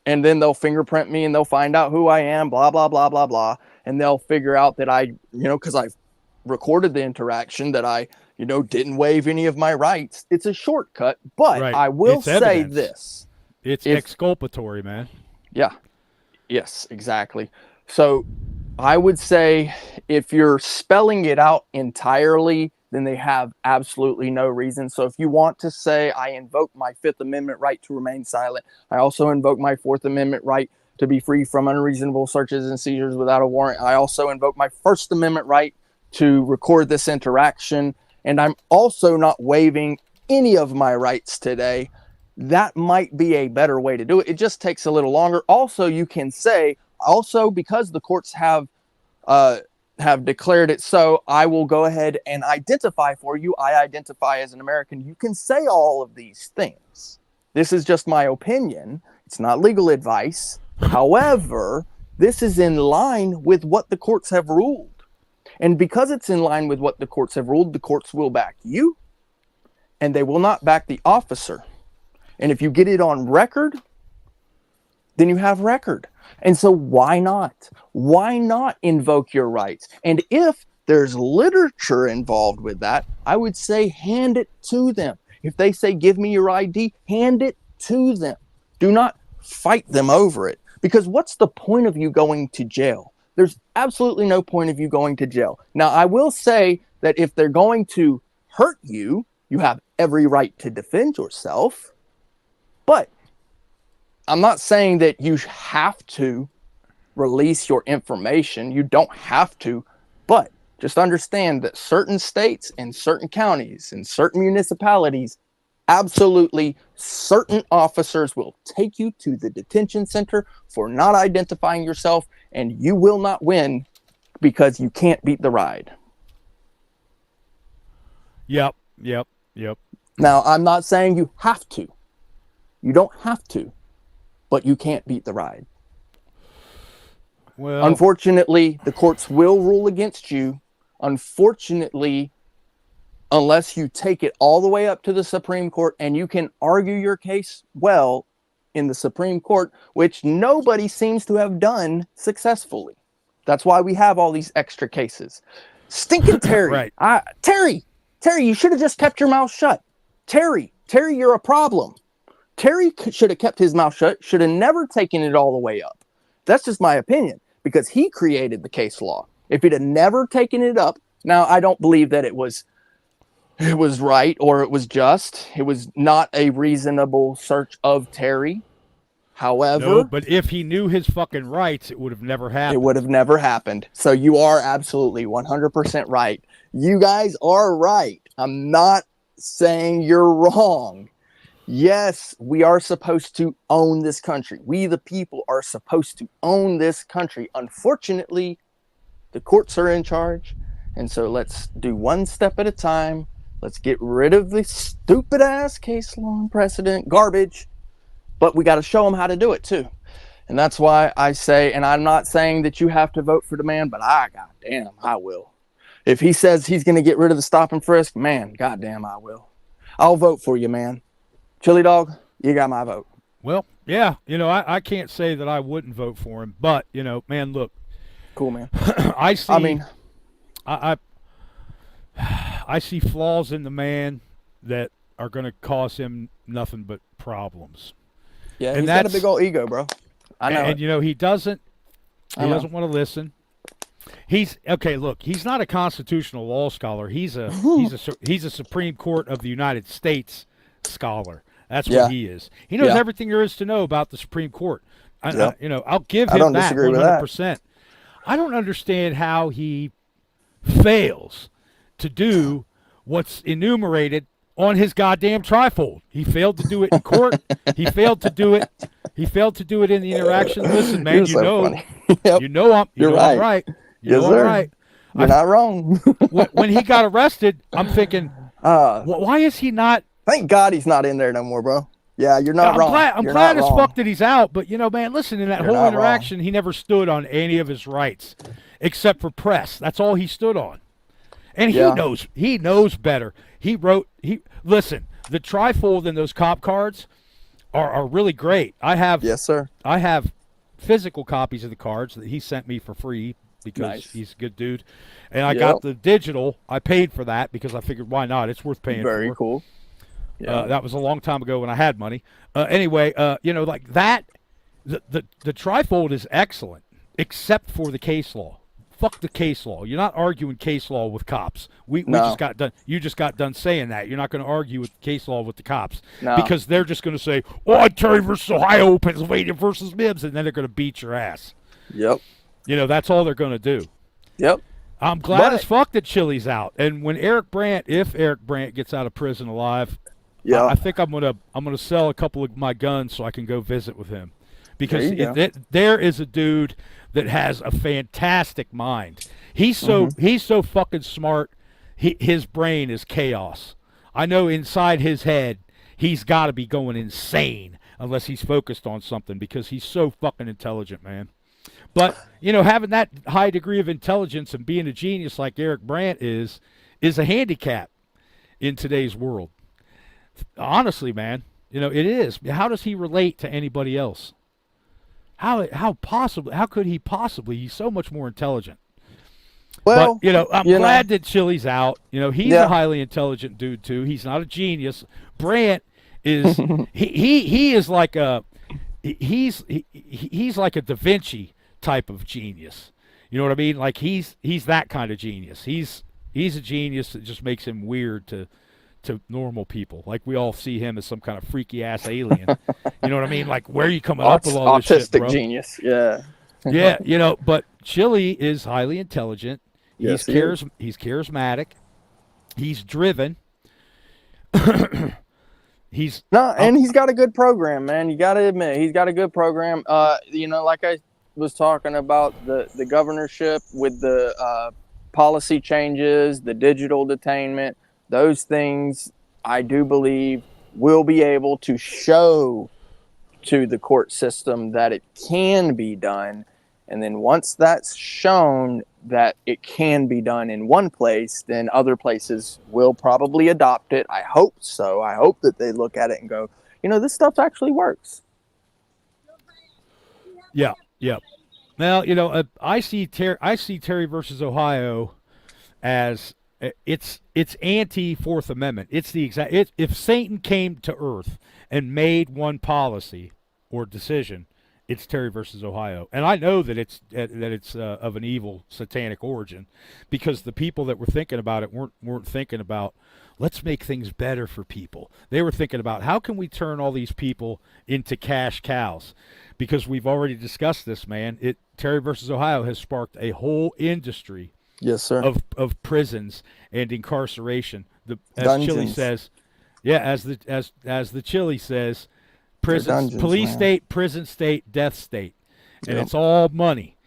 and then they'll fingerprint me and they'll find out who I am, blah, blah, blah, blah, blah. And they'll figure out that I, because I've recorded the interaction, that I, didn't waive any of my rights. It's a shortcut, but Right. I will It's say evidence. this. It's exculpatory, man. Yeah. Yes, exactly. So I would say if you're spelling it out entirely, then they have absolutely no reason. So if you want to say, I invoke my Fifth Amendment right to remain silent, I also invoke my Fourth Amendment right to be free from unreasonable searches and seizures without a warrant. I also invoke my First Amendment right to record this interaction. And I'm also not waiving any of my rights today. That might be a better way to do it. It just takes a little longer. Also, you can say, also because the courts have declared it so, I will go ahead and identify for you. I identify as an American. You can say all of these things. This is just my opinion. It's not legal advice. However, this is in line with what the courts have ruled. And because it's in line with what the courts have ruled, the courts will back you and they will not back the officer. And if you get it on record, then you have record. And so why not? Why not invoke your rights? And if there's literature involved with that, I would say hand it to them. If they say, give me your ID, hand it to them. Do not fight them over it. Because what's the point of you going to jail? There's absolutely no point of you going to jail. Now, I will say that if they're going to hurt you, you have every right to defend yourself. But I'm not saying that you have to release your information. You don't have to. But just understand that certain states and certain counties and certain municipalities, absolutely certain officers will take you to the detention center for not identifying yourself, and you will not win because you can't beat the ride. Yep. Now, I'm not saying you have to. You don't have to, but you can't beat the ride. Well, unfortunately, the courts will rule against you. Unfortunately, unless you take it all the way up to the Supreme Court and you can argue your case well in the Supreme Court, which nobody seems to have done successfully. That's why we have all these extra cases. Stinking Terry. Right. Terry, you should have just kept your mouth shut. Terry, you're a problem. Terry should have kept his mouth shut, should have never taken it all the way up. That's just my opinion, because he created the case law. If he'd have never taken it up, now I don't believe that it was right or it was just. It was not a reasonable search of Terry. However, no, but if he knew his fucking rights, it would have never happened. It would have never happened. So you are absolutely 100% right. You guys are right. I'm not saying you're wrong. Yes, we are supposed to own this country. We, the people, are supposed to own this country. Unfortunately, the courts are in charge. And so let's do one step at a time. Let's get rid of the stupid ass case law and precedent garbage. But we got to show them how to do it too. And that's why I say, and I'm not saying that you have to vote for the man, but goddamn, I will. If he says he's going to get rid of the stop and frisk, man, goddamn, I will. I'll vote for you, man. Chili Dog, you got my vote. Well, yeah, I can't say that I wouldn't vote for him, but man, look, cool, man. I see flaws in the man that are going to cause him nothing but problems. Yeah, and he's got a big old ego, bro. I know. And he doesn't want to listen. He's not a constitutional law scholar. He's a Supreme Court of the United States scholar. That's what he is. He knows everything there is to know about the Supreme Court. I'll give him that 100%. I don't understand how he fails to do what's enumerated on his goddamn trifold. He failed to do it in court. He failed to do it. He failed to do it in the interaction. Listen, man, funny. Yep. You're right. Yes, sir. I'm right. You're not wrong. When he got arrested, I'm thinking, why is he not? Thank God he's not in there no more, bro. Yeah, you're not wrong. I'm glad as fuck that he's out, but man, listen, in that whole interaction, he never stood on any of his rights, except for press. That's all he stood on. And he knows better. Listen, the trifold in those cop cards are really great. Yes, sir. I have physical copies of the cards that he sent me for free because he's a good dude. And I got the digital. I paid for that because I figured, why not? It's worth paying for. Very cool. Yeah. That was a long time ago when I had money. Anyway, like that, The trifold is excellent, except for the case law. Fuck the case law. You're not arguing case law with cops. We No. just got done. You just got done saying that. You're not going to argue with case law with the cops No. because they're just going to say, "Oh, Terry versus Ohio, Pennsylvania versus Mibbs," and then they're going to beat your ass. Yep. You know, that's all they're going to do. Yep. I'm glad as fuck that Chili's out. And when if Eric Brandt gets out of prison alive, Yeah. I think I'm gonna sell a couple of my guns so I can go visit with him, because There you go. there is a dude that has a fantastic mind. He's so fucking smart. His brain is chaos. I know inside his head he's got to be going insane unless he's focused on something, because he's so fucking intelligent, man. But, you know, having that high degree of intelligence and being a genius like Eric Brandt is a handicap in today's world. Honestly, man, you know, it is. How does he relate to anybody else? How could he possibly? He's so much more intelligent. Well, but, you know, I'm glad that Chili's out. You know, he's a highly intelligent dude too. He's not a genius. Brandt is he is like he's like a Da Vinci type of genius. You know what I mean? Like he's that kind of genius. He's a genius that just makes him weird to normal people. Like we all see him as some kind of freaky ass alien. You know what I mean? Like, where are you coming up with all this shit, autistic bro? genius. Yeah. Yeah, you know, but Chili is highly intelligent. Yes, He's charismatic. He's driven. And he's got a good program, man. You got to admit, he's got a good program. You know, like I was talking about the governorship with the policy changes, the digital detainment, those things, I do believe will be able to show to the court system that it can be done. And then once that's shown that it can be done in one place, then other places will probably adopt it. I hope so. I hope that they look at it and go, you know, this stuff actually works. Yeah, yeah. Now, you know, I see Terry versus Ohio as it's anti Fourth Amendment. It's the exact. If Satan came to Earth and made one policy or decision, it's Terry versus Ohio. And I know that it's of an evil satanic origin, because the people that were thinking about it weren't thinking about, let's make things better for people. They were thinking about, how can we turn all these people into cash cows? Because we've already discussed this, man. Terry versus Ohio has sparked a whole industry, yes, sir, of prisons and incarceration. As Dungeons. Chili says, yeah, as the Chili says, prisons, dungeons, police man. state, prison state, death state, and it's all money.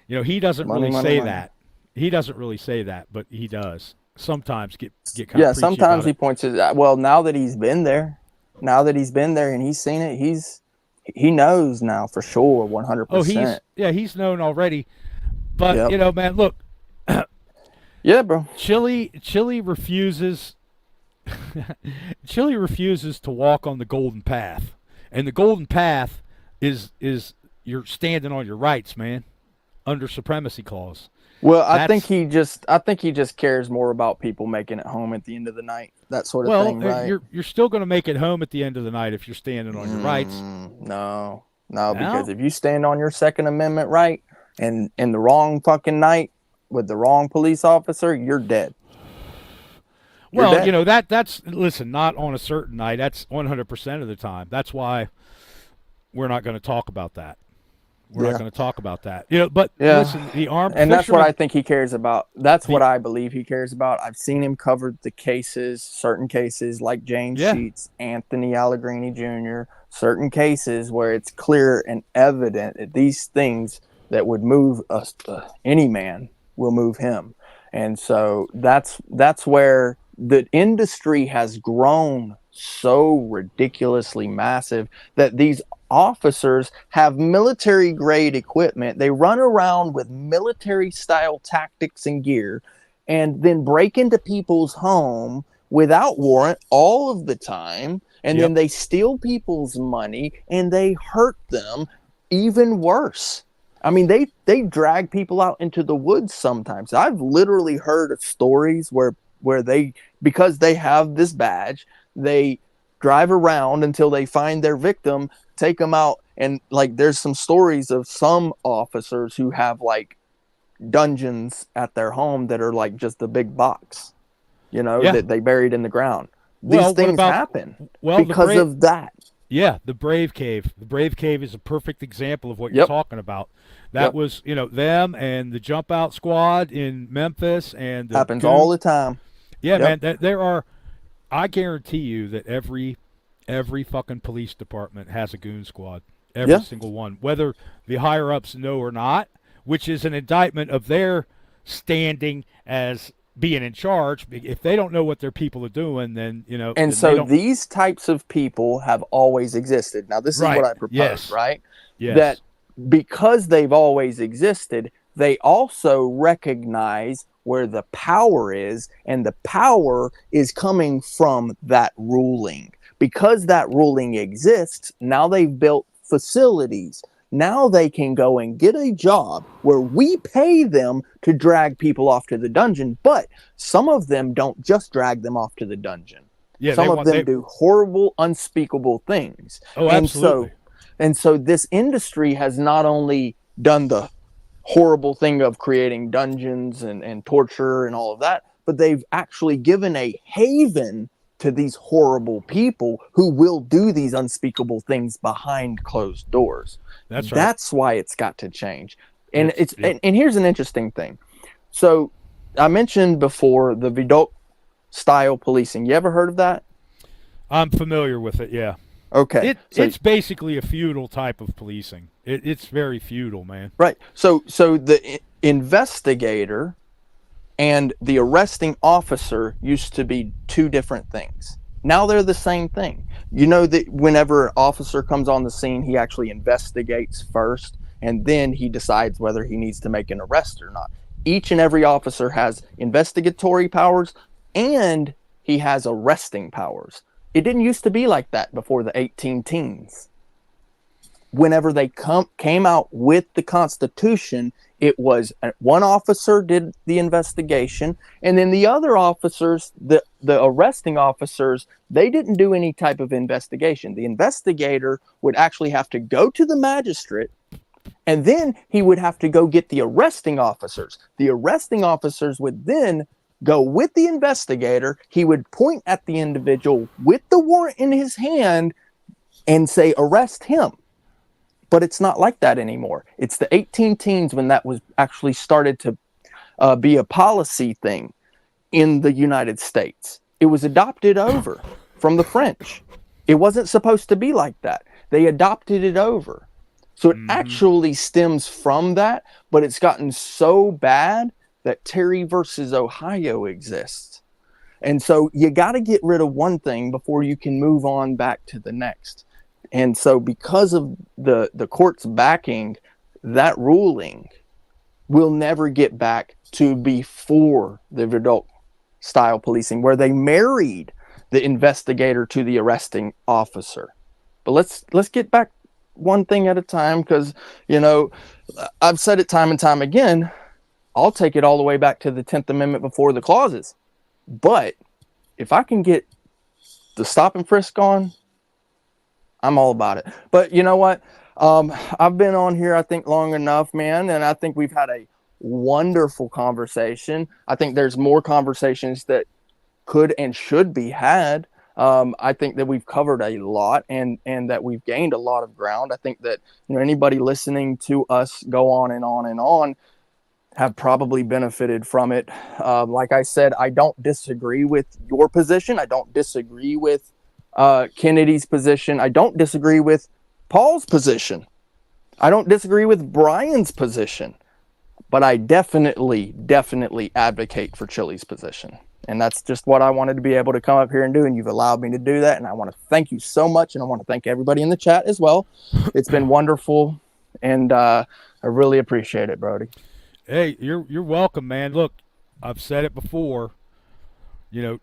You know, he doesn't Money, really money, say money. that. He doesn't really say that, but he does sometimes get kind of Yeah, preachy sometimes about he it. points it. Well, now that he's been there and he's seen it, he knows now for sure, 100%. Oh, he's known already. But Yep. you know, man, look, Yeah, bro. Chili refuses Chili refuses to walk on the golden path. And the golden path is you're standing on your rights, man, under supremacy clause. Well, I think he just cares more about people making it home at the end of the night. That sort of thing, right? you're still going to make it home at the end of the night if you're standing on your rights. No, because if you stand on your Second Amendment right and in the wrong fucking night with the wrong police officer, you're dead. Well, you know, that's listen, not on a certain night. That's 100% of the time. That's why we're not going to talk about that. We're not going to talk about that. You know, but listen, the armed and that's what fishermen- I think he cares about. That's what I believe he cares about. I've seen him cover the cases, certain cases like James Sheets, Anthony Allegrini Jr., certain cases where it's clear and evident that these things that would move us, any man will move him. And so that's where the industry has grown so ridiculously massive that these officers have military grade equipment. They run around with military style tactics and gear and then break into people's home without warrant all of the time. And then they steal people's money and they hurt them even worse. I mean, they drag people out into the woods sometimes. I've literally heard of stories where they, because they have this badge, they drive around until they find their victim, take them out. And like, there's some stories of some officers who have like dungeons at their home that are like just a big box, that they buried in the ground. These things happen because of that. Yeah, the Brave Cave. The Brave Cave is a perfect example of what you're talking about. That was, them and the Jump Out Squad in Memphis. And happens all the time. Yeah, man. There are, I guarantee you that every fucking police department has a goon squad. Every single one. Whether the higher-ups know or not, which is an indictment of their standing as being in charge. If they don't know what their people are doing, then, And then so these types of people have always existed. Now, this is what I propose, right? Yes. That because they've always existed, they also recognize where the power is, and the power is coming from that ruling. Because that ruling exists, now they've built facilities. Now they can go and get a job where we pay them to drag people off to the dungeon, but some of them don't just drag them off to the dungeon. Yeah, some of them do horrible, unspeakable things. Oh, absolutely. And so this industry has not only done the horrible thing of creating dungeons and torture and all of that, but they've actually given a haven to these horrible people who will do these unspeakable things behind closed doors. That's right. That's why it's got to change. And and here's an interesting thing. So I mentioned before the Vidocq style policing. You ever heard of that? I'm familiar with it, yeah. Okay. It's basically a feudal type of policing. It's very feudal, man. Right. So the investigator and the arresting officer used to be two different things. Now they're the same thing. You know that whenever an officer comes on the scene, he actually investigates first, and then he decides whether he needs to make an arrest or not. Each and every officer has investigatory powers, and he has arresting powers. It didn't used to be like that before the 18 teens. Whenever they came out with the Constitution, it was one officer did the investigation, and then the other officers, the arresting officers, they didn't do any type of investigation. The investigator would actually have to go to the magistrate, and then he would have to go get the arresting officers. The arresting officers would then go with the investigator. He would point at the individual with the warrant in his hand and say, arrest him. But it's not like that anymore. It's the 18 teens when that was actually started to be a policy thing in the United States. It was adopted over from the French. It wasn't supposed to be like that. They adopted it over. So it actually stems from that, but it's gotten so bad that Terry versus Ohio exists. And so you got to get rid of one thing before you can move on back to the next. And so because of the court's backing, that ruling will never get back to before the Vidocq style policing, where they married the investigator to the arresting officer. But let's get back one thing at a time, because, I've said it time and time again, I'll take it all the way back to the 10th Amendment before the clauses. But if I can get the stop and frisk on, I'm all about it. But you know what? I've been on here, I think, long enough, man. And I think we've had a wonderful conversation. I think there's more conversations that could and should be had. I think that we've covered a lot and that we've gained a lot of ground. I think that, anybody listening to us go on and on and on have probably benefited from it. Like I said, I don't disagree with your position. I don't disagree with Kennedy's position. I don't disagree with Paul's position. I don't disagree with Brian's position. But I definitely advocate for Chili's position. And that's just what I wanted to be able to come up here and do. And you've allowed me to do that. And I want to thank you so much. And I want to thank everybody in the chat as well. It's been wonderful. And I really appreciate it, Brody. Hey, you're welcome, man. Look, I've said it before.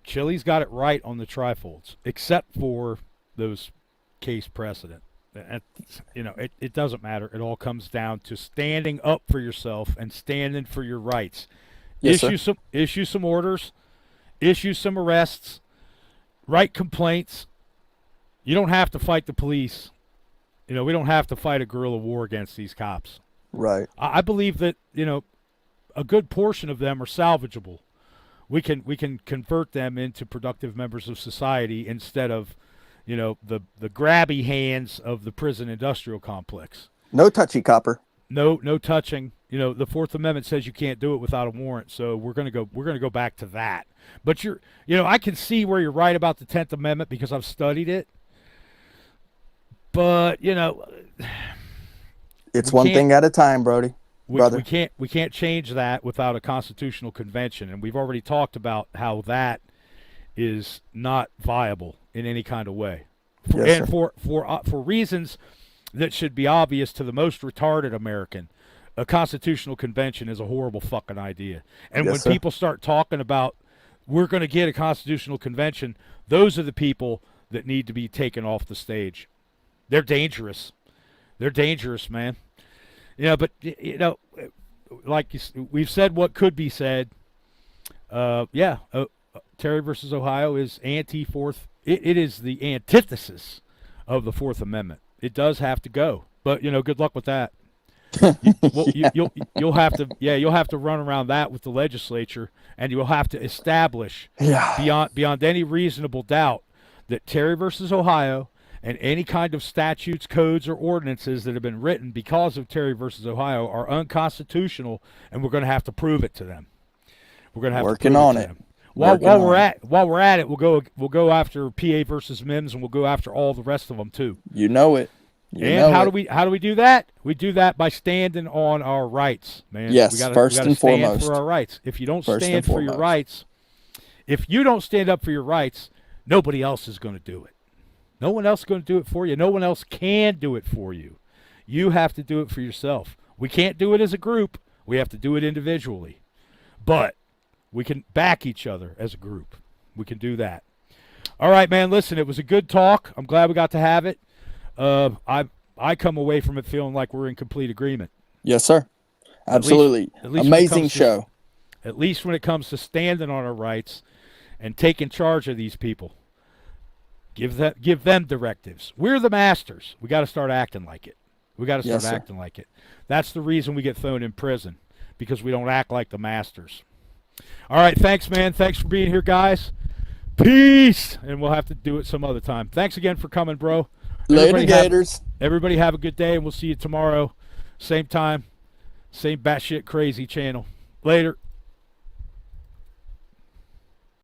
Chili's got it right on the trifolds, except for those case precedent. It doesn't matter. It all comes down to standing up for yourself and standing for your rights. Yes, Issue some orders, issue some arrests, write complaints. You don't have to fight the police We don't have to fight a guerrilla war against these cops. Right. I believe that, a good portion of them are salvageable. We can convert them into productive members of society instead of, the grabby hands of the prison industrial complex. No touchy copper. No touching. The Fourth Amendment says you can't do it without a warrant, so we're gonna go back to that. But I can see where you're right about the 10th Amendment because I've studied it. But it's one thing at a time, Brody. Brother. We can't change that without a constitutional convention, and we've already talked about how that is not viable in any kind of way, Yes, for reasons that should be obvious to the most retarded American. A constitutional convention is a horrible fucking idea, and Yes, when sir. people start talking about we're going to get a constitutional convention, those are the people that need to be taken off the stage. They're dangerous. They're dangerous, man. But like we've said what could be said. Terry versus Ohio is anti-Fourth. It is the antithesis of the Fourth Amendment. It does have to go, but good luck with that. You'll have to run around that with the legislature, and you'll have to establish beyond any reasonable doubt that Terry versus Ohio and any kind of statutes, codes, or ordinances that have been written because of Terry versus Ohio are unconstitutional, and we're going to have to prove it to them. We're going to have Working to prove on it. it. To them. While we're at it, we'll go after PA versus Mims, and we'll go after all the rest of them too. You know it. How do we do that? We do that by standing on our rights, man. Yes, we gotta first stand and foremost. for our rights. If you don't First stand and for your foremost. rights, if you don't stand up for your rights, nobody else is going to do it. No one else is going to do it for you. No one else can do it for you. You have to do it for yourself. We can't do it as a group. We have to do it individually. But we can back each other as a group. We can do that. All right, man, listen, it was a good talk. I'm glad we got to have it. I come away from it feeling like we're in complete agreement. Yes, sir. Absolutely. At least when it Amazing comes to- show. At least when it comes to standing on our rights and taking charge of these people. Give them directives. We're the masters. We got to start acting like it. We got to start Yes, sir. acting like it. That's the reason we get thrown in prison, because we don't act like the masters. All right, thanks, man. Thanks for being here, guys. Peace. And we'll have to do it some other time. Thanks again for coming, bro. Later, Gators. Everybody have a good day, and we'll see you tomorrow. Same time, same batshit crazy channel. Later.